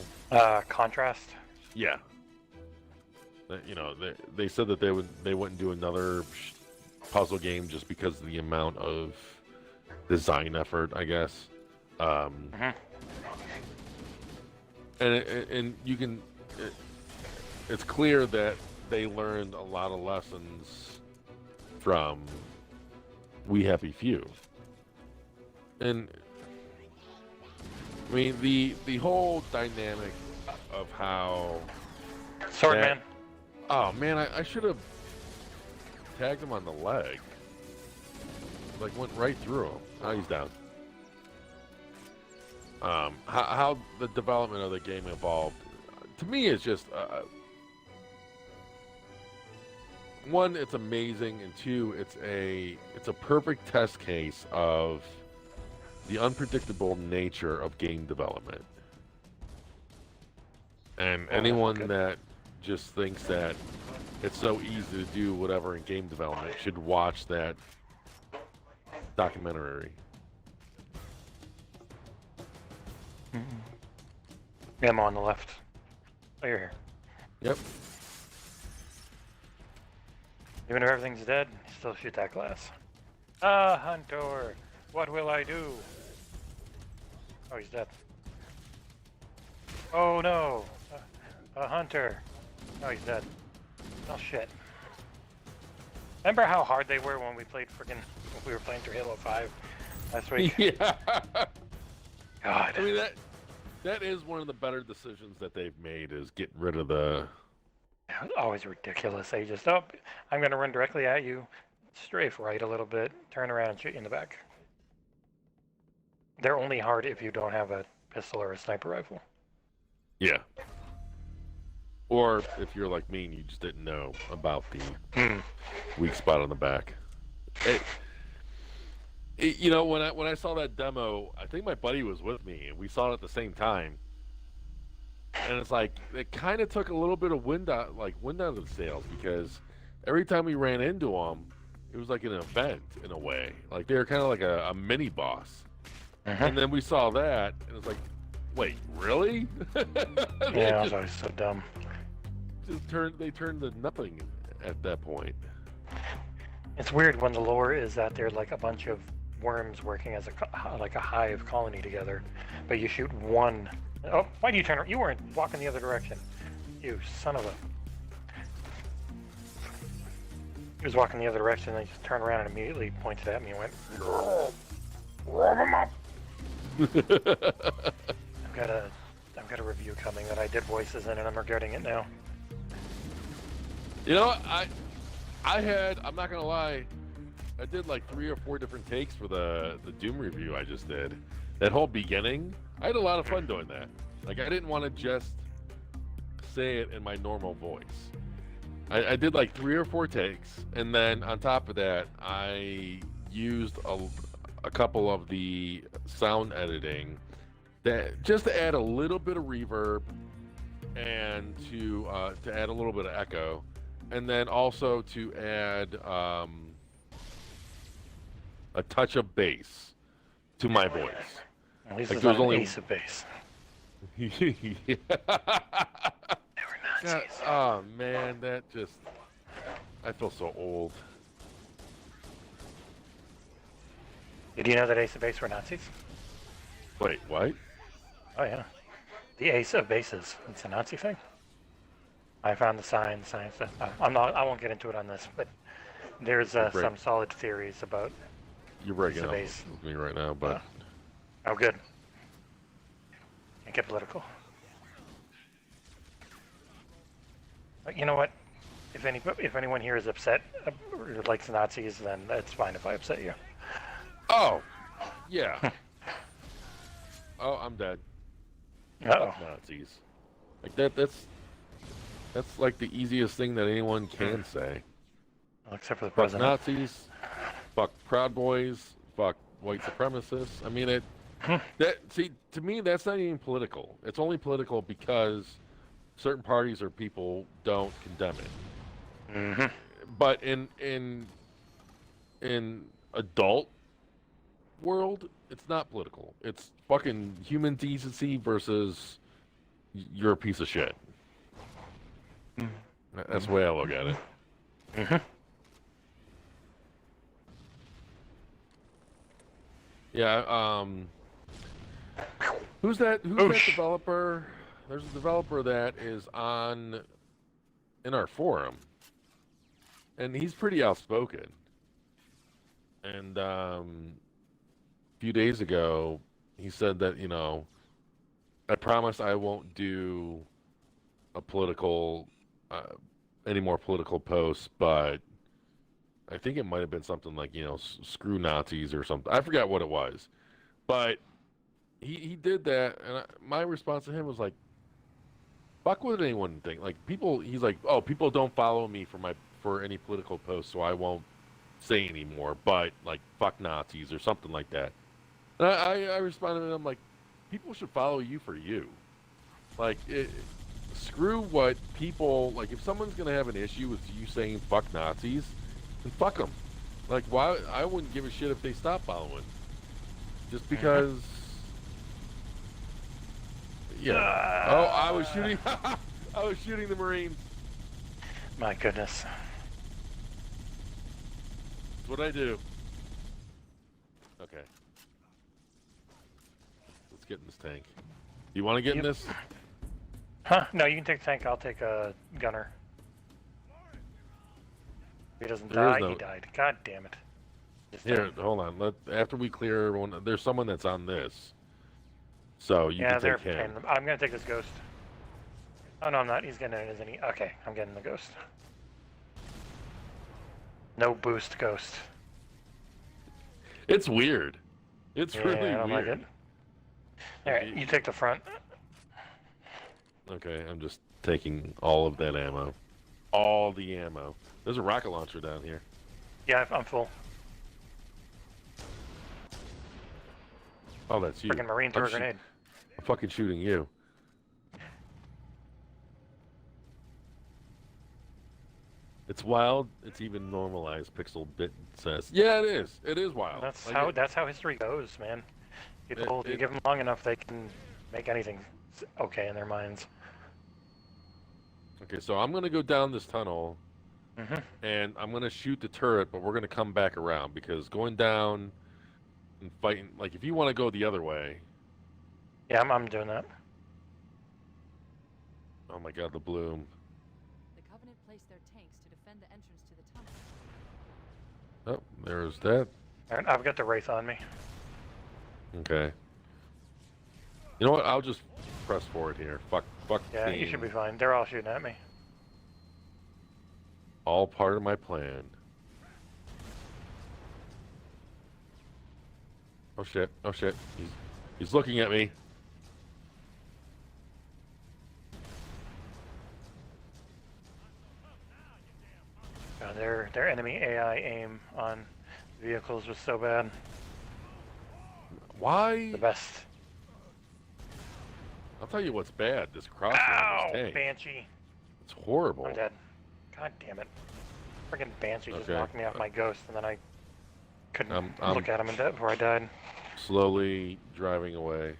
S2: Contrast.
S1: Yeah. You know, they said that they wouldn't do another puzzle game just because of the amount of design effort, I guess. And you can, it's clear that they learned a lot of lessons from We Happy Few. And I mean, the whole dynamic of how
S2: Swordman.
S1: Oh man, I should have tagged him on the leg. Like, went right through him. Now he's down. How the development of the game evolved, to me, is just one, it's amazing, and two, it's a perfect test case of the unpredictable nature of game development. And anyone that just thinks that it's so easy to do whatever in game development should watch that documentary.
S2: Ammo on the left. Oh, you're here.
S1: Yep.
S2: Even if everything's dead, you still shoot that glass. Ah, Hunter! What will I do? Oh, he's dead. Oh no! A Hunter! Oh, he's dead. Oh shit. Remember how hard they were when we were playing through Halo 5 last week?
S1: Yeah.
S2: God.
S1: I mean, that is one of the better decisions that they've made, is getting rid of the...
S2: It was always ridiculous. They just, oh, I'm going to run directly at you, strafe right a little bit, turn around and shoot you in the back. They're only hard if you don't have a pistol or a sniper rifle.
S1: Yeah. Or if you're like me and you just didn't know about the weak spot on the back. You know, when I saw that demo, I think my buddy was with me, and we saw it at the same time. And it's like it kind of took a little bit of wind out of the sails, because every time we ran into them, it was like an event in a way. Like they were kind of like a mini boss. And then we saw that, and it's like, wait, really?
S2: Yeah, I was always so dumb.
S1: They turned to nothing at that point.
S2: It's weird when the lore is that they're like a bunch of worms working as a hive colony together, but you shoot one. Oh, why do you turn? You weren't walking the other direction. You son of a. He was walking the other direction, and he just turned around and immediately pointed at me and went, "Warm him up." I've got a review coming that I did voices in, and I'm regretting it now.
S1: You know, I'm not gonna lie, I did like 3 or 4 different takes for the Doom review I just did. That whole beginning, I had a lot of fun doing that. Like, I didn't want to just say it in my normal voice. I did like 3 or 4 takes, and then on top of that, I used a couple of the sound editing that just to add a little bit of reverb and to add a little bit of echo, and then also to add a touch of bass to my voice.
S2: At least
S1: Like,
S2: it's
S1: there's
S2: not
S1: only-
S2: an ace of base.
S1: Yeah.
S2: They were Nazis.
S1: Oh man, I feel so old.
S2: Did you know that Ace of Base were Nazis?
S1: Wait, what?
S2: Oh yeah. The Ace of Bases. It's a Nazi thing. I found the science. I won't get into it on this, but there's some solid theories about.
S1: You're breaking up
S2: Base.
S1: with me right now, but
S2: Oh, good. Can't get political. But you know what? If anyone here is upset or likes Nazis, then that's fine if I upset you.
S1: oh, yeah. Oh, I'm dead.
S2: Uh-oh.
S1: Fuck Nazis. Like that's like the easiest thing that anyone can say.
S2: Well, except for the
S1: Fuck
S2: president.
S1: Nazis. Fuck Proud Boys. Fuck white supremacists. I mean, to me, that's not even political. It's only political because certain parties or people don't condemn it.
S2: Mm-hmm.
S1: But in adult world, it's not political. It's fucking human decency versus you're a piece of shit. That's the way I look at it.
S2: Mm-hmm.
S1: Yeah. Who's that developer? There's a developer that is in our forum, and he's pretty outspoken. And a few days ago, he said that, I promise I won't do a political, any more political posts, but I think it might have been something like, screw Nazis or something. I forgot what it was, but he did that, and my response to him was like, fuck what anyone think. Like, he's like, oh, people don't follow me for any political posts, so I won't say anymore, but like, fuck Nazis or something like that. And I responded to him like, people should follow you for you. Like, screw what people, like, if someone's gonna have an issue with you saying fuck Nazis, then fuck them. Like, why? I wouldn't give a shit if they stop following. Just because. Yeah. Oh, I was shooting. I was shooting the Marines.
S2: My goodness.
S1: That's what I do. Okay. Let's get in this tank. You want to get in this?
S2: Huh? No, you can take the tank. I'll take a gunner. If he doesn't
S1: There is
S2: die,
S1: no-
S2: he died. God damn it. Just
S1: Here, hold on. After we clear everyone, there's someone that's on this. So you can
S2: they're
S1: take him.
S2: paying. I'm gonna take this ghost. Oh no, I'm not. He's getting it, isn't he? Okay, I'm getting the ghost. No boost ghost.
S1: It's weird. It's
S2: Yeah,
S1: really
S2: I don't
S1: weird.
S2: like it. All right, you take the front.
S1: Okay, I'm just taking all of that ammo. All the ammo. There's a rocket launcher down here.
S2: Yeah, I'm full.
S1: Oh, that's you.
S2: Freaking Marine threw a
S1: I'm
S2: grenade.
S1: I'm fucking shooting you. It's wild. It's even normalized. Pixel Bit says. Yeah, it is. It is wild.
S2: That's
S1: Like
S2: how
S1: it-
S2: that's how history goes, man. People, you
S1: it-
S2: give them long enough, they can make anything okay in their minds.
S1: Okay, so I'm gonna go down this tunnel,
S2: hmm
S1: and I'm gonna shoot the turret, but we're gonna come back around because going down and fighting. Like, if you want to go the other way.
S2: Yeah, I'm doing that.
S1: Oh my God, the bloom.
S3: The Covenant placed their tanks to defend the entrance to the tunnel.
S1: Oh, there's that.
S2: All right, I've got the Wraith on me.
S1: Okay. You know what? I'll just press forward here. Fuck.
S2: Yeah, you should be fine. They're all shooting at me.
S1: All part of my plan. Oh shit! Oh shit! He's looking at me.
S2: Their enemy AI aim on vehicles was so bad.
S1: Why?
S2: The best.
S1: I'll tell you what's bad. This crossbow
S2: Ow!
S1: on this tank.
S2: Banshee.
S1: It's horrible.
S2: I'm dead. God damn it. Freaking Banshee just
S1: Okay.
S2: knocked me off my ghost, and then I couldn't
S1: I'm
S2: look at him before I died.
S1: slowly driving away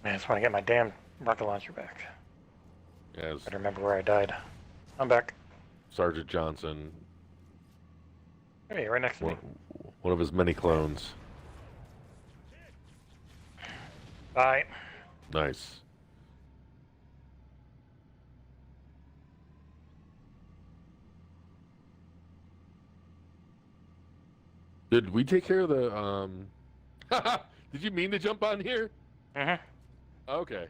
S2: Man, I just want to get my damn rocket launcher back.
S1: as
S2: I remember where I died. I'm back.
S1: Sergeant Johnson,
S2: Hey, right next to me.
S1: one of his many clones.
S2: Bye.
S1: Nice. Did we take care of the Did you mean to jump on here?
S2: Mm-hmm.
S1: Okay.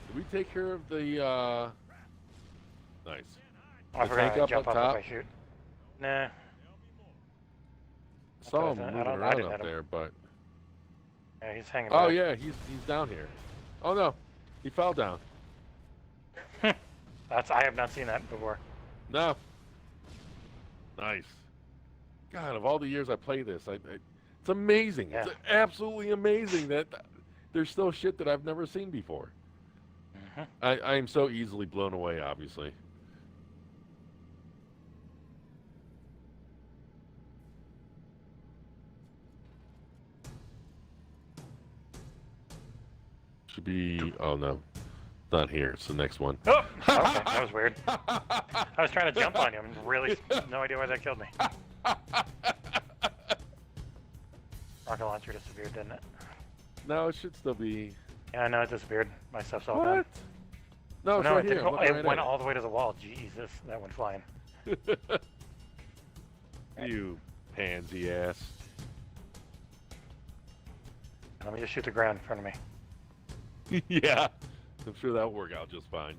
S1: Did we take care of the nice.
S2: I
S1: The
S2: forgot
S1: tank
S2: to
S1: up
S2: jump
S1: on
S2: off
S1: top?
S2: if I shoot. Nah.
S1: Saw him
S2: I
S1: moving
S2: don't- I
S1: around
S2: didn't
S1: up
S2: hit him.
S1: there, but
S2: Yeah, he's hanging
S1: oh
S2: back.
S1: yeah, he's down here. Oh no, he fell down.
S2: I have not seen that before.
S1: No. Nice. God, of all the years I play this, it's amazing.
S2: Yeah.
S1: It's absolutely amazing that there's still shit that I've never seen before.
S2: hmm
S1: I am so easily blown away, obviously. Should be, oh no, not here. It's the next one.
S2: Oh, okay, that was weird. I was trying to jump on you and really no idea why that killed me. Rocket launcher disappeared, didn't it?
S1: No, it should still be.
S2: Yeah, I know it disappeared. My stuff's all
S1: What?
S2: gone.
S1: No, it's
S2: No,
S1: right
S2: it
S1: here.
S2: didn't.
S1: I'm looking
S2: It
S1: right
S2: went
S1: at
S2: all the way to the wall. Jesus, that went flying.
S1: You pansy ass.
S2: Let me just shoot the ground in front of me.
S1: Yeah, I'm sure that'll work out just fine.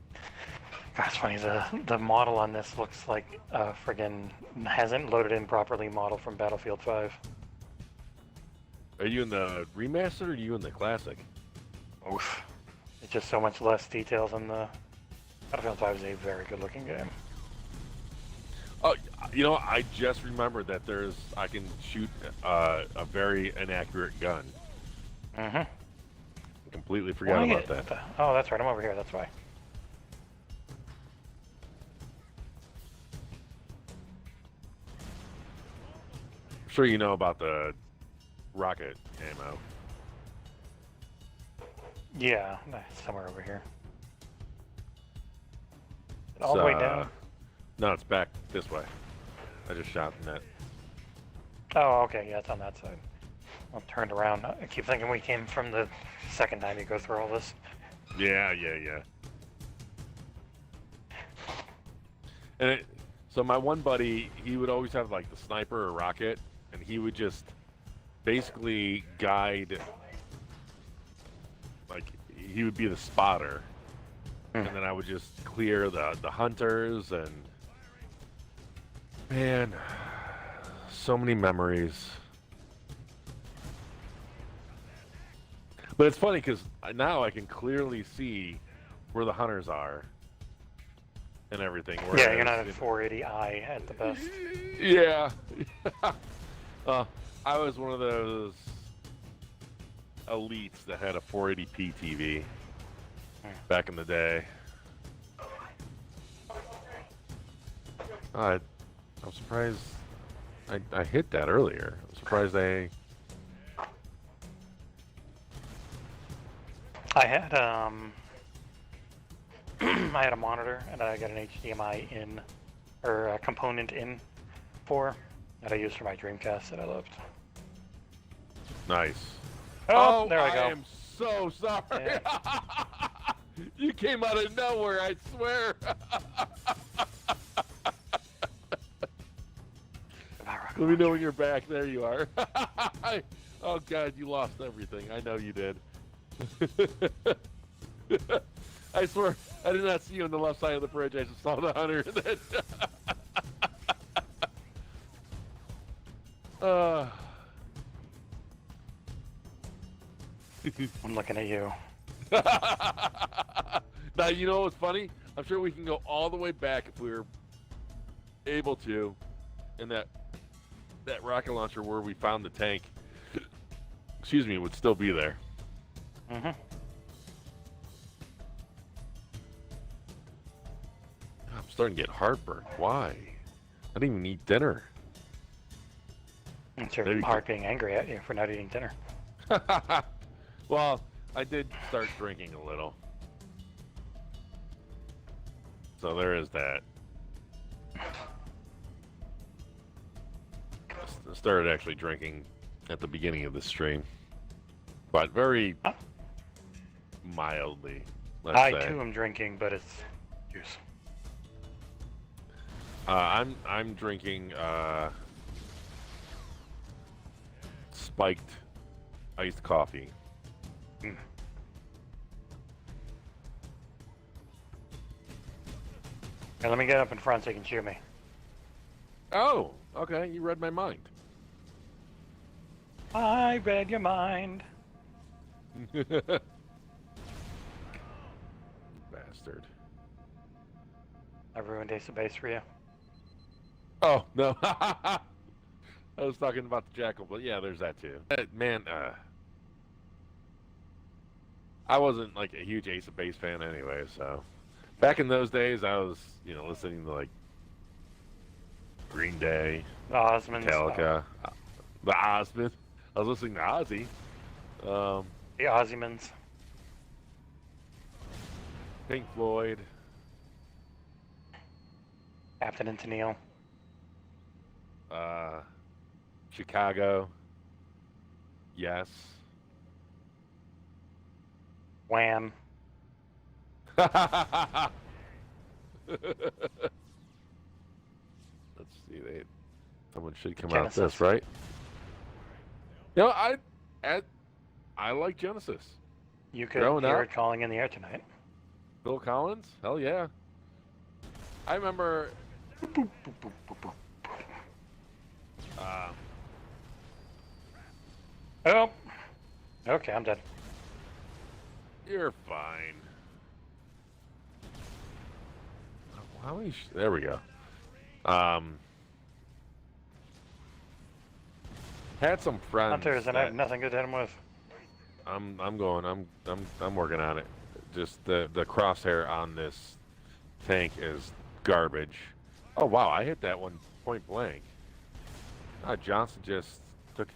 S2: God, it's funny. The model on this looks like friggin' hasn't loaded in properly model from Battlefield 5.
S1: Are you in the remaster or are you in the classic?
S2: Oof. It's just so much less details on the Battlefield 5 is a very good looking game.
S1: Oh, you know, I just remembered that I can shoot a very inaccurate gun.
S2: Mm-hmm.
S1: I completely forgot about that.
S2: Oh, that's right. I'm over here. That's why.
S1: I'm sure you know about the rocket ammo.
S2: Yeah, somewhere over here. All the way down.
S1: No, it's back this way. I just shot in that.
S2: Oh, okay. Yeah, it's on that side. I'm turned around. I keep thinking we came from the second time you go through all this.
S1: Yeah. And so my one buddy, he would always have like the sniper or rocket, and he would just basically guide. Like he would be the spotter, and then I would just clear the hunters, and man, so many memories. But it's funny because now I can clearly see where the hunters are and everything.
S2: Yeah, you're
S1: whereas
S2: not at 480i at the best.
S1: Yeah. I was one of those elites that had a 480p TV back in the day. I'm surprised I hit that earlier. I'm surprised
S2: I had I had a monitor and I got an HDMI in, or a component in for that I used for my Dreamcast that I loved.
S1: Nice.
S2: Oh, there I go.
S1: I am so sorry.
S2: Yeah.
S1: You came out of nowhere, I swear. Let me know when you're back. There you are. Oh, God, you lost everything. I know you did. I swear, I did not see you on the left side of the bridge. I just saw the hunter.
S2: I'm looking at you.
S1: Now, you know what's funny? I'm sure we can go all the way back if we were able to in that rocket launcher where we found the tank. Excuse me, would still be there.
S2: Mm-hmm.
S1: I'm starting to get heartburn. Why? I didn't even eat dinner.
S2: It's your
S1: Maybe-
S2: heart being angry at you for not eating dinner.
S1: Well, I did start drinking a little. So there is that. I started actually drinking at the beginning of the stream. But very mildly, let's
S2: I
S1: say.
S2: too am drinking, but it's juice.
S1: I'm drinking spiked iced coffee.
S2: Mm. Here, let me get up in front so you can shoot me.
S1: Oh, okay. You read my mind.
S2: I read your mind.
S1: Bastard.
S2: I ruined Ace of Base for you.
S1: Oh, no. I was talking about the Jackal, but yeah, there's that too. Man, I wasn't like a huge Ace of Base fan anyway, so. Back in those days, I was, listening to like Green Day,
S2: The Osmonds.
S1: Metallica, the Osmonds. I was listening to Ozzy.
S2: The Ozzymans.
S1: Pink Floyd.
S2: Captain and Tennille.
S1: Chicago. Yes.
S2: Wham.
S1: Let's see. Someone should come out
S2: Genesis.
S1: this, right? I like Genesis.
S2: You could
S1: Growing
S2: hear
S1: up.
S2: it calling in the air tonight.
S1: Bill Collins? Hell yeah. I remember.
S2: Oh. Okay, I'm dead.
S1: You're fine. There we go. Had some friends.
S2: Hunters, and I have nothing to hit him with.
S1: I'm working on it. Just the crosshair on this tank is garbage. Oh wow, I hit that one point blank. Johnson just took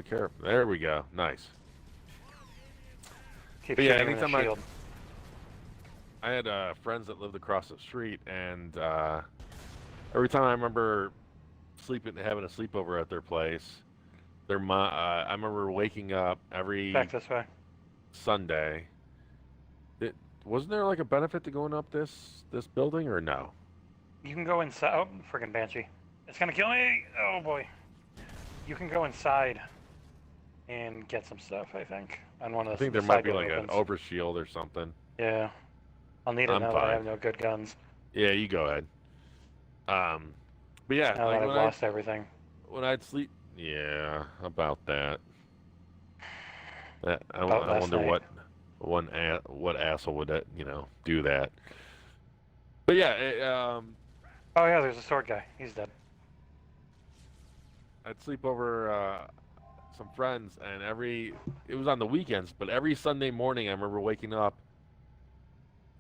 S1: care of it. There we go. Nice.
S2: Keep
S1: But yeah,
S2: shooting him in the
S1: anytime
S2: shield.
S1: I had friends that lived across the street, and every time I remember having a sleepover at their place, I remember waking up every
S2: Back this way.
S1: Sunday. Wasn't there like a benefit to going up this building, or no?
S2: You can go inside. Oh, friggin' Banshee. It's gonna kill me! Oh boy. You can go inside and get some stuff, I think. On one of the
S1: I think there
S2: the
S1: might
S2: side
S1: be
S2: door
S1: like an
S2: opens.
S1: overshield or something.
S2: Yeah. I'll need it
S1: I'm
S2: now that I
S1: fine.
S2: have no good guns.
S1: Yeah, you go ahead. But yeah,
S2: Now
S1: like
S2: that I've
S1: when
S2: lost everything.
S1: when I'd sleep, yeah, about that. I
S2: About last
S1: wonder
S2: night.
S1: what asshole would that do that. But yeah,
S2: Oh yeah, there's a sword guy. He's dead.
S1: I'd sleep over some friends, and it was on the weekends, but every Sunday morning I remember waking up,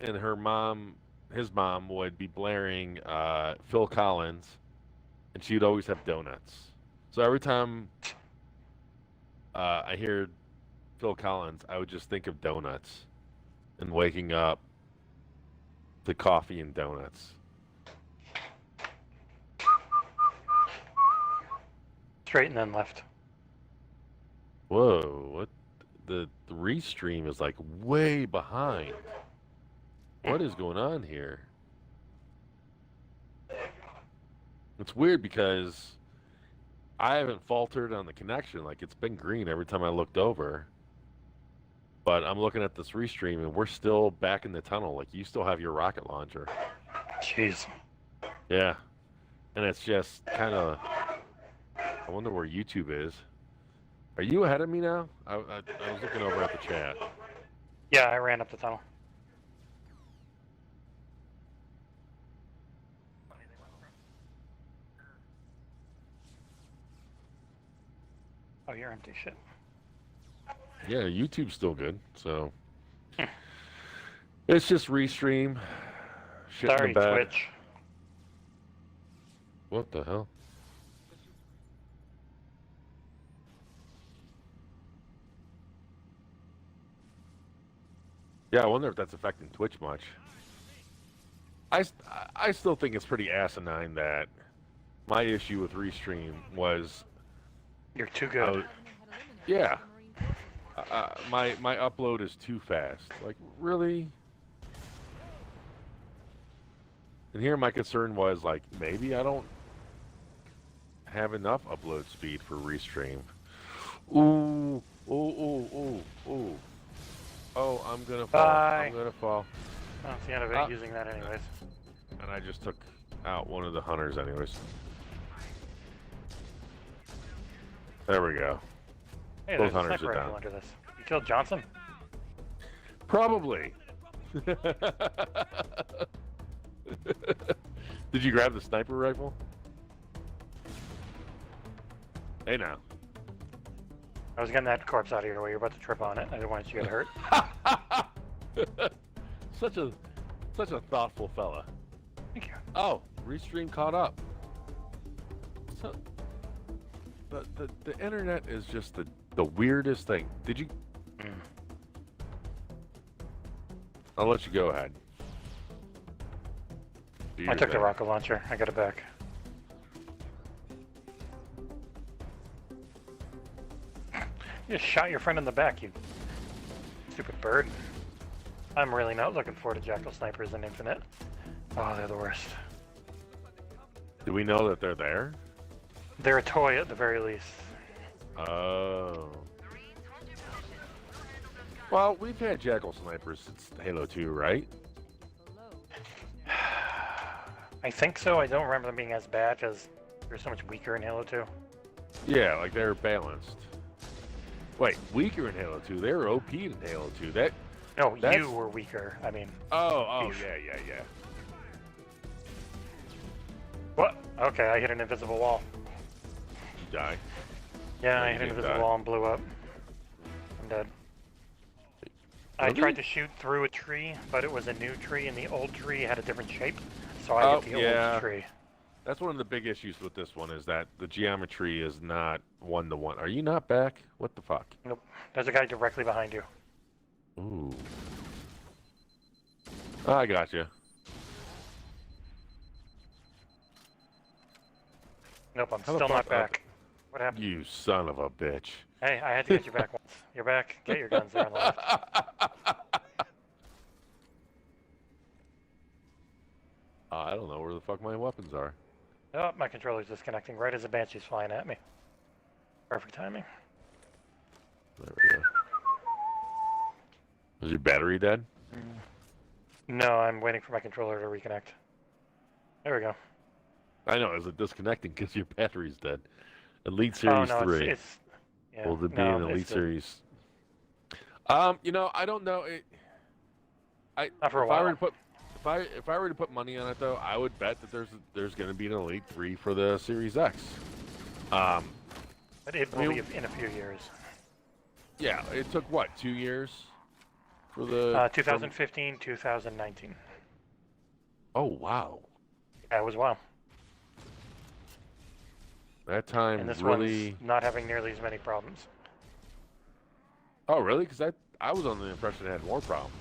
S1: and his mom would be blaring Phil Collins, and she'd always have donuts. So every time I hear Phil Collins, I would just think of donuts, and waking up to coffee and donuts.
S2: Straight and then left.
S1: Whoa, what? The restream is like way behind. What is going on here? It's weird because I haven't faltered on the connection. Like, it's been green every time I looked over. But I'm looking at this restream and we're still back in the tunnel. Like, you still have your rocket launcher.
S2: Jeez.
S1: Yeah. And it's just kind of... I wonder where YouTube is. Are you ahead of me now? I was looking over at the chat.
S2: Yeah, I ran up the tunnel. Oh, you're empty. Shit.
S1: Yeah, YouTube's still good, so... It's just restream. Shit in
S2: Sorry,
S1: the bed.
S2: Twitch.
S1: What the hell? Yeah, I wonder if that's affecting Twitch much. I still think it's pretty asinine that my issue with Restream was...
S2: You're too good.
S1: Yeah. My upload is too fast. Like, really? And here my concern was, like, maybe I don't have enough upload speed for Restream. Ooh. Ooh. Oh, I'm gonna fall.
S2: Bye.
S1: I'm gonna fall.
S2: Oh, it's the end of it, using that anyways.
S1: And I just took out one of the hunters anyways. There we go.
S2: Hey,
S1: Both
S2: there's a
S1: hunters
S2: sniper
S1: are
S2: rifle
S1: down.
S2: under this. You killed Johnson?
S1: Probably. Did you grab the sniper rifle? Hey now.
S2: I was getting that corpse out of here while you're about to trip on it. I didn't want you to get hurt.
S1: Such a thoughtful fella.
S2: Thank you.
S1: Oh, Restream caught up. So the internet is just the weirdest thing. Did you? I'll let you go ahead. Do
S2: I took the
S1: your
S2: rocket launcher. I got it back. You just shot your friend in the back, you stupid bird. I'm really not looking forward to Jackal snipers in Infinite. Oh, they're the worst.
S1: thing. Do we know that they're there?
S2: They're a toy at the very least.
S1: Oh. Well, we've had Jackal snipers since Halo 2, right?
S2: I think so. I don't remember them being as bad because they're so much weaker in Halo 2.
S1: Yeah, like they're balanced. Wait, weaker in Halo 2. They were OP in Halo 2.
S2: No,
S1: That's-
S2: you were weaker. I mean...
S1: Oh,
S2: Beef.
S1: yeah.
S2: What? Okay, I hit an invisible wall.
S1: You die.
S2: Yeah,
S1: No,
S2: I
S1: you
S2: hit an
S1: didn't
S2: invisible
S1: die.
S2: wall and blew up. I'm dead. I
S1: Really?
S2: tried to shoot through a tree, but it was a new tree, and the old tree had a different shape, so I
S1: Oh,
S2: hit the
S1: yeah.
S2: old tree.
S1: That's one of the big issues with this one is that the geometry is not one-to-one. Are you not back? What the fuck?
S2: Nope. There's a guy directly behind you.
S1: Ooh. I got you.
S2: Nope, I'm
S1: How the
S2: still not
S1: fuck-
S2: back. What happened?
S1: You son of a bitch.
S2: Hey, I had to get you back once. You're back. Get your guns there on the left.
S1: I don't know where the fuck my weapons are.
S2: Oh, my controller's disconnecting right as the Banshee's flying at me. Perfect timing.
S1: There we go. Is your battery dead?
S2: No, I'm waiting for my controller to reconnect. There we go.
S1: I know. Is it disconnecting because your battery's dead? Elite
S2: Oh,
S1: Series
S2: no,
S1: 3.
S2: it's yeah,
S1: Will it be
S2: no,
S1: an Elite
S2: it's the-
S1: Series? You know, I don't know.
S2: Not for a
S1: if I were
S2: while.
S1: to put if I were to put money on it though, I would bet that there's going to be an Elite 3 for the Series X.
S2: But it will
S1: mean-
S2: be in a few years.
S1: Yeah, it took what, 2 years for the
S2: 2015, 2019.
S1: Oh wow,
S2: That was wow.
S1: that time
S2: And this
S1: really.
S2: one's not having nearly as many problems.
S1: Oh really? Because I was under the impression it had more problems.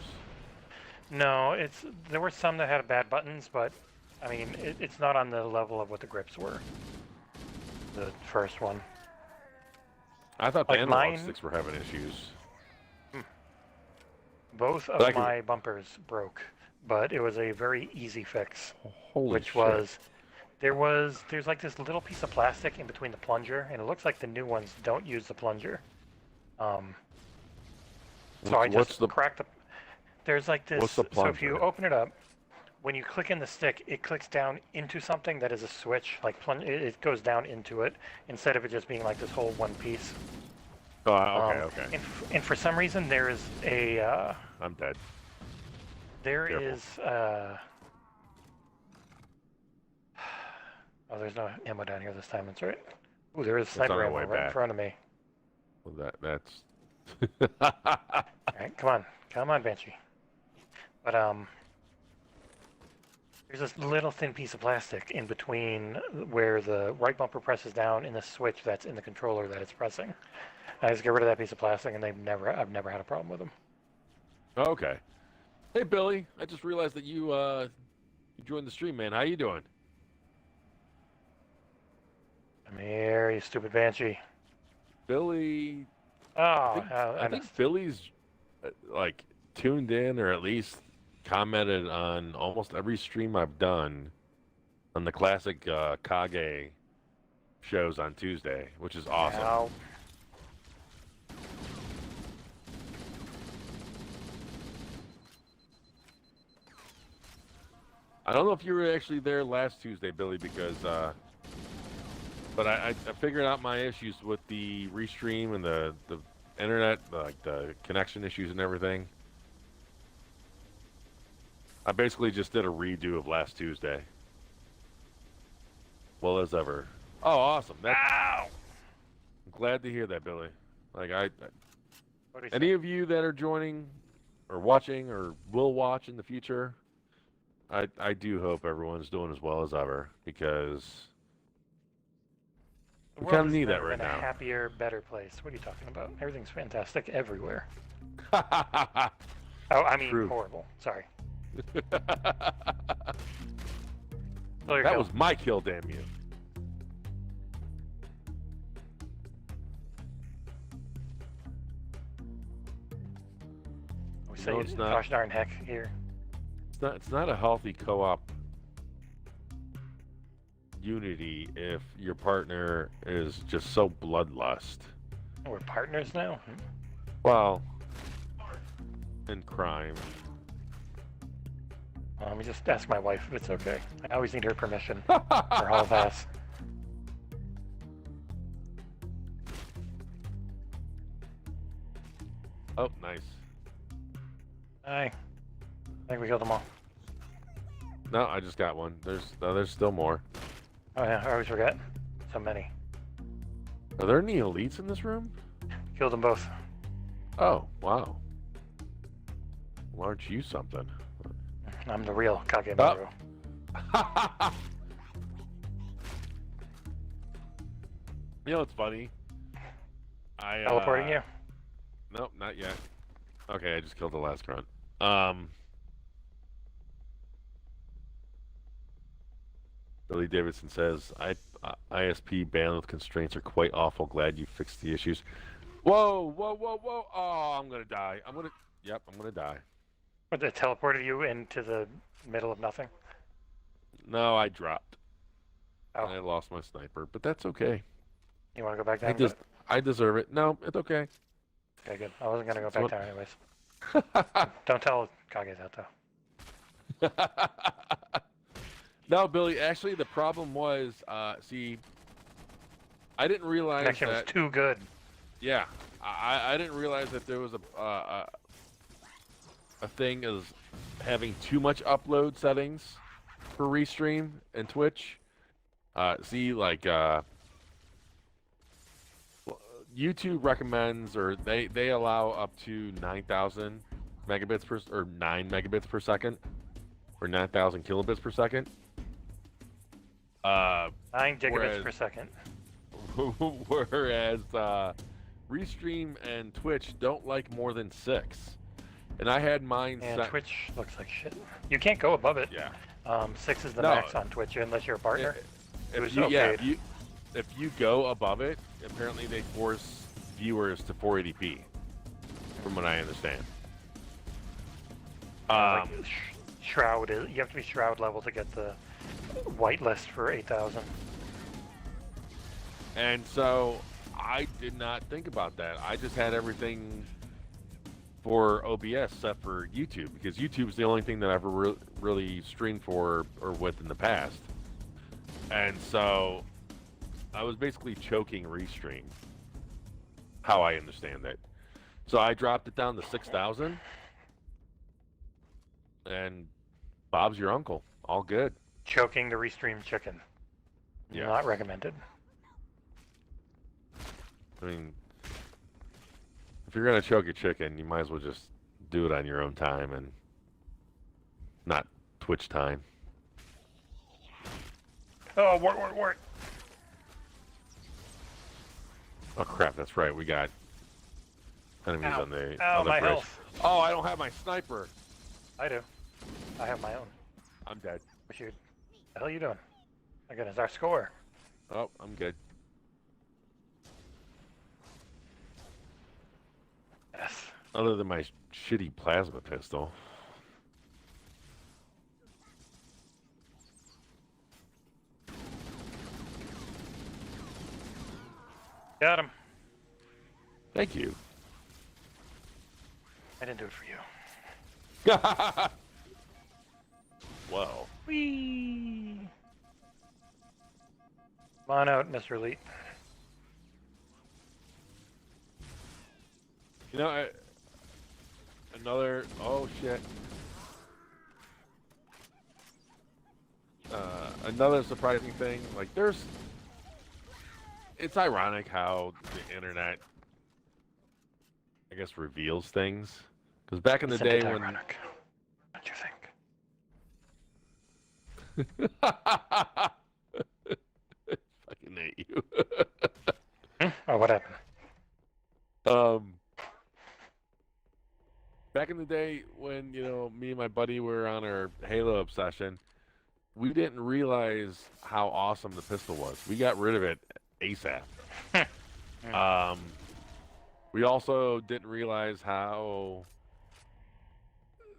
S2: No, there were some that had bad buttons, but I mean, it's not on the level of what the grips were. The first one.
S1: I thought the
S2: Like
S1: analog
S2: mine-
S1: sticks were having issues.
S2: Both
S1: But I
S2: of
S1: can-
S2: my bumpers broke, but it was a very easy fix,
S1: Holy
S2: which
S1: shit.
S2: was there's like this little piece of plastic in between the plunger, and it looks like the new ones don't use the plunger. So I
S1: What's
S2: just
S1: the-
S2: cracked the. There's like this.
S1: What's the
S2: So if you
S1: plunger?
S2: open it up, when you click in the stick, it clicks down into something that is a switch. Like it goes down into it instead of it just being like this whole one piece.
S1: Oh, okay.
S2: And for some reason, there is a.
S1: I'm dead.
S2: There
S1: Careful.
S2: is. Oh, there's no ammo down here this time. That's right. Ooh, there is
S1: It's on
S2: sniper
S1: our
S2: ammo
S1: way
S2: right in
S1: back.
S2: front of me.
S1: Well, that's.
S2: All right, come on, Banshee. But there's this little thin piece of plastic in between where the right bumper presses down and the switch that's in the controller that it's pressing. I just get rid of that piece of plastic, and I've never had a problem with them.
S1: Okay. Hey Billy, I just realized that you joined the stream, man. How you doing?
S2: Come here, you stupid Banshee.
S1: Billy.
S2: Oh,
S1: I think Billy's like tuned in or at least commented on almost every stream I've done on the classic Kage shows on Tuesday, which is awesome.
S2: Ow.
S1: I don't know if you were actually there last Tuesday, Billy, because but I figured out my issues with the restream and the internet, like the connection issues and everything. I basically just did a redo of last Tuesday. Well as ever. Oh, awesome!
S2: Ow!
S1: I'm glad to hear that, Billy. Like
S2: What do you
S1: any
S2: think?
S1: of you that are joining, or watching, or will watch in the future, I do hope everyone's doing as well as ever, because
S2: The
S1: we
S2: world
S1: kind of
S2: has
S1: need that
S2: never
S1: right
S2: been
S1: now.
S2: a happier, better place. What are you talking about? Everything's fantastic everywhere.
S1: now.
S2: Oh, I mean
S1: True.
S2: horrible. Sorry.
S1: That
S2: There you go.
S1: was my kill, damn you.
S2: We
S1: No,
S2: say
S1: it's not.
S2: gosh darn heck here.
S1: It's not a healthy co-op unity if your partner is just so bloodlust.
S2: We're partners now.
S1: Well, in crime.
S2: Let me just ask my wife if it's okay. I always need her permission for Hall Pass.
S1: Oh, nice.
S2: Aye. I think we killed them all.
S1: No, I just got one. There's still more.
S2: Oh yeah, I always forget. So many.
S1: Are there any elites in this room?
S2: Killed them both.
S1: Oh, wow. Well, aren't you something?
S2: I'm the real Kage
S1: Oh.
S2: Maru.
S1: You know what's funny?
S2: Teleporting you?
S1: Nope, not yet. Okay, I just killed the last grunt. Billy Davidson says, ISP bandwidth constraints are quite awful. Glad you fixed the issues. Whoa, whoa, whoa, whoa. Oh, I'm going to die. I'm going to die.
S2: What, they teleported you into the middle of nothing?
S1: No, I dropped.
S2: Oh,
S1: I lost my sniper, but that's okay.
S2: you want to go back down?
S1: I deserve it. No, it's okay.
S2: Okay, good. I wasn't going to go back
S1: What-
S2: down anyways. Don't tell Kage that though.
S1: No, Billy, actually the problem was, see, I didn't realize
S2: Connection was
S1: that,
S2: too good.
S1: yeah, I didn't realize that there was a thing as having too much upload settings for Restream and Twitch. See, like YouTube recommends, or they allow up to 9,000 megabits per, or 9 megabits per second, or 9,000 kilobits per second.
S2: 9 gigabits per second.
S1: Whereas Restream and Twitch don't like more than 6. And I had mine
S2: And
S1: set.
S2: Twitch looks like shit. You can't go above it.
S1: Yeah.
S2: 6 is the
S1: No.
S2: max on Twitch unless you're a partner.
S1: If you go above it, apparently they force viewers to 480p, from what I understand.
S2: Like Shroud is, you have to be Shroud level to get the whitelist for 8,000.
S1: And so I did not think about that. I just had everything for OBS set for YouTube, because YouTube's the only thing that I've ever really streamed for or with in the past. And so I was basically choking Restream, how I understand it. So I dropped it down to 6,000, and Bob's your uncle. All good.
S2: Choking the Restream chicken.
S1: Yeah.
S2: Not recommended.
S1: I mean, if you're gonna choke a chicken, you might as well just do it on your own time and not Twitch time.
S2: Oh, wart.
S1: Oh crap, that's right. We got enemies
S2: Ow.
S1: on the
S2: Ow,
S1: on the
S2: my
S1: bridge.
S2: health.
S1: Oh, I don't have my sniper.
S2: I do. I have my own.
S1: I'm dead.
S2: What the hell are you doing? My goodness, our score.
S1: Oh, I'm good.
S2: Yes.
S1: Other than my shitty plasma pistol.
S2: Got him.
S1: Thank you.
S2: I didn't do it for you.
S1: Whoa.
S2: Whee! Come on out, Mr. Elite.
S1: You know, another. Oh shit. Another surprising thing. Like, it's ironic how the internet, I guess, reveals things. Because back in the
S2: Isn't
S1: day
S2: it
S1: when.
S2: ironic? Don't you think?
S1: Fucking hate you.
S2: Oh, what happened?
S1: Back in the day when, me and my buddy were on our Halo obsession, we didn't realize how awesome the pistol was. We got rid of it ASAP. We also didn't realize how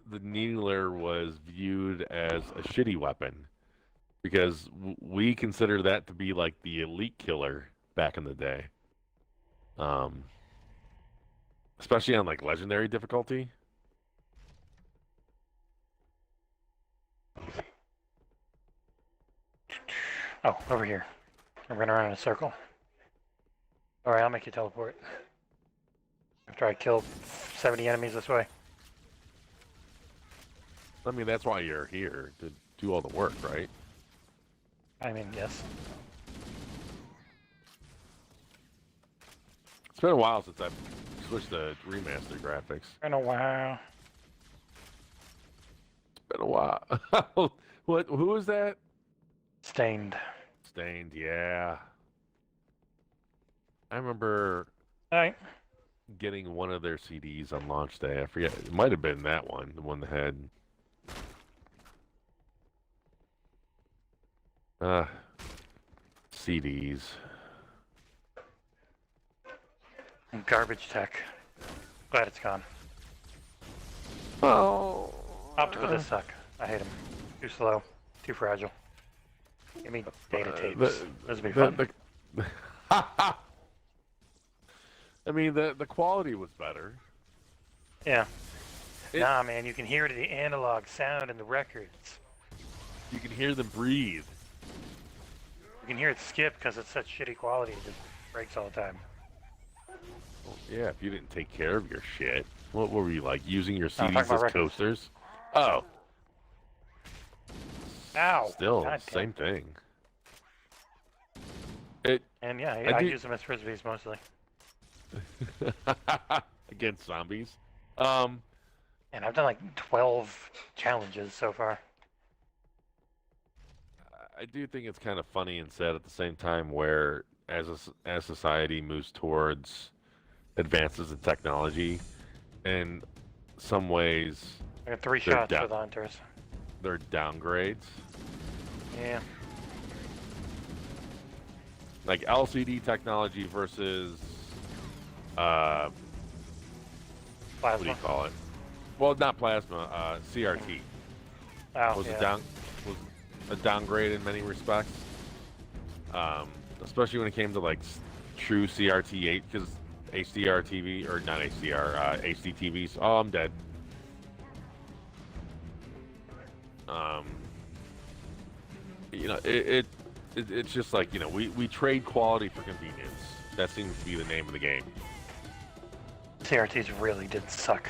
S1: the needler was viewed as a shitty weapon, because we consider that to be like the elite killer back in the day. Especially on like legendary difficulty.
S2: Oh, over here. I'm running around in a circle. Alright, I'll make you teleport. After I kill 70 enemies this way.
S1: I mean, that's why you're here, to do all the work, right?
S2: I mean, yes.
S1: It's been a while since I've switched to remastered graphics.
S2: Been a while.
S1: It's been a while. Who is that?
S2: Stained.
S1: Stained, yeah. I remember
S2: Alright.
S1: getting one of their CDs on launch day. I forget. It might have been that one, the one that had CDs.
S2: Garbage tech. Glad it's gone.
S1: Oh.
S2: Optical discs suck. I hate them. Too slow. Too fragile. Give me data tapes. This would be fun.
S1: I mean, the quality was better.
S2: Yeah. Nah, man, you can hear the analog sound in the records.
S1: You can hear them breathe.
S2: You can hear it skip because it's such shitty quality. It just breaks all the time.
S1: Well, yeah, if you didn't take care of your shit. What were you like, using your
S2: No, I'm
S1: CDs
S2: talking
S1: as
S2: about records.
S1: coasters? Oh.
S2: Ow!
S1: Still,
S2: God damn.
S1: same thing.
S2: And yeah,
S1: I
S2: I
S1: do-
S2: use them as frisbees mostly.
S1: Against zombies.
S2: And I've done like 12 challenges so far.
S1: I do think it's kind of funny and sad at the same time where as society moves towards advances in technology, in some ways
S2: I got 3
S1: They're
S2: shots
S1: down.
S2: for the hunters.
S1: they're downgrades.
S2: Yeah.
S1: Like LCD technology versus what do
S2: Plasma.
S1: you call it? Well, not plasma, CRT.
S2: Oh,
S1: Was
S2: yeah.
S1: was a downgrade in many respects. Especially when it came to like true CRT8, because HDR TV or not HDR, HD TVs. Oh, I'm dead. You know, it's just like, you know, we trade quality for convenience. That seems to be the name of the game.
S2: CRTs really did suck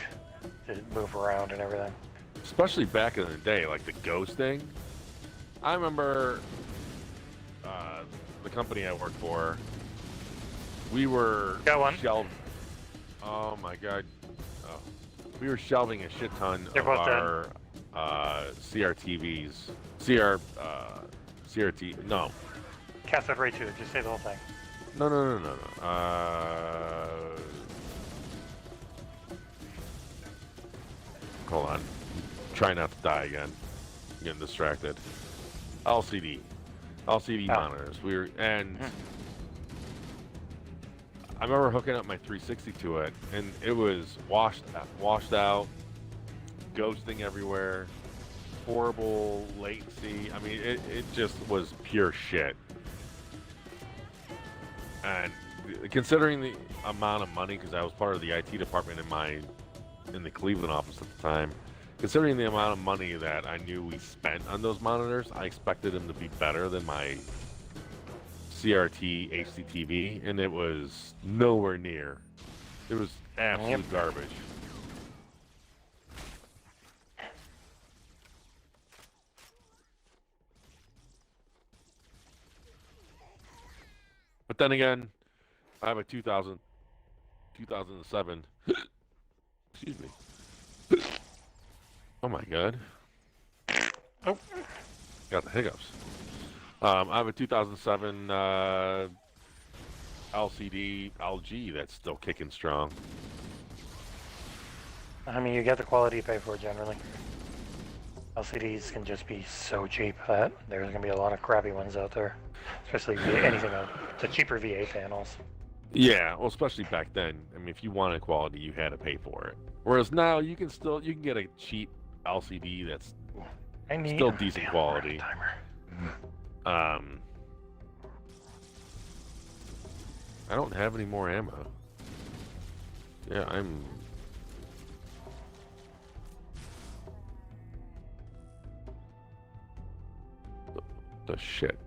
S2: to move around and everything.
S1: Especially back in the day, like the Ghost thing. I remember the company I worked for. We were
S2: Got one.
S1: shelved. Oh my god. Oh. We were shelving a shit ton
S2: They're
S1: of
S2: both dead.
S1: our CRTVs. CRT. No.
S2: Cast Ray 2, just say the whole thing.
S1: No. Hold on. Try not to die again. I'm getting distracted. LCD
S2: Oh.
S1: monitors. I remember hooking up my 360 to it, and it was washed out, ghosting everywhere, horrible latency. I mean, it just was pure shit. And considering the amount of money, because I was part of the IT department in the Cleveland office at the time, considering the amount of money that I knew we spent on those monitors, I expected them to be better than my CRT HDTV, and it was nowhere near. It was absolute garbage. But then again, I have a 2007. Excuse me. Oh my god.
S2: Oh.
S1: Got the hiccups. I have a 2007 LCD LG that's still kicking strong.
S2: I mean, you get the quality you pay for generally. LCDs can just be so cheap that there's going to be a lot of crappy ones out there. Especially anything on the cheaper VA panels.
S1: Yeah, well, especially back then. I mean, if you wanted quality, you had to pay for it. Whereas now, you can get a cheap LCD that's still decent quality. I don't have any more ammo. Yeah, I'm... The shit.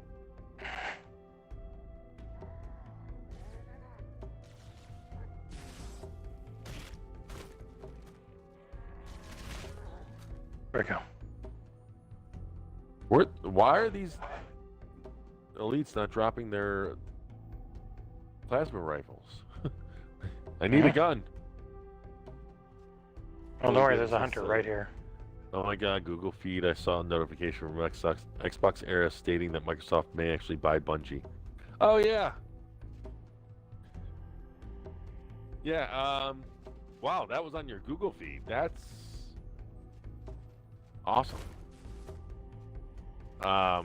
S2: There we go.
S1: Why are these elites not dropping their plasma rifles? I need a gun.
S2: Oh, don't worry, there's a hunter right here.
S1: Oh my god, Google feed. I saw a notification from XboxEra stating that Microsoft may actually buy Bungie. Oh yeah. Yeah, wow, that was on your Google feed. That's awesome. Now,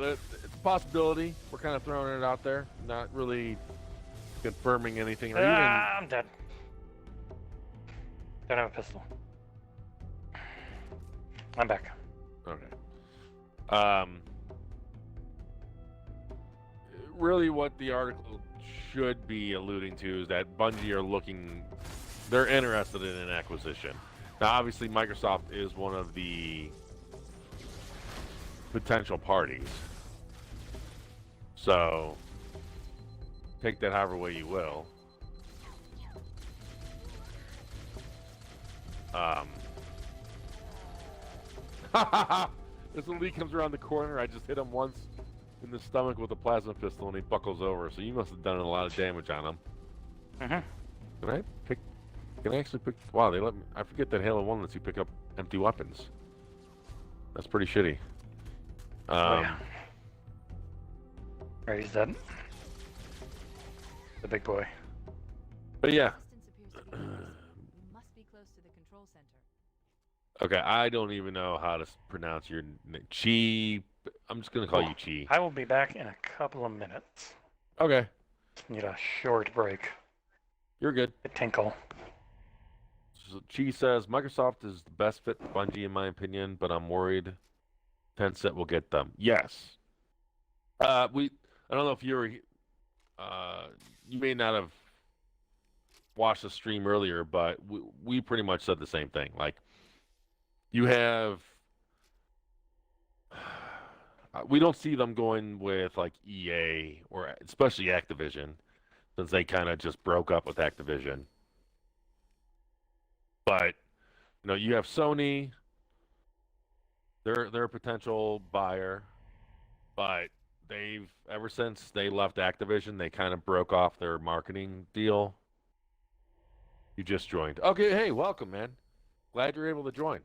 S1: it's a possibility. We're kind of throwing it out there. Not really confirming anything. Or even...
S2: I'm dead. Don't have a pistol. I'm back.
S1: Okay. Really what the article should be alluding to is that Bungie they're interested in an acquisition. Now, obviously, Microsoft is one of the potential parties. So, take that however way you will. This elite comes around the corner. I just hit him once in the stomach with a plasma pistol, and he buckles over. So you must have done a lot of damage on him.
S2: Mm-hmm.
S1: Can I actually pick? Wow, they let me. I forget that Halo 1 lets you pick up empty weapons. That's pretty shitty.
S2: Oh, yeah. Right, he's dead. The big boy.
S1: But yeah.
S3: Distance appears to be reasonable. You must be close to the control center.
S1: Okay, I don't even know how to pronounce your name. Chi. I'm just gonna call you Chi.
S2: I will be back in a couple of minutes.
S1: Okay,
S2: Need a short break.
S1: you're good.
S2: A tinkle.
S1: So Chi says Microsoft is the best fit for Bungie in my opinion, but I'm worried Tencent will get them. Yes. I don't know if you were. You may not have watched the stream earlier, but we pretty much said the same thing. Like, you have. We don't see them going with like EA or especially Activision, since they kind of just broke up with Activision. But you have Sony. They're a potential buyer, but they've ever since they left Activision, they kind of broke off their marketing deal. You just joined. Okay, hey, welcome, man. Glad you're able to join.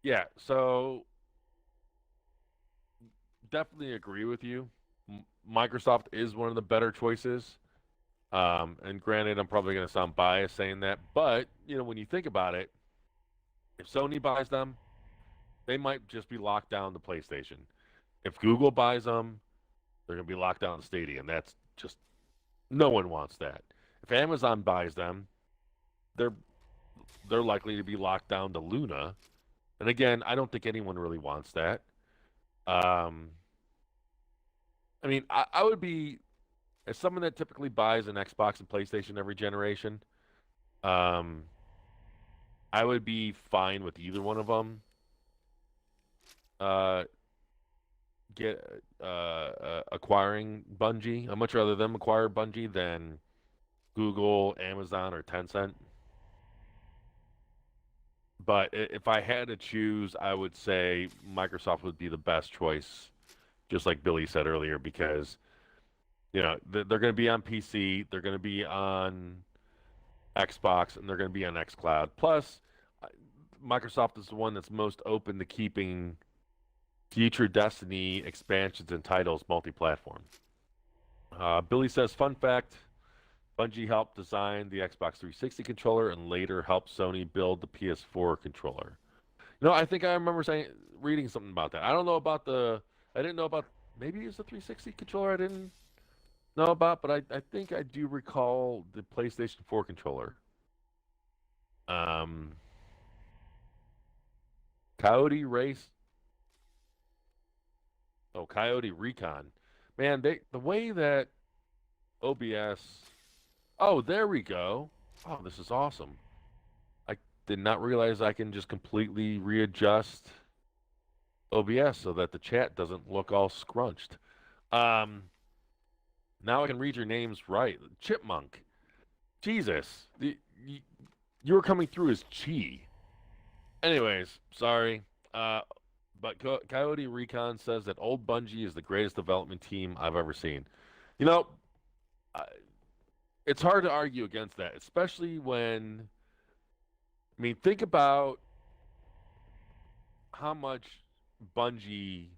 S1: Yeah, so definitely agree with you. Microsoft is one of the better choices. And granted, I'm probably going to sound biased saying that, but when you think about it, if Sony buys them, they might just be locked down to PlayStation. If Google buys them, they're going to be locked down to Stadia, and that's just no one wants that. If Amazon buys them, they're likely to be locked down to Luna, and again, I don't think anyone really wants that. I mean, I would be, as someone that typically buys an Xbox and PlayStation every generation, I would be fine with either one of them. Acquiring Bungie. I'd much rather them acquire Bungie than Google, Amazon, or Tencent. But if I had to choose, I would say Microsoft would be the best choice, just like Billy said earlier, because they're going to be on PC, they're going to be on Xbox, and they're going to be on xCloud. Plus, Microsoft is the one that's most open to keeping future Destiny expansions and titles multi-platform. Billy says, fun fact, Bungie helped design the Xbox 360 controller and later helped Sony build the PS4 controller. I think I remember reading something about that. I didn't know about, maybe it's the 360 controller I didn't know about, but I think I do recall the PlayStation 4 controller. Coyote Recon. Man, the way that OBS. Oh, there we go. Oh, this is awesome. I did not realize I can just completely readjust OBS so that the chat doesn't look all scrunched. Now I can read your names right. Chipmunk. Jesus. You were coming through as Chi. Anyways, sorry. But Coyote Recon says that old Bungie is the greatest development team I've ever seen. It's hard to argue against that, especially when, think about how much Bungie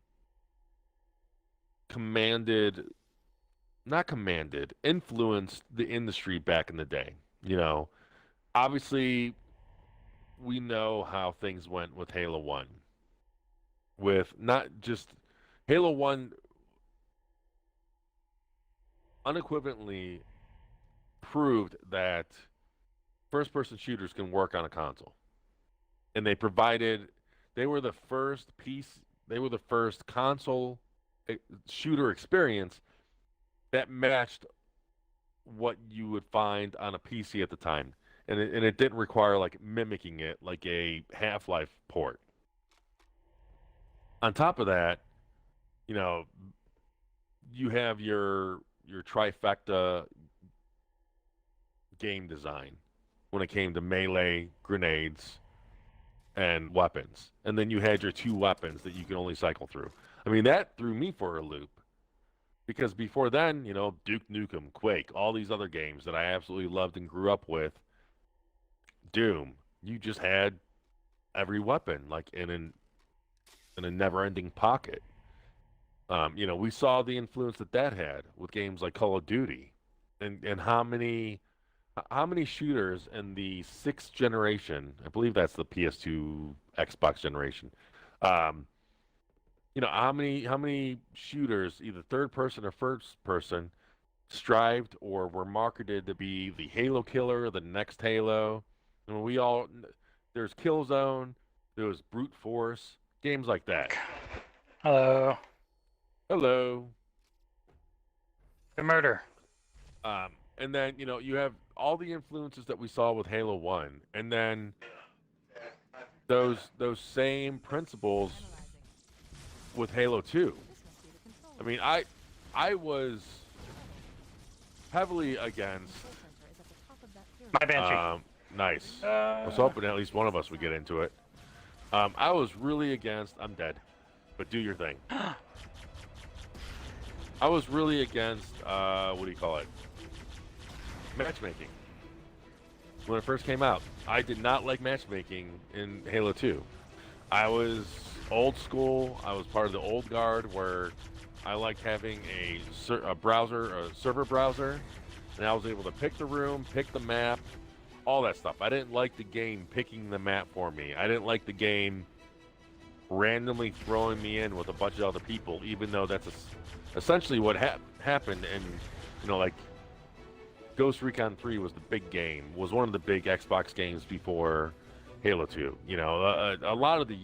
S1: influenced the industry back in the day. Obviously, we know how things went with Halo 1. With not just Halo 1 unequivocally proved that first-person shooters can work on a console. And they were the first console shooter experience that matched what you would find on a PC at the time. And it didn't require like mimicking it like a Half-Life port. On top of that, you have your trifecta game design. when it came to melee, grenades, and weapons. And then you had your 2 weapons that you could only cycle through. I mean, that threw me for a loop. Because before then, you know, Duke Nukem, Quake, all these other games that I absolutely loved and grew up with, Doom, you just had every weapon like in a never-ending pocket. You know, we saw the influence that had with games like Call of Duty, and how many shooters in the 6th generation, I believe that's the PS2 Xbox generation, you know, how many shooters, either third person or first person, strived or were marketed to be the Halo killer, the next Halo. I mean, there's Killzone, there was Brute Force, games like that.
S2: Hello.
S1: Hello.
S2: The murder.
S1: And then, you know, you have all the influences that we saw with Halo 1, and then those same principles with Halo 2. I mean, I was heavily against.
S2: My Banshee.
S1: Nice. I was hoping at least one of us would get into it. I was really against. I'm dead, but do your thing. I was really against. What do you call it? Matchmaking. When it first came out, I did not like matchmaking in Halo 2. I was old school. I was part of the old guard where I liked having a server browser, and I was able to pick the room, pick the map, all that stuff. I didn't like the game picking the map for me. I didn't like the game randomly throwing me in with a bunch of other people, even though that's essentially what happened. And, you know, like, Ghost Recon 3 was the big game, was one of the big Xbox games before Halo 2. You know, a lot of the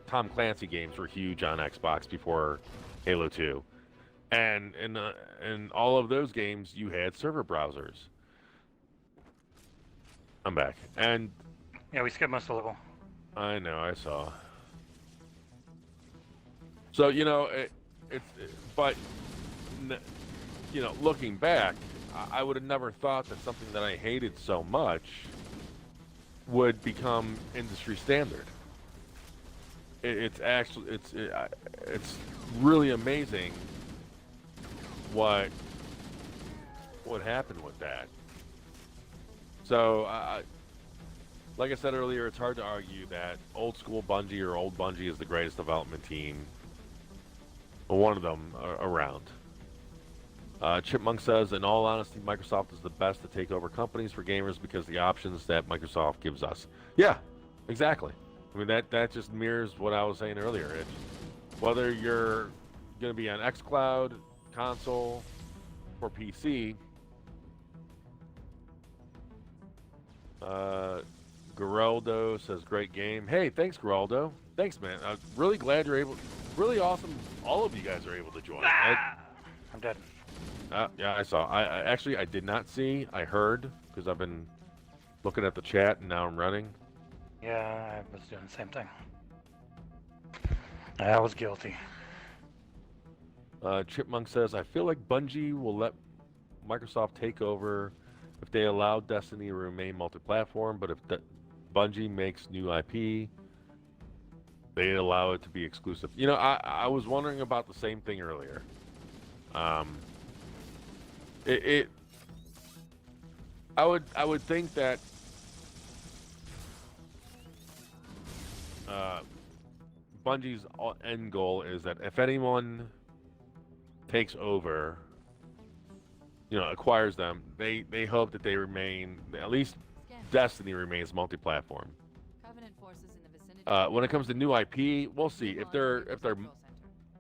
S1: Tom Clancy games were huge on Xbox before Halo 2. And in all of those games, you had server browsers. I'm back. And
S2: Yeah, we skipped most of the level.
S1: I know, I saw. So, you know, but, you know, looking back, I would have never thought that something that I hated so much would become industry standard. It's really amazing what happened with that. So, like I said earlier, it's hard to argue that old school Bungie or old Bungie is the greatest development team, or one of them around. Chipmunk says, in all honesty, Microsoft is the best to take over companies for gamers because the options that Microsoft gives us. Yeah, exactly. I mean, that just mirrors what I was saying earlier. It's, whether you're going to be on XCloud, console, or PC, Geraldo says, great game. Hey, thanks, Geraldo. Thanks, man. I'm really glad you're able. Really awesome. All of you guys are able to join.
S2: I'm dead.
S1: Yeah, I saw. I actually did not see. I heard because I've been looking at the chat and now I'm running.
S2: Yeah, I was doing the same thing. I was guilty.
S1: Chipmunk says, I feel like Bungie will let Microsoft take over if they allow Destiny to remain multi-platform, but if Bungie makes new IP, they allow it to be exclusive. You know, I was wondering about the same thing earlier. I would think that Bungie's end goal is that if anyone takes over, you know, acquires them, they hope that they remain, at least Destiny remains multi-platform.
S3: Covenant forces in the vicinity.
S1: When it comes to new IP, we'll see if they're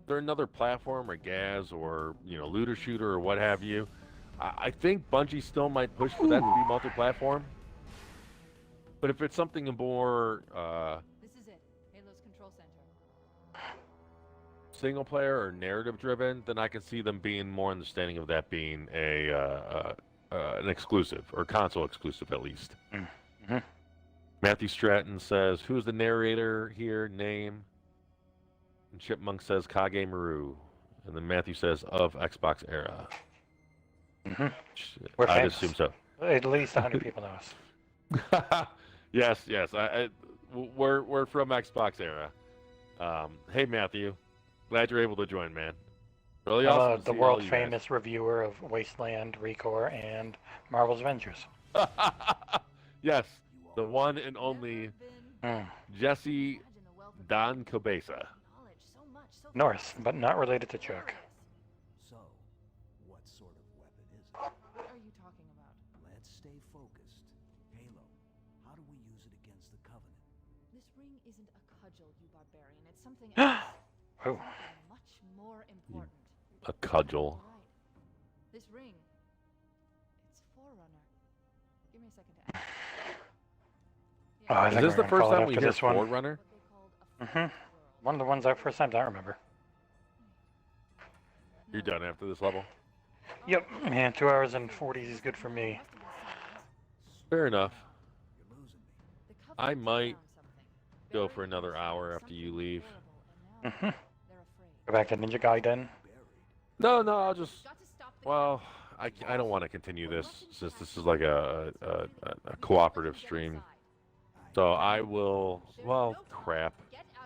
S1: another platform or Gaz or, you know, looter shooter or what have you. I think Bungie still might push for that to be multi-platform. But if it's something more
S3: This is it. Halo's control center.
S1: single player or narrative driven, then I can see them being more understanding of that being an exclusive or console exclusive at least.
S2: Mm-hmm.
S1: Matthew Stratton says, "Who's the narrator here? Name." And Chipmunk says, "Kage Maru." And then Matthew says, "Of XboxEra."
S2: Mm-hmm.
S1: I'd
S2: famous.
S1: assume so.
S2: At least 100 people know us.
S1: Yes, yes. We're from Xbox Era. Hey Matthew, glad you're able to join, man. Really
S2: I'm
S1: awesome to
S2: the
S1: see all
S2: world
S1: you
S2: famous reviewer of Wasteland, Recore, and Marvel's Avengers.
S1: guys. Yes, the one and only
S2: Hmm.
S1: Jesse Don Cabeza.
S2: North, but not related to Chuck.
S4: So, what sort of weapon is it?
S3: What are you talking about?
S4: Let's stay focused. Halo, how do we use it against the Covenant?
S3: This ring isn't a cudgel, you barbarian. It's something else.
S2: Oh.
S3: Something much more important.
S1: A cudgel.
S3: Right. This ring. It's Forerunner. Give me a second to ask.
S2: Oh, I
S1: Is
S2: think
S1: this
S2: we're
S1: the
S2: gonna
S1: first
S2: call it
S1: time we
S2: after
S1: hear
S2: this one.
S1: Forerunner?
S3: What they called a
S2: Mhm.
S3: world.
S2: One of the ones first times I remember.
S1: You're done after this level?
S2: Yep, man, 2 hours and 40 is good for me.
S1: Fair enough.
S4: You're losing me.
S3: The
S1: I
S3: Covenant
S1: might
S3: found something.
S1: go
S3: Buried
S1: for another
S3: inside
S1: hour after you
S3: something
S1: leave.
S3: horrible, and now
S2: Mhm.
S3: they're afraid.
S2: Go back to Ninja Gaiden.
S4: Buried.
S1: No, I'll just.
S3: Got to stop the
S1: Well, I don't want to continue this since this is like a cooperative stream. So I will. Well, crap.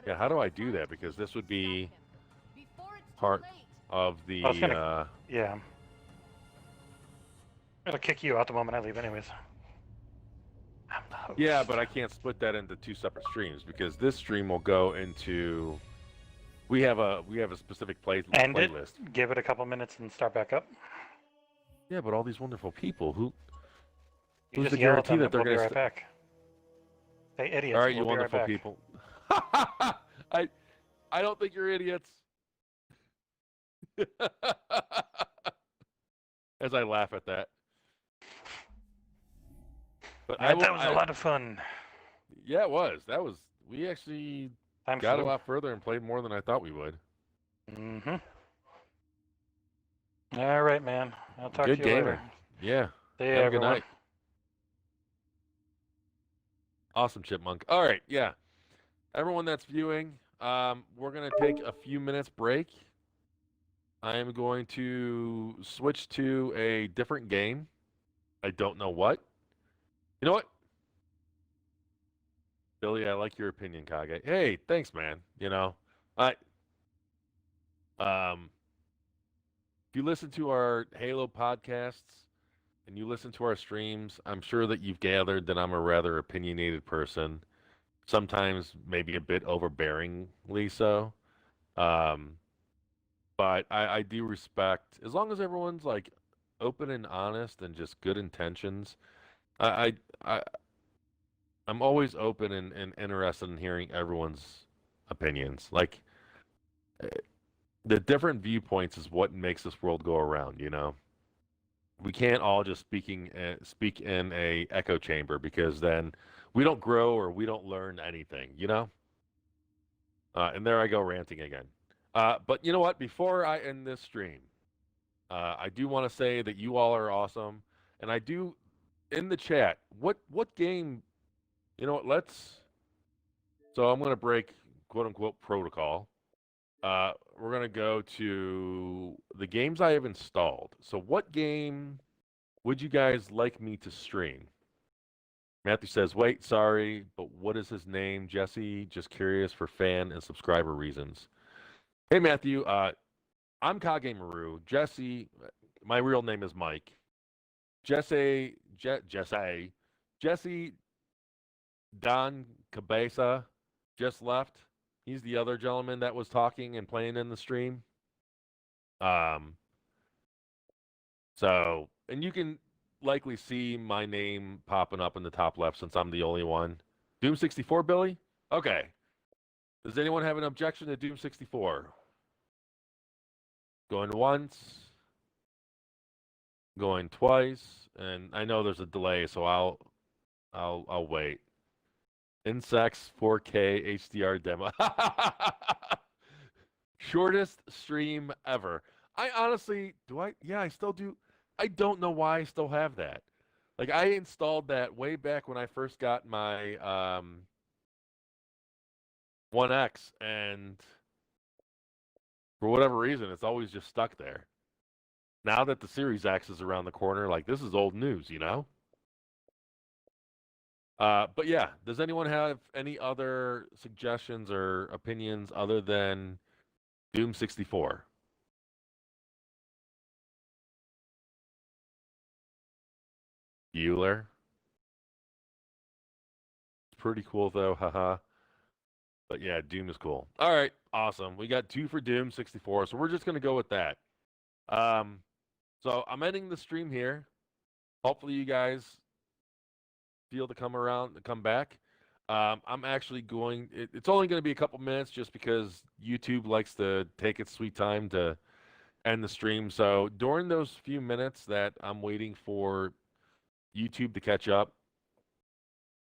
S1: Yeah, how do I do that? Because this would be part of the.
S2: I was gonna- Yeah. It'll kick you out the moment I leave, anyways. I'm the host.
S1: Yeah, but I can't split that into two separate streams because this stream will go into. We have a specific
S2: End it,
S1: playlist.
S2: give it a couple minutes, and start back up.
S1: Yeah, but all these wonderful people who.
S2: You
S1: Who's
S2: just
S1: the
S2: yell at
S1: guarantee
S2: them,
S1: that they're
S2: we'll be
S1: gonna
S2: right back. Hey, idiots.
S1: All right,
S2: we'll
S1: you
S2: be right
S1: wonderful
S2: back.
S1: people. I don't think you're idiots. As I laugh at that. But
S2: All right, that was a lot of fun.
S1: Yeah, it was. That was. We actually
S2: Time
S1: got a
S2: flew.
S1: lot further and played more than I thought we would.
S2: Mm-hmm. All right, man. I'll talk
S1: Good
S2: to you
S1: gamer.
S2: later.
S1: Yeah.
S2: See you,
S1: Have a good
S2: everyone.
S1: night. Awesome, Chipmunk. All right, yeah. Everyone that's viewing, we're going to take a few minutes break. I am going to switch to a different game. I don't know what. You know what? Billy, I like your opinion, Kage. Hey, thanks, man. You know, if you listen to our Halo podcasts and you listen to our streams, I'm sure that you've gathered that I'm a rather opinionated person. Sometimes maybe a bit overbearingly so. But I do respect, as long as everyone's like open and honest and just good intentions. I'm always open and interested in hearing everyone's opinions. Like the different viewpoints is what makes this world go around. You know, we can't all just speak in a echo chamber because then we don't grow or we don't learn anything. You know. And there I go ranting again. But you know what? Before I end this stream, I do want to say that you all are awesome, and I do in the chat. What game? You know what? So I'm going to break quote unquote protocol. We're going to go to the games I have installed. So what game would you guys like me to stream? Matthew says, wait, sorry, but what is his name? Jesse, just curious for fan and subscriber reasons. Hey, Matthew, I'm Kage Maru. Jesse, my real name is Mike. Jesse Don Cabeza just left. He's the other gentleman that was talking and playing in the stream. So, and you can likely see my name popping up in the top left since I'm the only one. Doom 64, Billy? Okay. Does anyone have an objection to Doom 64? Going once, going twice, and I know there's a delay, so I'll wait. Insects 4K HDR demo. Shortest stream ever. I honestly, I still do. I don't know why I still have that. Like, I installed that way back when I first got my 1X, and for whatever reason, it's always just stuck there. Now that the Series X is around the corner, like, this is old news, you know? But yeah, does anyone have any other suggestions or opinions other than Doom 64? Bueller. Pretty cool though, haha. But yeah, Doom is cool. All right, awesome. We got 2 for Doom 64, so we're just gonna go with that. So I'm ending the stream here. Hopefully you guys feel to come back. I'm actually going. It's only going to be a couple minutes, just because YouTube likes to take its sweet time to end the stream. So during those few minutes that I'm waiting for YouTube to catch up,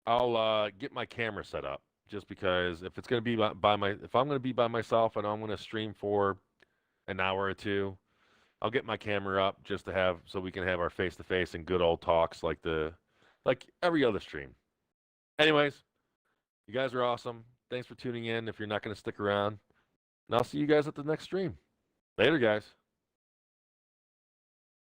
S1: I'll get my camera set up. Just because if it's going to be if I'm going to be by myself and I'm going to stream for an hour or two, I'll get my camera up just to have so we can have our face to face and good old talks like every other stream. Anyways, you guys are awesome. Thanks for tuning in. If you're not going to stick around, and I'll see you guys at the next stream. Later, guys.